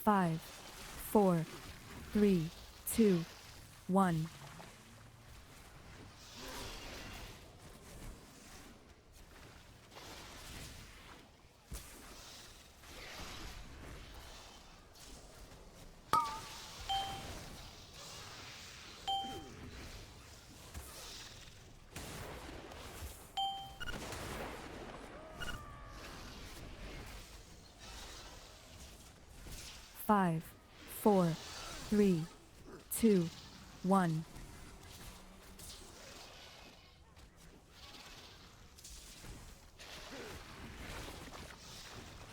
Speaker 13: 5, 4, 3, 2, 1. Five, 4, 3, 2, 1.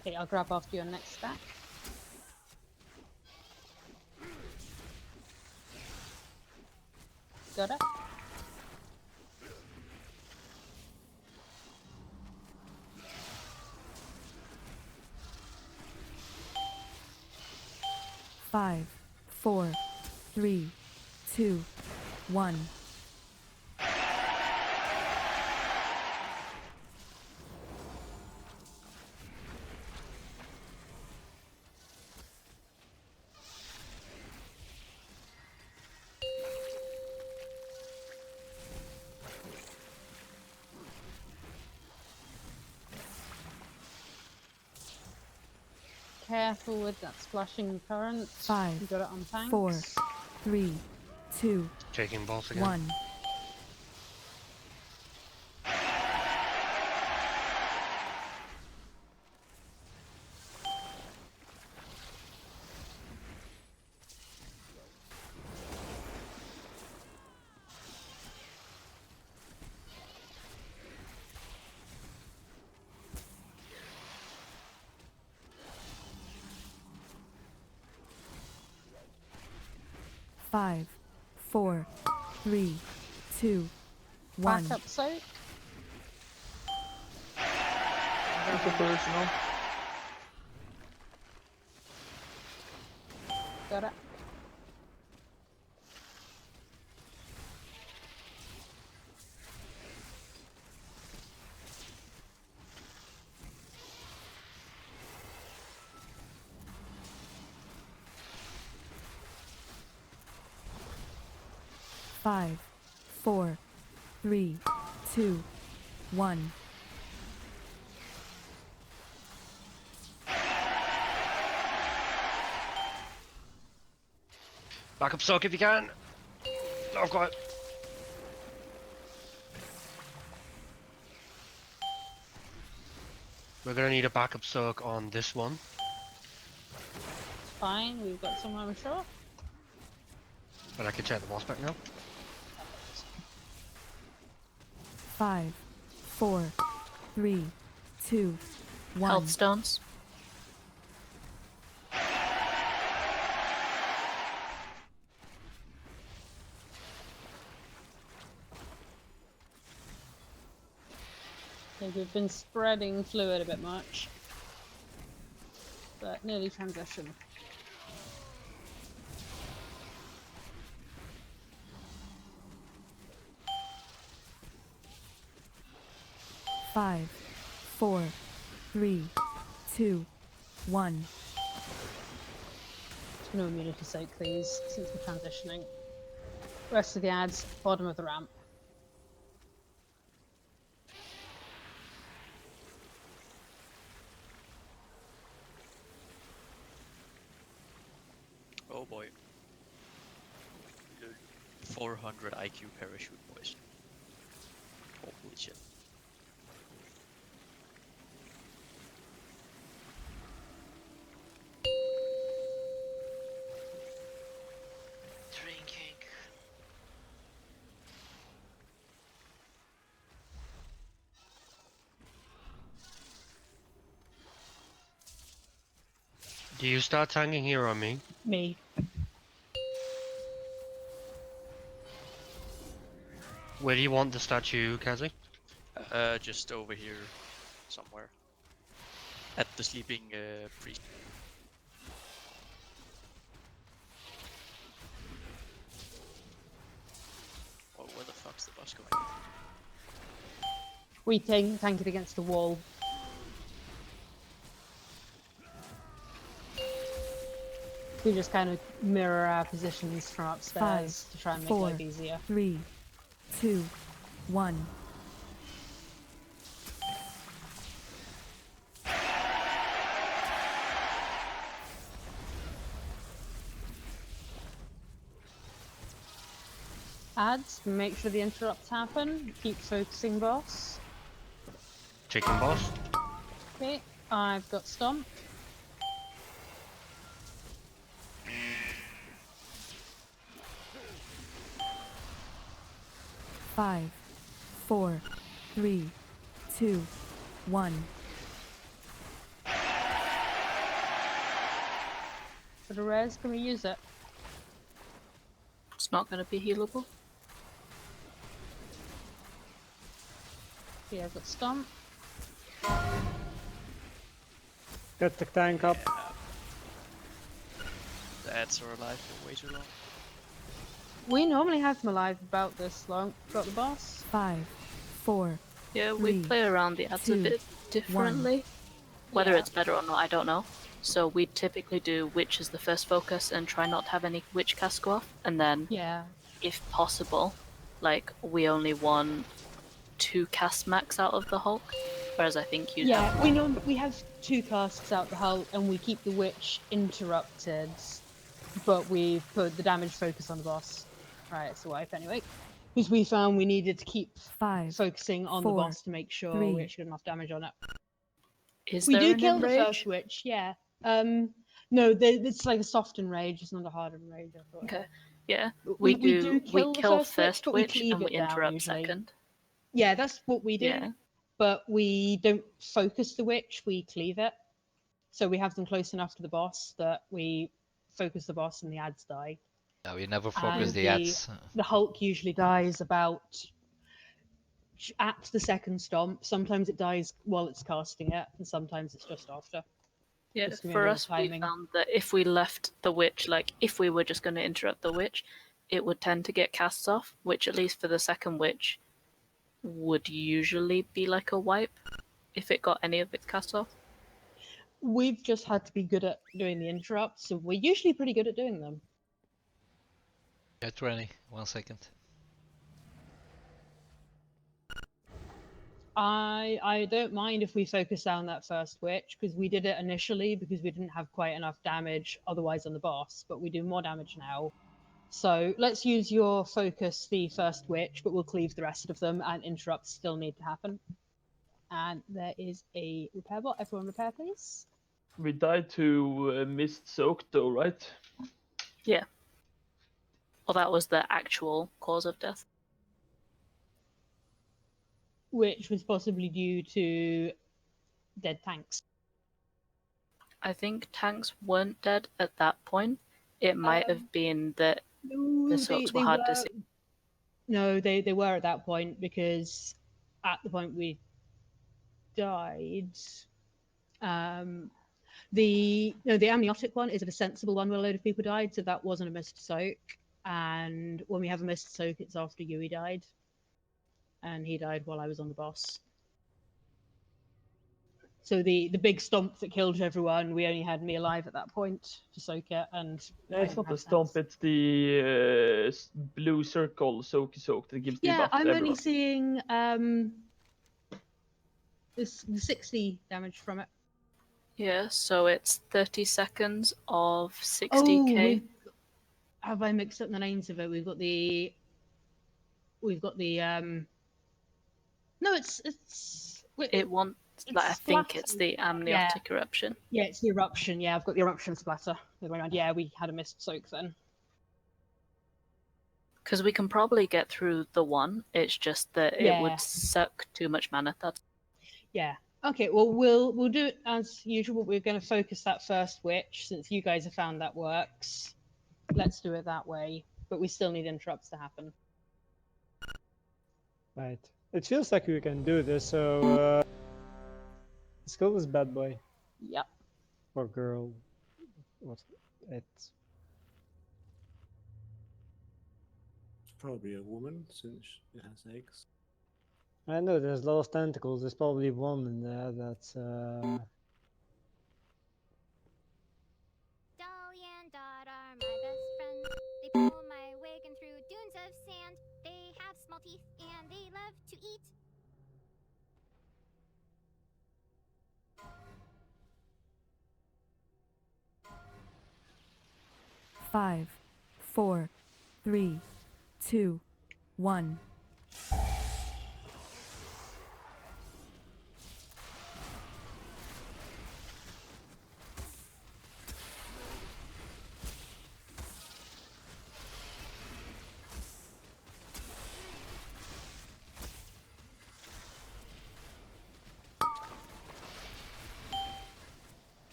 Speaker 2: Okay, I'll grab after your next stack. Got it?
Speaker 13: Five, 4, 3, 2, 1.
Speaker 2: Careful with that splashing current.
Speaker 13: 5,
Speaker 2: You got it on tanks.
Speaker 13: 4, 3, 2,
Speaker 9: Taking both again.
Speaker 13: 1. Five, 4, 3, 2, 1.
Speaker 2: Back up soak.
Speaker 1: That's a personal.
Speaker 2: Got it.
Speaker 13: Five, 4, 3, 2, 1.
Speaker 9: Back up soak if you can. I've got it. We're gonna need a backup soak on this one.
Speaker 2: Fine, we've got someone I'm sure.
Speaker 9: But I can check the boss back now.
Speaker 13: 5, 4, 3, 2, 1.
Speaker 8: Health stones.
Speaker 2: Okay, we've been spreading fluid a bit much. But nearly transition.
Speaker 13: Five, 4, 3, 2, 1.
Speaker 2: No immunity soak, please, since we're transitioning. Rest of the ads, bottom of the ramp.
Speaker 17: Oh boy. 400 IQ parachute, boys. Holy shit.
Speaker 11: Drinking.
Speaker 9: Do you start tanking here on me?
Speaker 2: Me.
Speaker 9: Where do you want the statue, Kazi?
Speaker 17: Just over here somewhere. At the sleeping priest. Oh, where the fuck's the bus going?
Speaker 2: We tank it against the wall. We just kind of mirror our positions from upstairs
Speaker 13: 5,
Speaker 2: to try and make
Speaker 13: 4,
Speaker 2: life easier.
Speaker 13: 3, 2, 1.
Speaker 2: Ads, make sure the interrupts happen. Keep focusing, boss.
Speaker 9: Chicken boss.
Speaker 2: Okay, I've got Stomp.
Speaker 13: Five, 4, 3, 2, 1.
Speaker 2: For the res, can we use it?
Speaker 8: It's not going to be healable.
Speaker 2: Yeah, I've got Stomp.
Speaker 6: Get the tank up.
Speaker 17: The ads are alive for way too long.
Speaker 2: We normally have them alive about this long. Got the boss?
Speaker 13: 5, 4.
Speaker 8: Yeah, we
Speaker 13: 3,
Speaker 8: play around the ads a
Speaker 13: 2,
Speaker 8: bit differently. Whether
Speaker 2: Yeah.
Speaker 8: it's better or not, I don't know. So we typically do witch as the first focus and try not to have any witch casts go off. And then,
Speaker 2: Yeah.
Speaker 8: if possible, like, we only want 2 cast max out of the Hulk. Whereas I think you'd have more.
Speaker 2: we have 2 casts out the hull, and we keep the witch interrupted, but we put the damage focus on the boss. Right, it's a wipe anyway. Because we found we needed to keep
Speaker 13: 5,
Speaker 2: focusing on
Speaker 13: 4,
Speaker 2: the boss to make sure
Speaker 13: 3.
Speaker 2: we actually got enough damage on it.
Speaker 8: Is
Speaker 2: We
Speaker 8: there
Speaker 2: do
Speaker 8: an
Speaker 2: kill the
Speaker 8: enrage?
Speaker 2: first witch, yeah. No, it's like a soft enrage, it's not a hard enrage. I thought.
Speaker 8: Okay, yeah.
Speaker 2: We
Speaker 8: We
Speaker 2: kill the
Speaker 8: kill
Speaker 2: first
Speaker 8: first
Speaker 2: but we
Speaker 8: witch
Speaker 2: cleave
Speaker 8: and we
Speaker 2: it down
Speaker 8: interrupt
Speaker 2: usually.
Speaker 8: second.
Speaker 2: Yeah, that's what we do.
Speaker 8: Yeah.
Speaker 2: But we don't focus the witch, we cleave it. So we have them close enough to the boss that we focus the boss and the ads die.
Speaker 10: No, we never focus
Speaker 2: And
Speaker 10: the ads.
Speaker 2: the Hulk usually dies about at the second stomp. Sometimes it dies while it's casting it, and sometimes it's just after.
Speaker 8: Yeah,
Speaker 2: Just to be
Speaker 8: for
Speaker 2: a
Speaker 8: us, we
Speaker 2: timing.
Speaker 8: found that if we left the witch, like if we were just going to interrupt the witch, it would tend to get casts off, which at least for the second witch would usually be like a wipe if it got any of its casts off.
Speaker 2: We've just had to be good at doing the interrupts, so we're usually pretty good at doing them.
Speaker 10: Get ready. 1 second.
Speaker 2: I don't mind if we focus down that first witch, because we did it initially because we didn't have quite enough damage otherwise on the boss, but we do more damage now. So let's use your focus the first witch, but we'll cleave the rest of them, and interrupts still need to happen. And there is a repair bot. Everyone repair, please.
Speaker 1: We died to mist soak though, right?
Speaker 8: Yeah. Well, that was the actual cause of death.
Speaker 2: Which was possibly due to dead tanks.
Speaker 8: I think tanks weren't dead at that point. It might have been that the soaks were hard to see.
Speaker 2: No, they were at that point, because at the point we died, the amniotic one is a sensible one where a load of people died, so that wasn't a missed soak. And when we have a missed soak, it's after Yui died, and he died while I was on the boss. So the big stomp that killed everyone, we only had me alive at that point to soak it, and
Speaker 1: No,
Speaker 2: I
Speaker 1: it's
Speaker 2: didn't
Speaker 1: not
Speaker 2: have
Speaker 1: the stomp,
Speaker 2: sense.
Speaker 1: it's the blue circle soak that gives the
Speaker 2: Yeah,
Speaker 1: buff to
Speaker 2: I'm only
Speaker 1: everyone.
Speaker 2: seeing the 60 damage from it.
Speaker 8: Yeah, so it's 30 seconds of 60k.
Speaker 2: Oh, have I mixed up the names of it? We've got the no, it's
Speaker 8: It wants, like, I think it's the amniotic
Speaker 2: yeah.
Speaker 8: eruption.
Speaker 2: Yeah, it's the eruption. Yeah, I've got the eruption splatter the other way around. Yeah, we had a missed soak then.
Speaker 8: Because we can probably get through the one. It's just that it
Speaker 2: Yeah.
Speaker 8: would suck too much mana. That's
Speaker 2: Yeah. Okay. Well, we'll do it as usual. We're going to focus that first witch, since you guys have found that works. Let's do it that way. But we still need interrupts to happen.
Speaker 6: Right. It feels like we can do this, so let's kill this bad boy.
Speaker 2: Yep.
Speaker 6: Or girl. What's it?
Speaker 7: It's probably a woman since it has eggs.
Speaker 6: I know there's a lot of tentacles. There's probably one in there that's
Speaker 13: 5, 4, 3, 2, 1.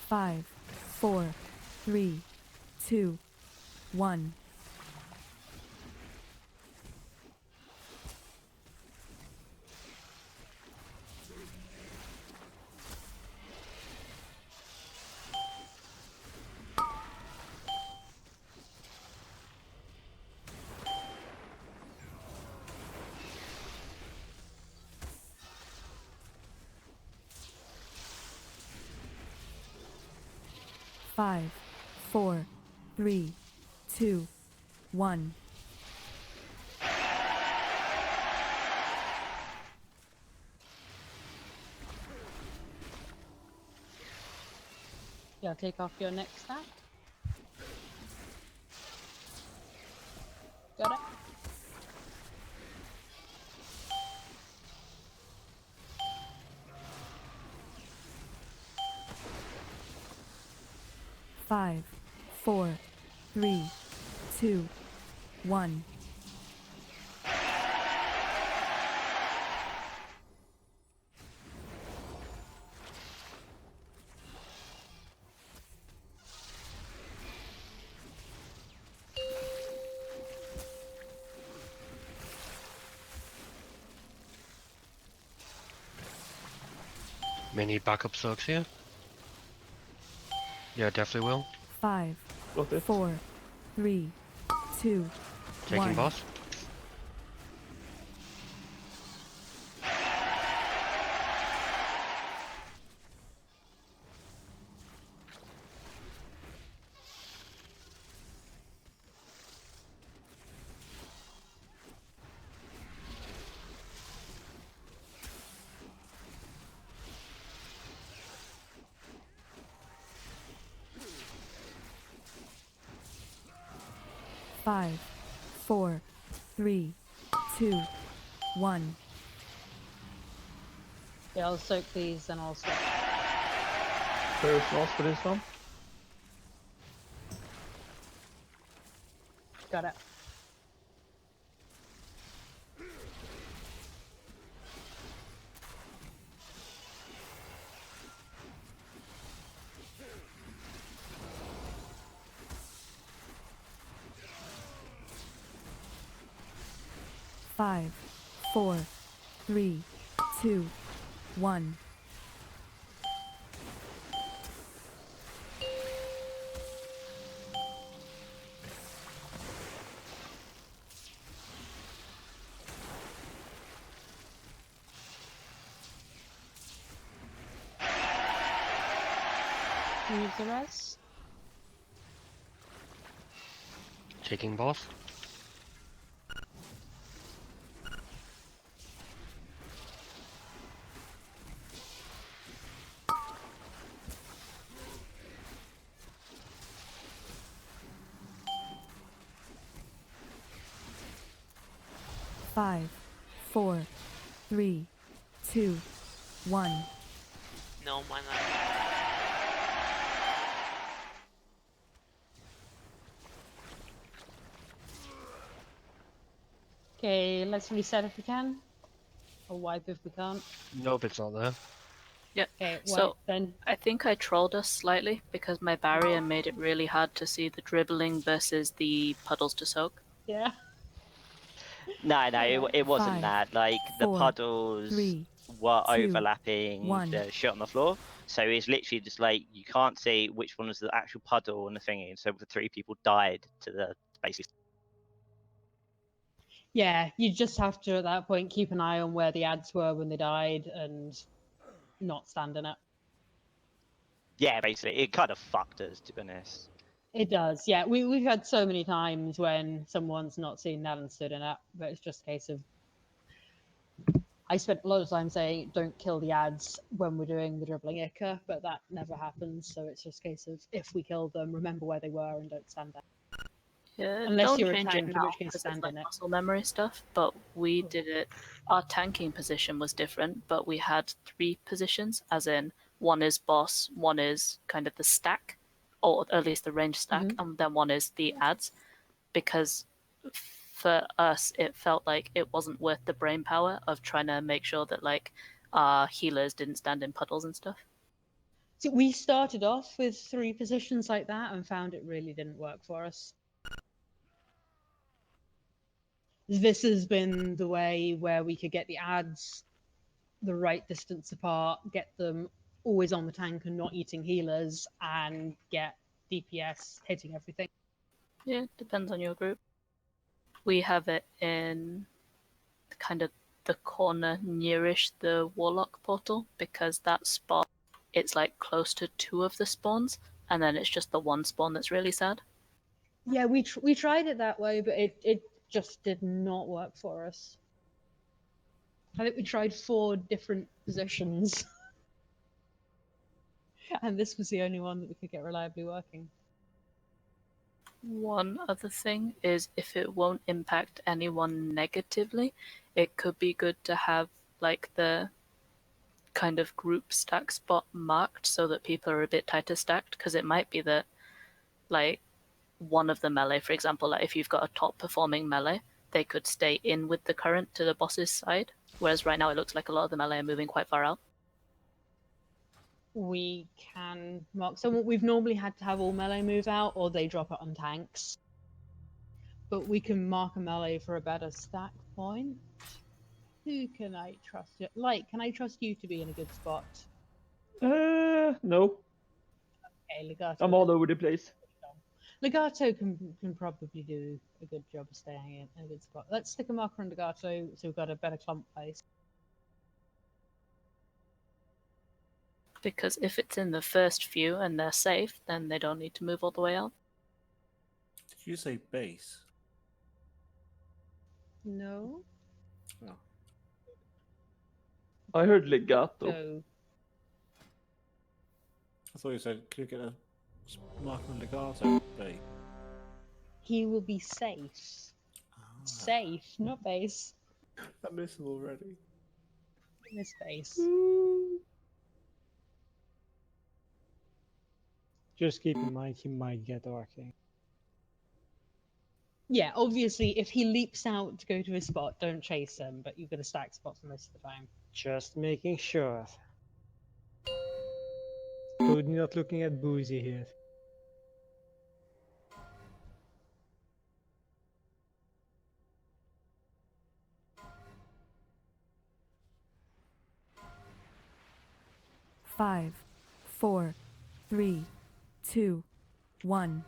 Speaker 13: Five, 4, 3, 2, 1. Five, 4, 3, 2, 1.
Speaker 2: Yeah, take off your next stack. Got it.
Speaker 13: Five, 4, 3, 2, 1.
Speaker 9: May need backup soaks here. Yeah, definitely will.
Speaker 13: 5,
Speaker 1: Got it.
Speaker 13: 4, 3, 2,
Speaker 9: Taking
Speaker 13: 1.
Speaker 9: boss.
Speaker 13: Five, 4, 3, 2, 1.
Speaker 2: Yeah, I'll soak these and I'll swap.
Speaker 1: First loss for this one.
Speaker 2: Got it.
Speaker 13: Five, 4, 3, 2, 1.
Speaker 2: Use the res.
Speaker 9: Taking boss.
Speaker 13: Five, 4, 3, 2, 1.
Speaker 11: No mana.
Speaker 2: Okay, let's reset if we can. Or wipe if we can't.
Speaker 9: Nope, it's not there.
Speaker 8: Yep.
Speaker 2: Okay, wipe
Speaker 8: So
Speaker 2: then.
Speaker 8: I think I trolled us slightly because my barrier made it really hard to see the dribbling versus the puddles to soak.
Speaker 2: Yeah.
Speaker 16: No, it wasn't
Speaker 13: Five,
Speaker 16: that. Like the
Speaker 13: 4,
Speaker 16: puddles
Speaker 13: 3,
Speaker 16: were
Speaker 13: 2,
Speaker 16: overlapping
Speaker 13: 1.
Speaker 16: the shit on the floor, so it's literally just like you can't see which one was the actual puddle and the thingy. And so the three people died to the basically.
Speaker 2: Yeah, you just have to at that point keep an eye on where the ads were when they died and not stand in it.
Speaker 16: Yeah, basically, it kind of fucked us, to be honest.
Speaker 2: It does, yeah. We've had so many times when someone's not seen that and stood in it, but it's just a case of I spent a lot of time saying don't kill the ads when we're doing the dribbling Ica, but that never happens. So it's just a case of if we kill them, remember where they were and don't stand there.
Speaker 8: Yeah,
Speaker 2: Unless
Speaker 8: don't
Speaker 2: you're a
Speaker 8: change it
Speaker 2: tank, in
Speaker 8: now
Speaker 2: which case
Speaker 8: because
Speaker 2: stand
Speaker 8: it's like
Speaker 2: in it.
Speaker 8: muscle memory stuff. But we did it. Our tanking position was different, but we had 3 positions, as in one is boss, one is kind of the stack, or at least the range stack, and then one is the ads, because for us it felt like it wasn't worth the brain power of trying to make sure that like our healers didn't stand in puddles and stuff.
Speaker 2: So we started off with 3 positions like that and found it really didn't work for us. This has been the way where we could get the ads the right distance apart, get them always on the tank and not eating healers, and get DPS hitting everything.
Speaker 8: Yeah, depends on your group. We have it in kind of the corner nearish the Warlock portal, because that spot, it's like close to 2 of the spawns, and then it's just the one spawn that's really sad.
Speaker 2: Yeah, we tried it that way, but it just did not work for us. I think we tried 4 different positions, and this was the only one that we could get reliably working.
Speaker 8: One other thing is if it won't impact anyone negatively, it could be good to have like the kind of group stack spot marked so that people are a bit tighter stacked, because it might be that like one of the melee, for example, like if you've got a top performing melee, they could stay in with the current to the boss's side, whereas right now it looks like a lot of the melee are moving quite far out.
Speaker 2: We can mark someone. We've normally had to have all melee move out, or they drop it on tanks. But we can mark a melee for a better stack point. Who can I trust? Like, can I trust you to be in a good spot?
Speaker 1: No.
Speaker 2: Okay, Legato.
Speaker 1: I'm all over the place.
Speaker 2: Legato can probably do a good job of staying in a good spot. Let's stick a marker on Legato so we've got a better clump place.
Speaker 8: Because if it's in the first few and they're safe, then they don't need to move all the way out.
Speaker 7: Did you say base?
Speaker 2: No.
Speaker 7: Oh.
Speaker 1: I heard legato.
Speaker 2: So
Speaker 7: I thought you said, could you get a mark on legato base?
Speaker 2: he will be safe. Safe, not base.
Speaker 7: I miss him already.
Speaker 2: Miss base.
Speaker 6: Just keep in mind he might get arcing.
Speaker 2: Yeah, obviously, if he leaps out to go to his spot, don't chase him, but you've got to stack spots most of the time.
Speaker 6: Just making sure. Totally not looking at Boozy here.
Speaker 13: Five, 4, 3, 2, 1.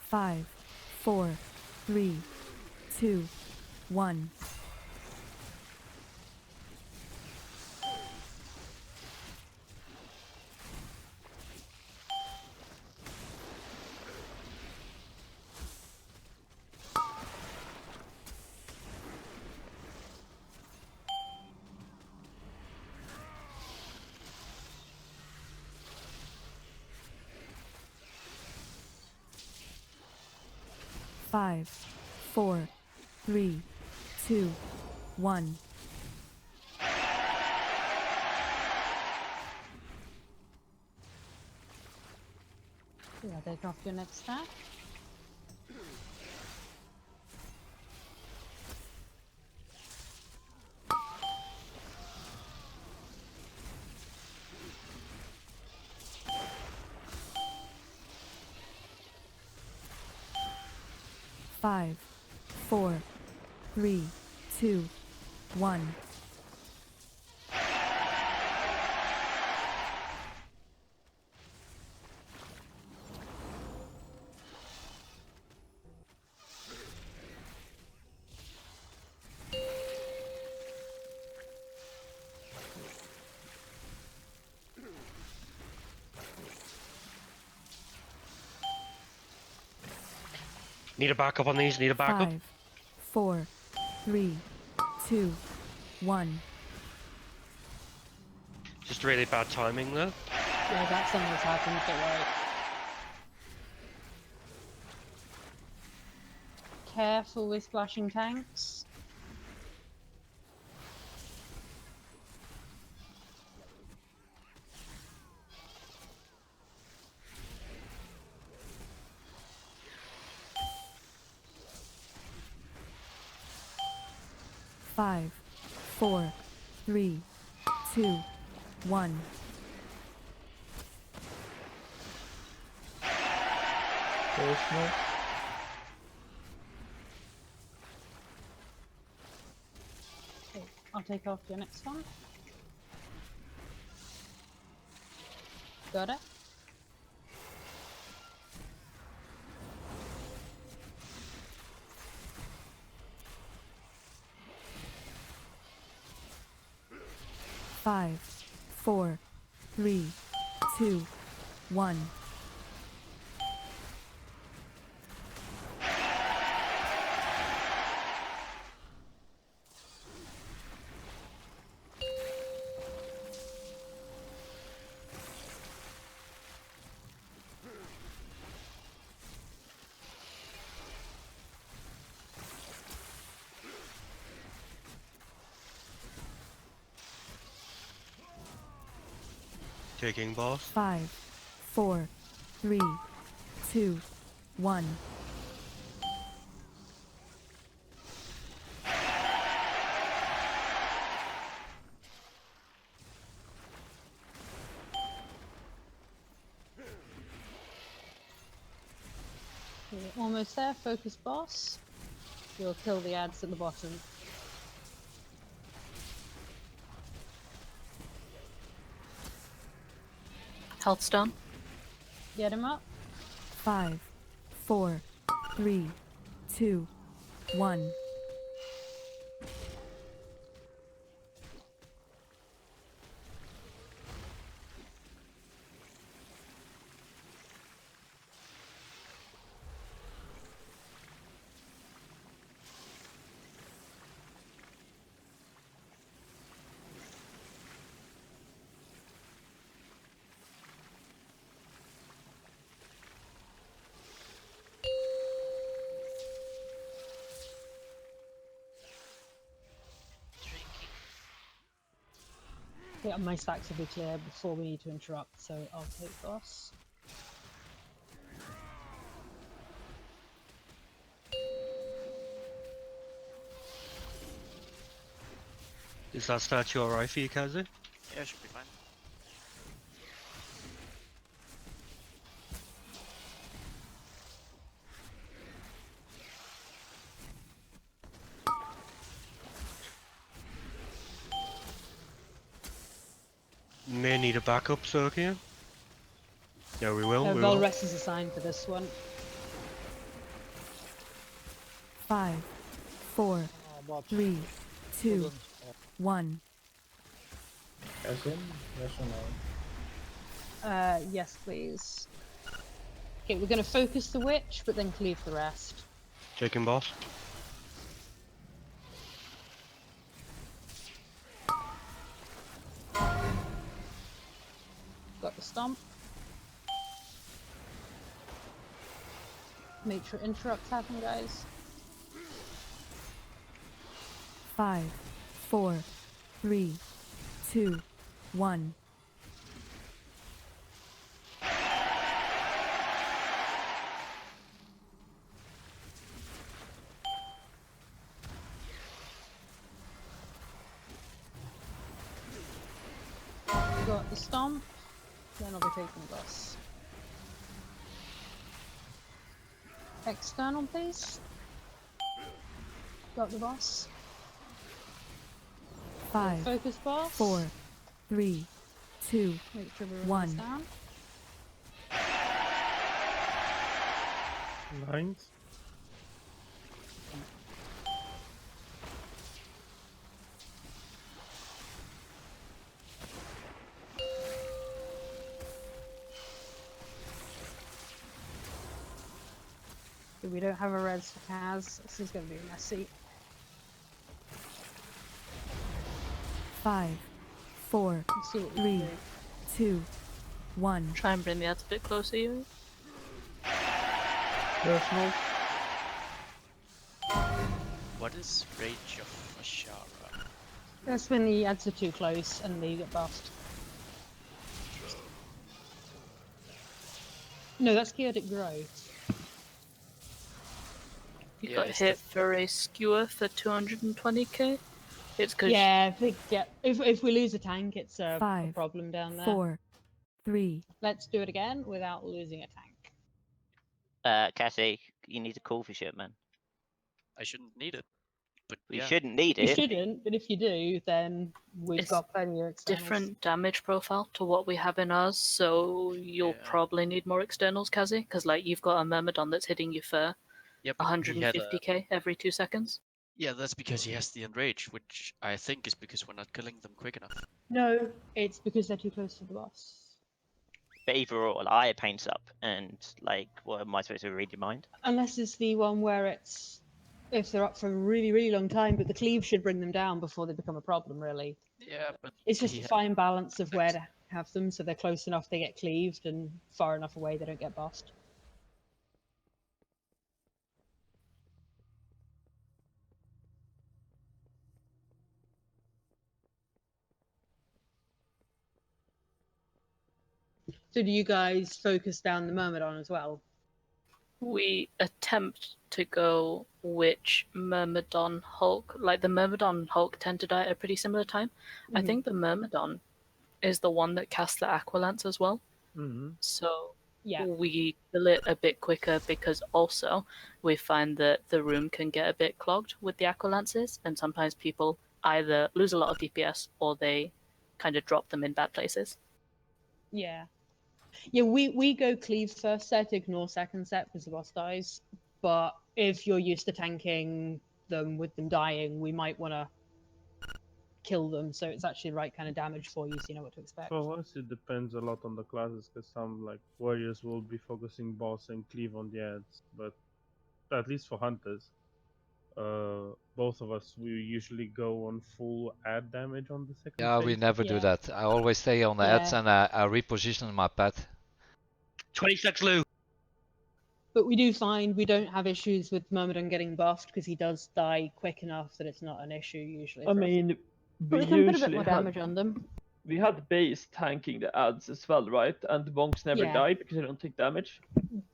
Speaker 13: Five, 4, 3, 2, 1. Five, 4, 3, 2, 1.
Speaker 2: Yeah, they drop your next stack.
Speaker 13: 5, 4, 3, 2, 1.
Speaker 9: Need a backup on these. Need a backup.
Speaker 13: 5, 4, 3, 2, 1.
Speaker 9: Just really bad timing there.
Speaker 2: Yeah, that's something that's happened, don't worry. Careful with flashing tanks.
Speaker 13: Five, 4, 3, 2, 1.
Speaker 1: Personal.
Speaker 2: Okay, I'll take off your next one. Got it?
Speaker 13: Five, 4, 3, 2, 1.
Speaker 9: Taking boss.
Speaker 13: 5, 4, 3, 2, 1.
Speaker 2: We're almost there. Focus boss. We'll kill the ads at the bottom.
Speaker 8: Health stone.
Speaker 2: Get him up.
Speaker 13: 5, 4, 3, 2, 1.
Speaker 2: Yeah, my stacks will be clear before we need to interrupt, so I'll take boss.
Speaker 9: Is that statue alright for you, Kazu?
Speaker 17: Yeah, should be fine.
Speaker 9: May need a backup, Sokia. Yeah, we will. We
Speaker 2: Vel
Speaker 9: will.
Speaker 2: rest is assigned for this one.
Speaker 13: 5, 4, 3, 2, 1.
Speaker 18: Kasim, yes or no?
Speaker 2: Yes, please. Okay, we're going to focus the witch, but then cleave the rest.
Speaker 9: Taking boss.
Speaker 2: Got the stomp. Make sure interrupts happen, guys.
Speaker 13: 5, 4, 3, 2, 1.
Speaker 2: Got the stomp. Then I'll be taking boss. External, please. Got the boss.
Speaker 13: 5,
Speaker 2: Focus boss.
Speaker 13: 4, 3, 2,
Speaker 2: Make sure everyone
Speaker 13: 1.
Speaker 2: is down.
Speaker 4: Lines.
Speaker 2: We don't have a res for Kaz. This is going to be messy.
Speaker 13: 5, 4,
Speaker 2: Let's see what we
Speaker 13: 3,
Speaker 2: can do.
Speaker 13: 2, 1.
Speaker 8: Try and bring the ads a bit closer, you.
Speaker 1: Personal.
Speaker 17: What is Rage of Ashara?
Speaker 2: That's when the ads are too close and they get buffed. No, that's chaotic growth.
Speaker 8: You
Speaker 17: Yeah,
Speaker 8: got
Speaker 17: it's
Speaker 8: hit for a skewer for 220k. It's because
Speaker 2: Yeah, if we lose a tank, it's a
Speaker 13: 5,
Speaker 2: problem down there.
Speaker 13: 4, 3.
Speaker 2: Let's do it again without losing a tank.
Speaker 16: Cassie, you need to call for shit, man.
Speaker 17: I shouldn't need it, but
Speaker 16: You
Speaker 17: yeah.
Speaker 16: shouldn't need
Speaker 2: You
Speaker 16: it.
Speaker 2: shouldn't, but if you do, then we've
Speaker 8: It's
Speaker 2: got plenty of externals.
Speaker 8: different damage profile to what we have in ours, so you'll probably need more externals, Kazi, because like you've got a Myrmidon that's hitting you for
Speaker 17: Yeah, but he had a
Speaker 8: 150k every 2 seconds.
Speaker 17: Yeah, that's because he has the enrage, which I think is because we're not killing them quick enough.
Speaker 2: No, it's because they're too close to the boss.
Speaker 16: But overall, I paints up, and like, what am I supposed to read your mind?
Speaker 2: Unless it's the one where it's if they're up for a really, really long time, but the cleave should bring them down before they become a problem, really.
Speaker 17: Yeah, but
Speaker 2: It's just
Speaker 17: he
Speaker 2: a
Speaker 17: had-
Speaker 2: fine balance of where to have them, so they're close enough they get cleaved, and far enough away they don't get bossed. So do you guys focus down the Myrmidon as well?
Speaker 8: We attempt to go which Myrmidon Hulk, like the Myrmidon Hulk tend to die at a pretty similar time. I
Speaker 2: Mhm.
Speaker 8: think the Myrmidon is the one that casts the Aqualance as well.
Speaker 4: Mm-hmm.
Speaker 8: So
Speaker 2: yeah,
Speaker 8: we kill it a bit quicker because also we find that the room can get a bit clogged with the Aqualances, and sometimes people either lose a lot of DPS or they kind of drop them in bad places.
Speaker 2: Yeah. Yeah, we go cleave first set, ignore second set because the boss dies. But if you're used to tanking them with them dying, we might want to kill them so it's actually the right kind of damage for you so you know what to expect.
Speaker 4: For us, it depends a lot on the classes, because some like warriors will be focusing boss and cleave on the ads, but at least for hunters, both of us, we usually go on full ad damage on the second
Speaker 10: Yeah,
Speaker 4: phase.
Speaker 10: we never do that. I always stay on the ads
Speaker 2: Yeah.
Speaker 10: and I reposition my pet.
Speaker 9: 26 Lou.
Speaker 2: But we do find we don't have issues with Myrmidon getting buffed because he does die quick enough that it's not an issue usually.
Speaker 1: I
Speaker 2: for us.
Speaker 1: mean,
Speaker 2: But
Speaker 1: we
Speaker 2: we can put a bit
Speaker 1: usually
Speaker 2: more damage on them.
Speaker 1: We had base tanking the ads as well, right? And the monks never
Speaker 2: Yeah.
Speaker 1: die because they don't take damage.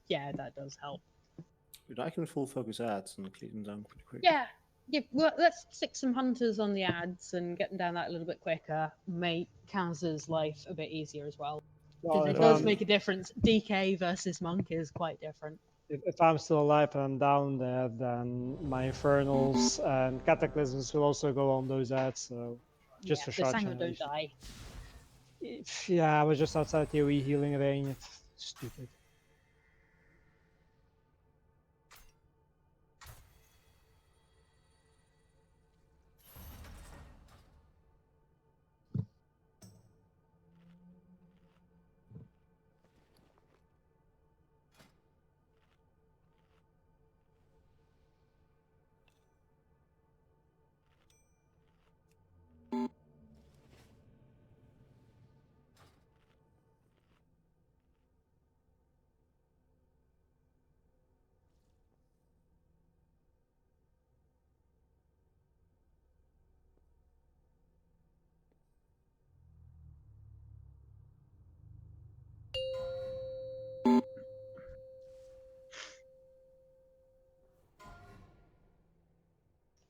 Speaker 2: Yeah, that does help.
Speaker 7: Dude, I can full focus ads and clean them down pretty quick.
Speaker 2: Yeah. Yeah, well, let's stick some hunters on the ads and get them down that a little bit quicker. Make Kaz's life a bit easier as well.
Speaker 6: Well,
Speaker 2: Because it
Speaker 6: if
Speaker 2: does
Speaker 6: I'm-
Speaker 2: make a difference. DK versus Monk is quite different.
Speaker 6: If I'm still alive and I'm down there, then my Infernals and Cataclysms will also go on those ads, so just for
Speaker 2: The
Speaker 6: shot
Speaker 2: Sango don't
Speaker 6: generation.
Speaker 2: die.
Speaker 6: Yeah, I was just outside the AoE healing range. Stupid.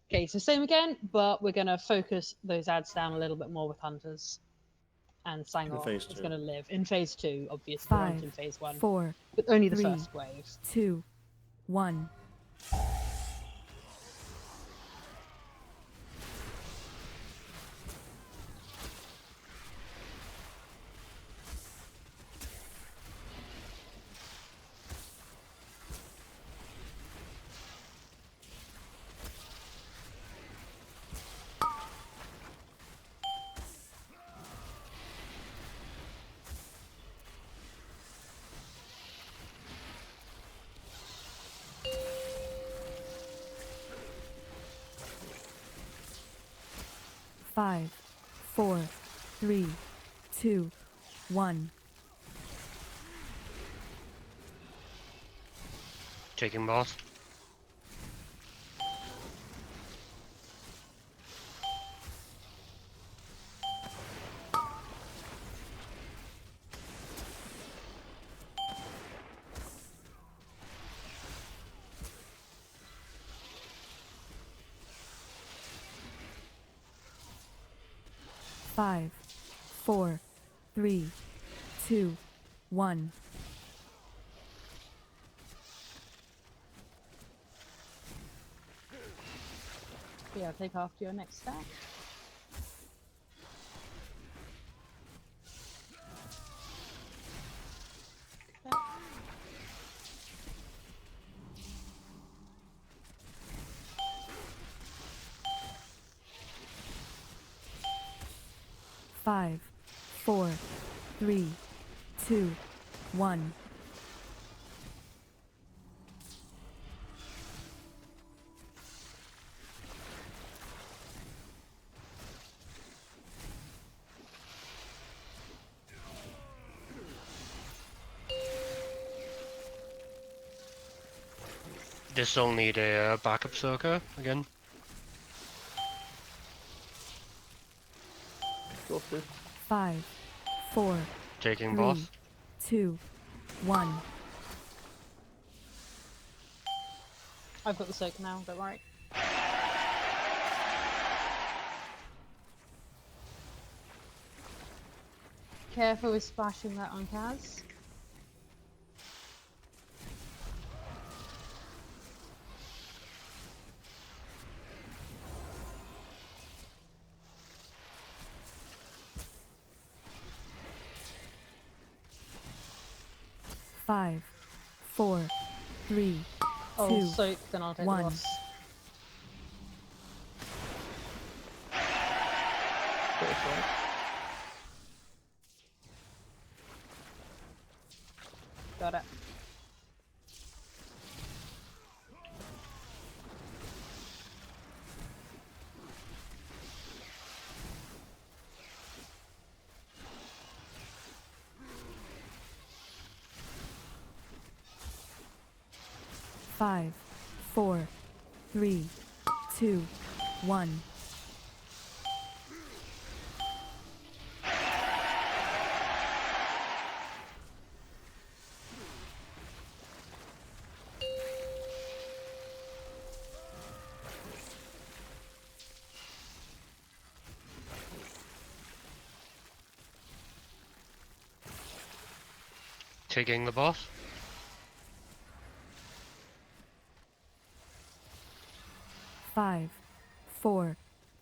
Speaker 2: Okay, so same again, but we're going to focus those ads down a little bit more with hunters. And Sangor
Speaker 7: phase
Speaker 2: is
Speaker 7: two.
Speaker 2: going to live. In phase 2, obviously, not
Speaker 13: 5,
Speaker 2: in phase 1.
Speaker 13: 4,
Speaker 2: But only the
Speaker 13: 3,
Speaker 2: first wave.
Speaker 13: 2, 1. 5, 4, 3, 2, 1.
Speaker 9: Taking boss.
Speaker 13: Five, 4, 3, 2, 1.
Speaker 2: Yeah, take after your next step.
Speaker 13: Five, 4, 3, 2, 1.
Speaker 9: This will need a backup circle again.
Speaker 1: Go for it.
Speaker 13: 5, 4,
Speaker 9: Taking
Speaker 13: 3,
Speaker 9: boss.
Speaker 13: 2, 1.
Speaker 2: I've got the soak now, don't worry. Careful with splashing that on Kaz.
Speaker 13: Five, 4, 3,
Speaker 2: Oh,
Speaker 13: 2,
Speaker 2: soak, then I'll take
Speaker 13: 1.
Speaker 2: the boss. Got it.
Speaker 13: Five, 4, 3, 2, 1.
Speaker 9: Taking the boss.
Speaker 13: Five, 4,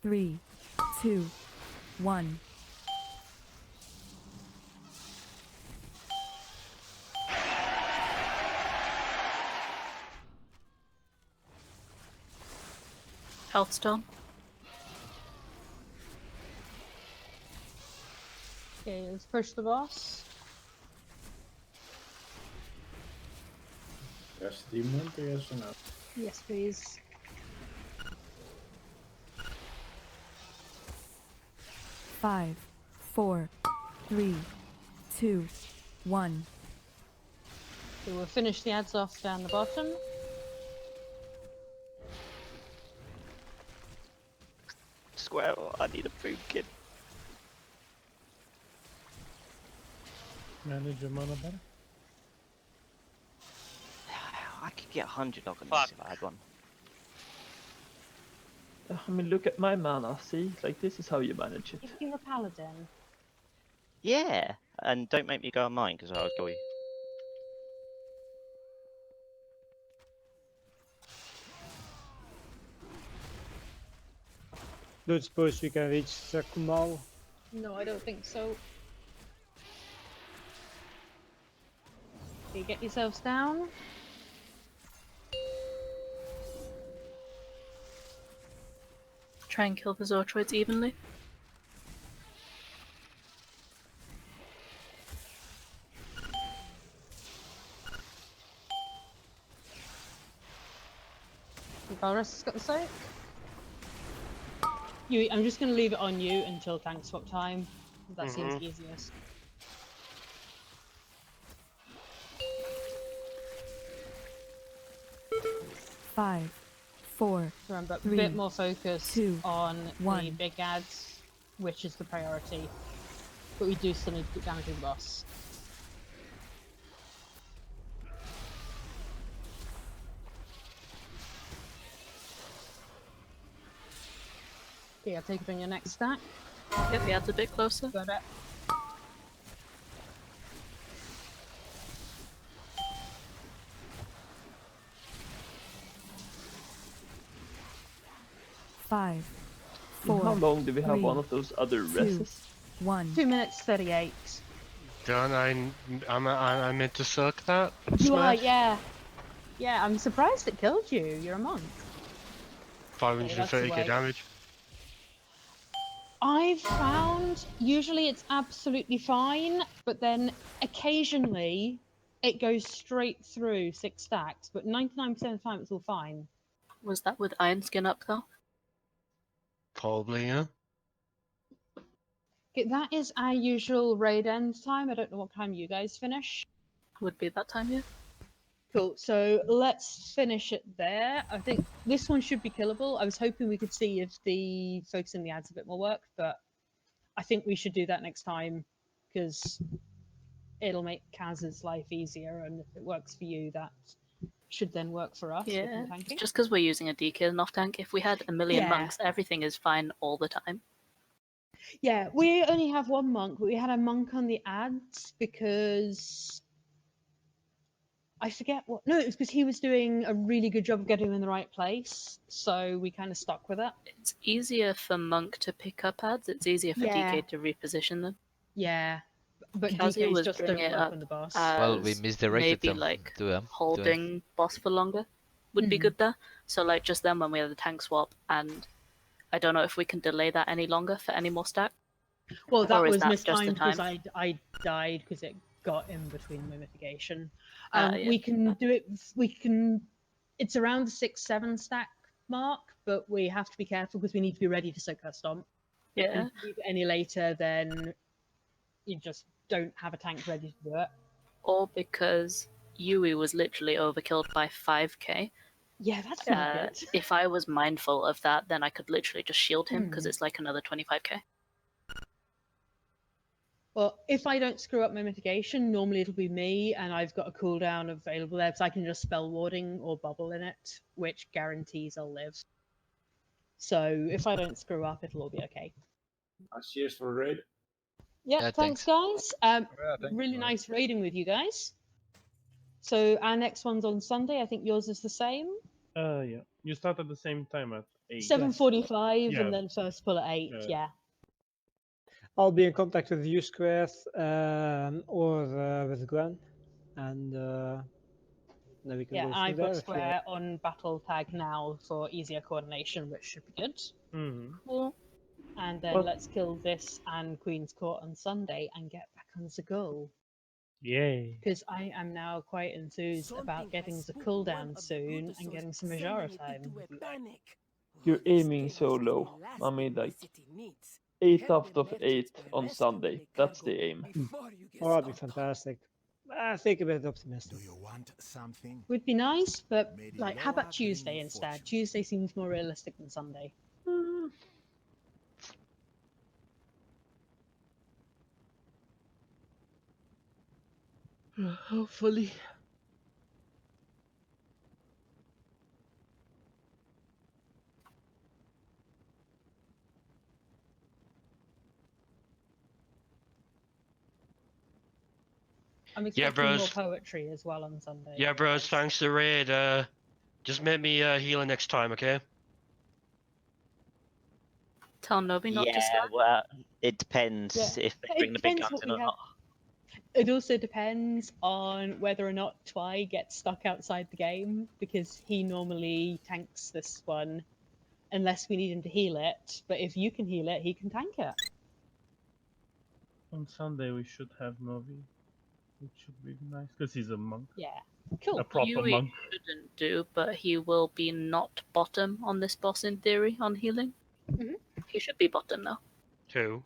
Speaker 13: 3, 2, 1.
Speaker 8: Health stone.
Speaker 2: Okay, let's push the boss.
Speaker 18: Yes, demon, yes or no?
Speaker 2: Yes, please.
Speaker 13: Five, 4, 3, 2, 1.
Speaker 2: We will finish the ads off down the bottom.
Speaker 16: Square, I need a food kit.
Speaker 4: Manage your mana better.
Speaker 16: I could get 100 on this if I had one.
Speaker 1: I mean, look at my mana. See, like this is how you manage it.
Speaker 2: You're a paladin.
Speaker 16: Yeah, and don't make me go on mine because I'll kill you.
Speaker 6: Don't suppose we can reach Kumal.
Speaker 2: No, I don't think so. Okay, get yourselves down.
Speaker 8: Try and kill the Zotroids evenly.
Speaker 2: Valrus has got the soak. I'm just going to leave it on you until tank swap time. That seems
Speaker 9: Mhm.
Speaker 2: easiest.
Speaker 13: Five, four,
Speaker 2: Remember, a
Speaker 13: three,
Speaker 2: bit more focus
Speaker 13: 2,
Speaker 2: on the
Speaker 13: 1.
Speaker 2: big ads, which is the priority. But we do still need to keep damaging the boss. Okay, I'll take it on your next stack.
Speaker 8: Get the ads a bit closer.
Speaker 2: Got it.
Speaker 13: Five,
Speaker 1: How
Speaker 13: 4,
Speaker 1: long do we have
Speaker 13: 3,
Speaker 1: one of those other
Speaker 13: 2,
Speaker 1: reses?
Speaker 13: 1.
Speaker 2: 2 minutes 38.
Speaker 9: Done. I meant to suck that.
Speaker 2: You are,
Speaker 9: Smash.
Speaker 2: yeah. Yeah, I'm surprised it killed you. You're a monk. Okay, that's the
Speaker 9: 530k
Speaker 2: way.
Speaker 9: damage.
Speaker 2: I've found usually it's absolutely fine, but then occasionally it goes straight through 6 stacks, but 99% of the time it's all fine.
Speaker 8: Was that with Iron Skin up though?
Speaker 9: Probably, yeah.
Speaker 2: Okay, that is our usual raid end time. I don't know what time you guys finish.
Speaker 8: Would be that time, yeah.
Speaker 2: Cool, so let's finish it there. I think this one should be killable. I was hoping we could see if the focusing the ads a bit more work, but I think we should do that next time because it'll make Kaz's life easier, and if it works for you, that should then work for us.
Speaker 8: Yeah,
Speaker 2: with tanking.
Speaker 8: just because we're using a DK and off tank. If we had a million
Speaker 2: Yeah.
Speaker 8: monks, everything is fine all the time.
Speaker 2: Yeah, we only have one monk, but we had a monk on the ads because I forget what. No, it was because he was doing a really good job of getting them in the right place, so we kind of stuck with it.
Speaker 8: It's easier for monk to pick up ads. It's easier for
Speaker 2: Yeah.
Speaker 8: DK to reposition them.
Speaker 2: Yeah, but
Speaker 8: Kazi
Speaker 2: DKs
Speaker 8: was
Speaker 2: just
Speaker 8: bringing
Speaker 2: don't
Speaker 8: it
Speaker 2: work
Speaker 8: up
Speaker 2: on the boss.
Speaker 10: Well, we
Speaker 8: as
Speaker 10: misdirected
Speaker 8: maybe
Speaker 10: them
Speaker 8: like
Speaker 10: to
Speaker 8: holding boss for longer would be
Speaker 2: Mhm.
Speaker 8: good there. So like just then when we had the tank swap, and I don't know if we can delay that any longer for any more stack.
Speaker 2: Well, that
Speaker 8: Or is
Speaker 2: was
Speaker 8: that just the
Speaker 2: mistimed because
Speaker 8: time?
Speaker 2: I died because it got in between my mitigation.
Speaker 8: Yeah.
Speaker 2: We can do it. We can. It's around the 6-7 stack mark, but we have to be careful because we need to be ready to soak her stomp.
Speaker 8: Yeah.
Speaker 2: And if we leave it any later, then you just don't have a tank ready to do it.
Speaker 8: Or because Yui was literally overkilled by 5k.
Speaker 2: Yeah, that's not good.
Speaker 8: If I was mindful of that, then I could literally just shield him because
Speaker 2: Hmm.
Speaker 8: it's like another 25k.
Speaker 2: Well, if I don't screw up my mitigation, normally it'll be me, and I've got a cooldown available there, so I can just spell warding or bubble in it, which guarantees I'll live. So if I don't screw up, it'll all be okay.
Speaker 18: Cheers for raid.
Speaker 2: Yeah, thanks, guys. Really nice raiding with you guys. So our next one's on Sunday. I think yours is the same.
Speaker 4: Yeah. You start at the same time at 8.
Speaker 2: 7:45,
Speaker 4: Yeah.
Speaker 2: and then first pull at 8. Yeah.
Speaker 6: I'll be in contact with you, Square, or with Gwen, and then we can
Speaker 2: Yeah,
Speaker 6: go
Speaker 2: and
Speaker 6: through
Speaker 2: I've
Speaker 6: there.
Speaker 2: got
Speaker 6: if you like.
Speaker 2: Square on battle tag now for easier coordination, which should be good.
Speaker 8: Cool.
Speaker 2: And then
Speaker 4: Well-
Speaker 2: let's kill this and Queen's Court on Sunday and get back on the goal.
Speaker 4: Yay.
Speaker 2: Because I am now quite enthused about getting the cooldown soon and getting some Majora time.
Speaker 1: You're aiming so low. I mean, like 8 out of 8 on Sunday. That's the aim.
Speaker 6: Oh, that'd be fantastic. I think a bit optimistic.
Speaker 2: Would be nice, but like, how about Tuesday instead? Tuesday seems more realistic than Sunday.
Speaker 1: Hopefully.
Speaker 2: I'm
Speaker 9: Yeah,
Speaker 2: expecting more
Speaker 9: bros.
Speaker 2: poetry as well on Sunday.
Speaker 9: Yeah, bros. Thanks to raid. Just make me healer next time, okay?
Speaker 8: Tell Nobi not to
Speaker 16: Yeah,
Speaker 8: slack.
Speaker 16: well, it depends
Speaker 2: Yeah.
Speaker 16: if they
Speaker 2: It
Speaker 16: bring the big
Speaker 2: depends
Speaker 16: guns
Speaker 2: what
Speaker 16: in
Speaker 2: we
Speaker 16: or
Speaker 2: have.
Speaker 16: not.
Speaker 2: It also depends on whether or not Twy gets stuck outside the game, because he normally tanks this one unless we need him to heal it. But if you can heal it, he can tank it.
Speaker 4: On Sunday we should have Novi, which should be nice because he's a monk.
Speaker 2: Yeah, cool.
Speaker 4: A proper
Speaker 8: Yui
Speaker 4: monk.
Speaker 8: shouldn't do, but he will be not bottom on this boss in theory on healing. He should be bottom now.
Speaker 9: Who?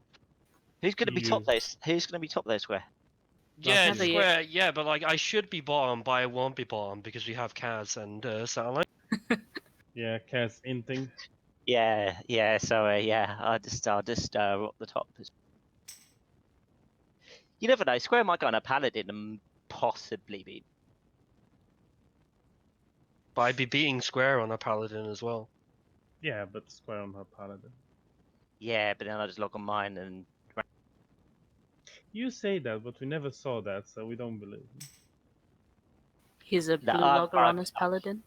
Speaker 16: Who's going to be top
Speaker 4: You.
Speaker 16: there? Who's going to be top there, Square?
Speaker 9: Yeah,
Speaker 8: Never yet.
Speaker 9: Square. Yeah, but like I should be bottom, but I won't be bottom because we have Kaz and Satellite.
Speaker 4: Yeah, Kaz inting.
Speaker 16: Yeah. So yeah, I'll just rock the top. You never know. Square might go on a Paladin and possibly beat.
Speaker 9: But I'd be beating Square on a Paladin as well.
Speaker 4: Yeah, but Square on her Paladin.
Speaker 16: Yeah, but then I just log on mine and.
Speaker 4: You say that, but we never saw that, so we don't believe you.
Speaker 8: He's a
Speaker 16: No,
Speaker 8: blue logger on his paladin.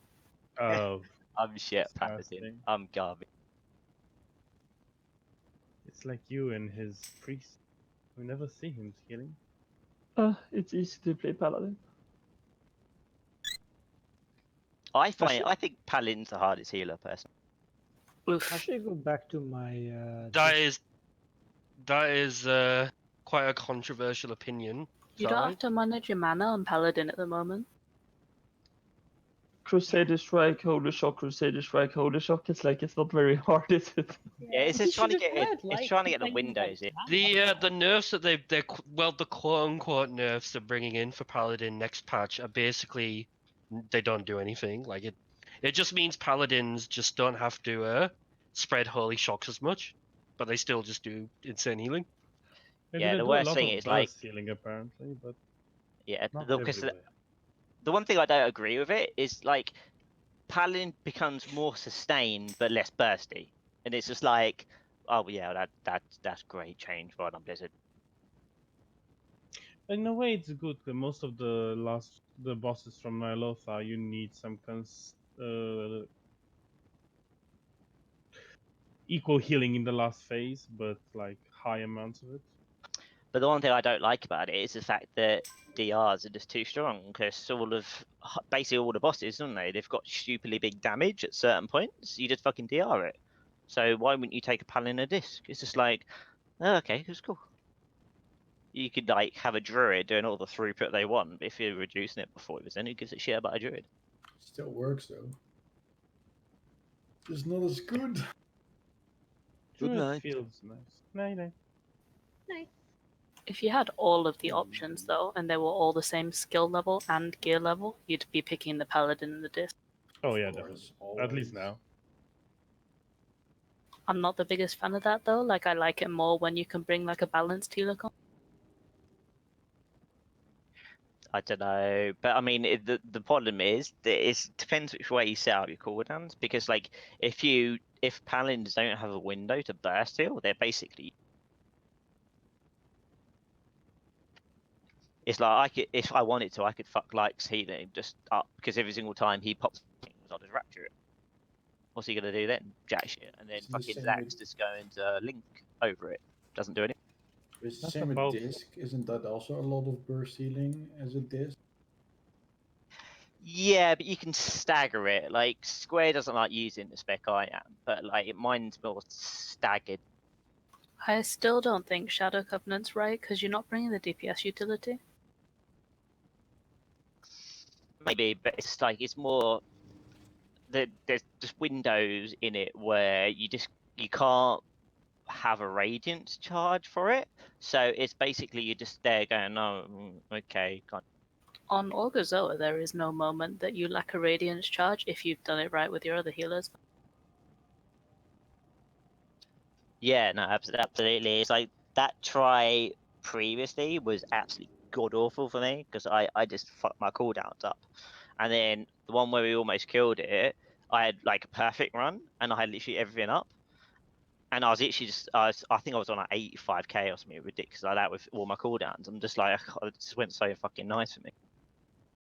Speaker 4: Oh,
Speaker 16: I'm shit, Paladin.
Speaker 4: disgusting.
Speaker 16: I'm garbage.
Speaker 4: It's like you and his priest. We never see him healing.
Speaker 1: It's easy to play Paladin.
Speaker 16: I think Paladin's the hardest healer person.
Speaker 8: Oof.
Speaker 6: I should go back to my.
Speaker 9: That is quite a controversial opinion.
Speaker 8: You don't have to manage your mana on paladin at the moment.
Speaker 1: Crusader Strike, Holy Shock, Crusader Strike, Holy Shock. It's like it's not very hard, is it?
Speaker 16: Yeah, it's just trying to get it's trying to get the windows in.
Speaker 9: The nerfs that they're the quote unquote nerfs they're bringing in for Paladin next patch are basically they don't do anything. Like it just means Paladins just don't have to spread holy shocks as much, but they still just do insane healing.
Speaker 4: Maybe
Speaker 16: Yeah,
Speaker 4: they
Speaker 16: the
Speaker 4: do
Speaker 16: worst
Speaker 4: a lot
Speaker 16: thing
Speaker 4: of
Speaker 16: is like
Speaker 4: burst healing apparently, but
Speaker 16: yeah,
Speaker 4: not
Speaker 16: because
Speaker 4: everywhere.
Speaker 16: the one thing I don't agree with it is like Paladin becomes more sustained but less bursty, and it's just like, oh yeah, that's great change for on Blizzard.
Speaker 4: In a way, it's good because most of the bosses from Nylothar, you need some equal healing in the last phase, but like high amounts of it.
Speaker 16: But the one thing I don't like about it is the fact that DRs are just too strong because basically all the bosses, don't they? They've got stupidly big damage at certain points. You just fucking DR it. So why wouldn't you take a Paladin a disc? It's just like, oh, okay, it's cool. You could like have a druid doing all the throughput they want, but if you're reducing it before it was, then who gives a shit about a druid?
Speaker 5: Still works though. Just not as good.
Speaker 4: Druid
Speaker 20: night.
Speaker 4: feels nice. Night.
Speaker 8: If you had all of the options though, and they were all the same skill level and gear level, you'd be picking the paladin and the disc.
Speaker 4: Oh yeah, definitely. At least now.
Speaker 8: I'm not the biggest fan of that though. Like I like it more when you can bring like a balanced healer.
Speaker 16: I don't know, but I mean, the problem is that it depends which way you set up your cooldowns. Because like, if paladins don't have a window to burst heal, they're basically. It's like if I wanted to, I could fuck Likes healing just up because every single time he pops things, I'll just rapture it. What's he gonna do then? Jack shit, and then
Speaker 5: It's the
Speaker 16: fucking
Speaker 5: same
Speaker 16: Zach's
Speaker 5: with-
Speaker 16: just going to link over it. Doesn't do anything.
Speaker 5: It's the
Speaker 4: That's
Speaker 5: same with
Speaker 4: about-
Speaker 5: disc. Isn't that also a lot of burst healing as a disc?
Speaker 16: Yeah, but you can stagger it. Like Square doesn't like using the spec I am, but like mine's more staggered.
Speaker 8: I still don't think Shadow Covenant's right because you're not bringing the DPS utility.
Speaker 16: Maybe, but it's like it's more that there's just windows in it where you can't have a radiance charge for it. So it's basically you're just there going, oh, okay, can't.
Speaker 8: On Orgazoa, there is no moment that you lack a radiance charge if you've done it right with your other healers.
Speaker 16: Yeah, no, absolutely. It's like that try previously was absolutely god awful for me because I just fucked my cooldowns up, and then the one where we almost killed it, I had like a perfect run and I had literally everything up, and I was literally just I think I was on like 85k or something ridiculous like that with all my cooldowns. I'm just like, it just went so fucking nice for me.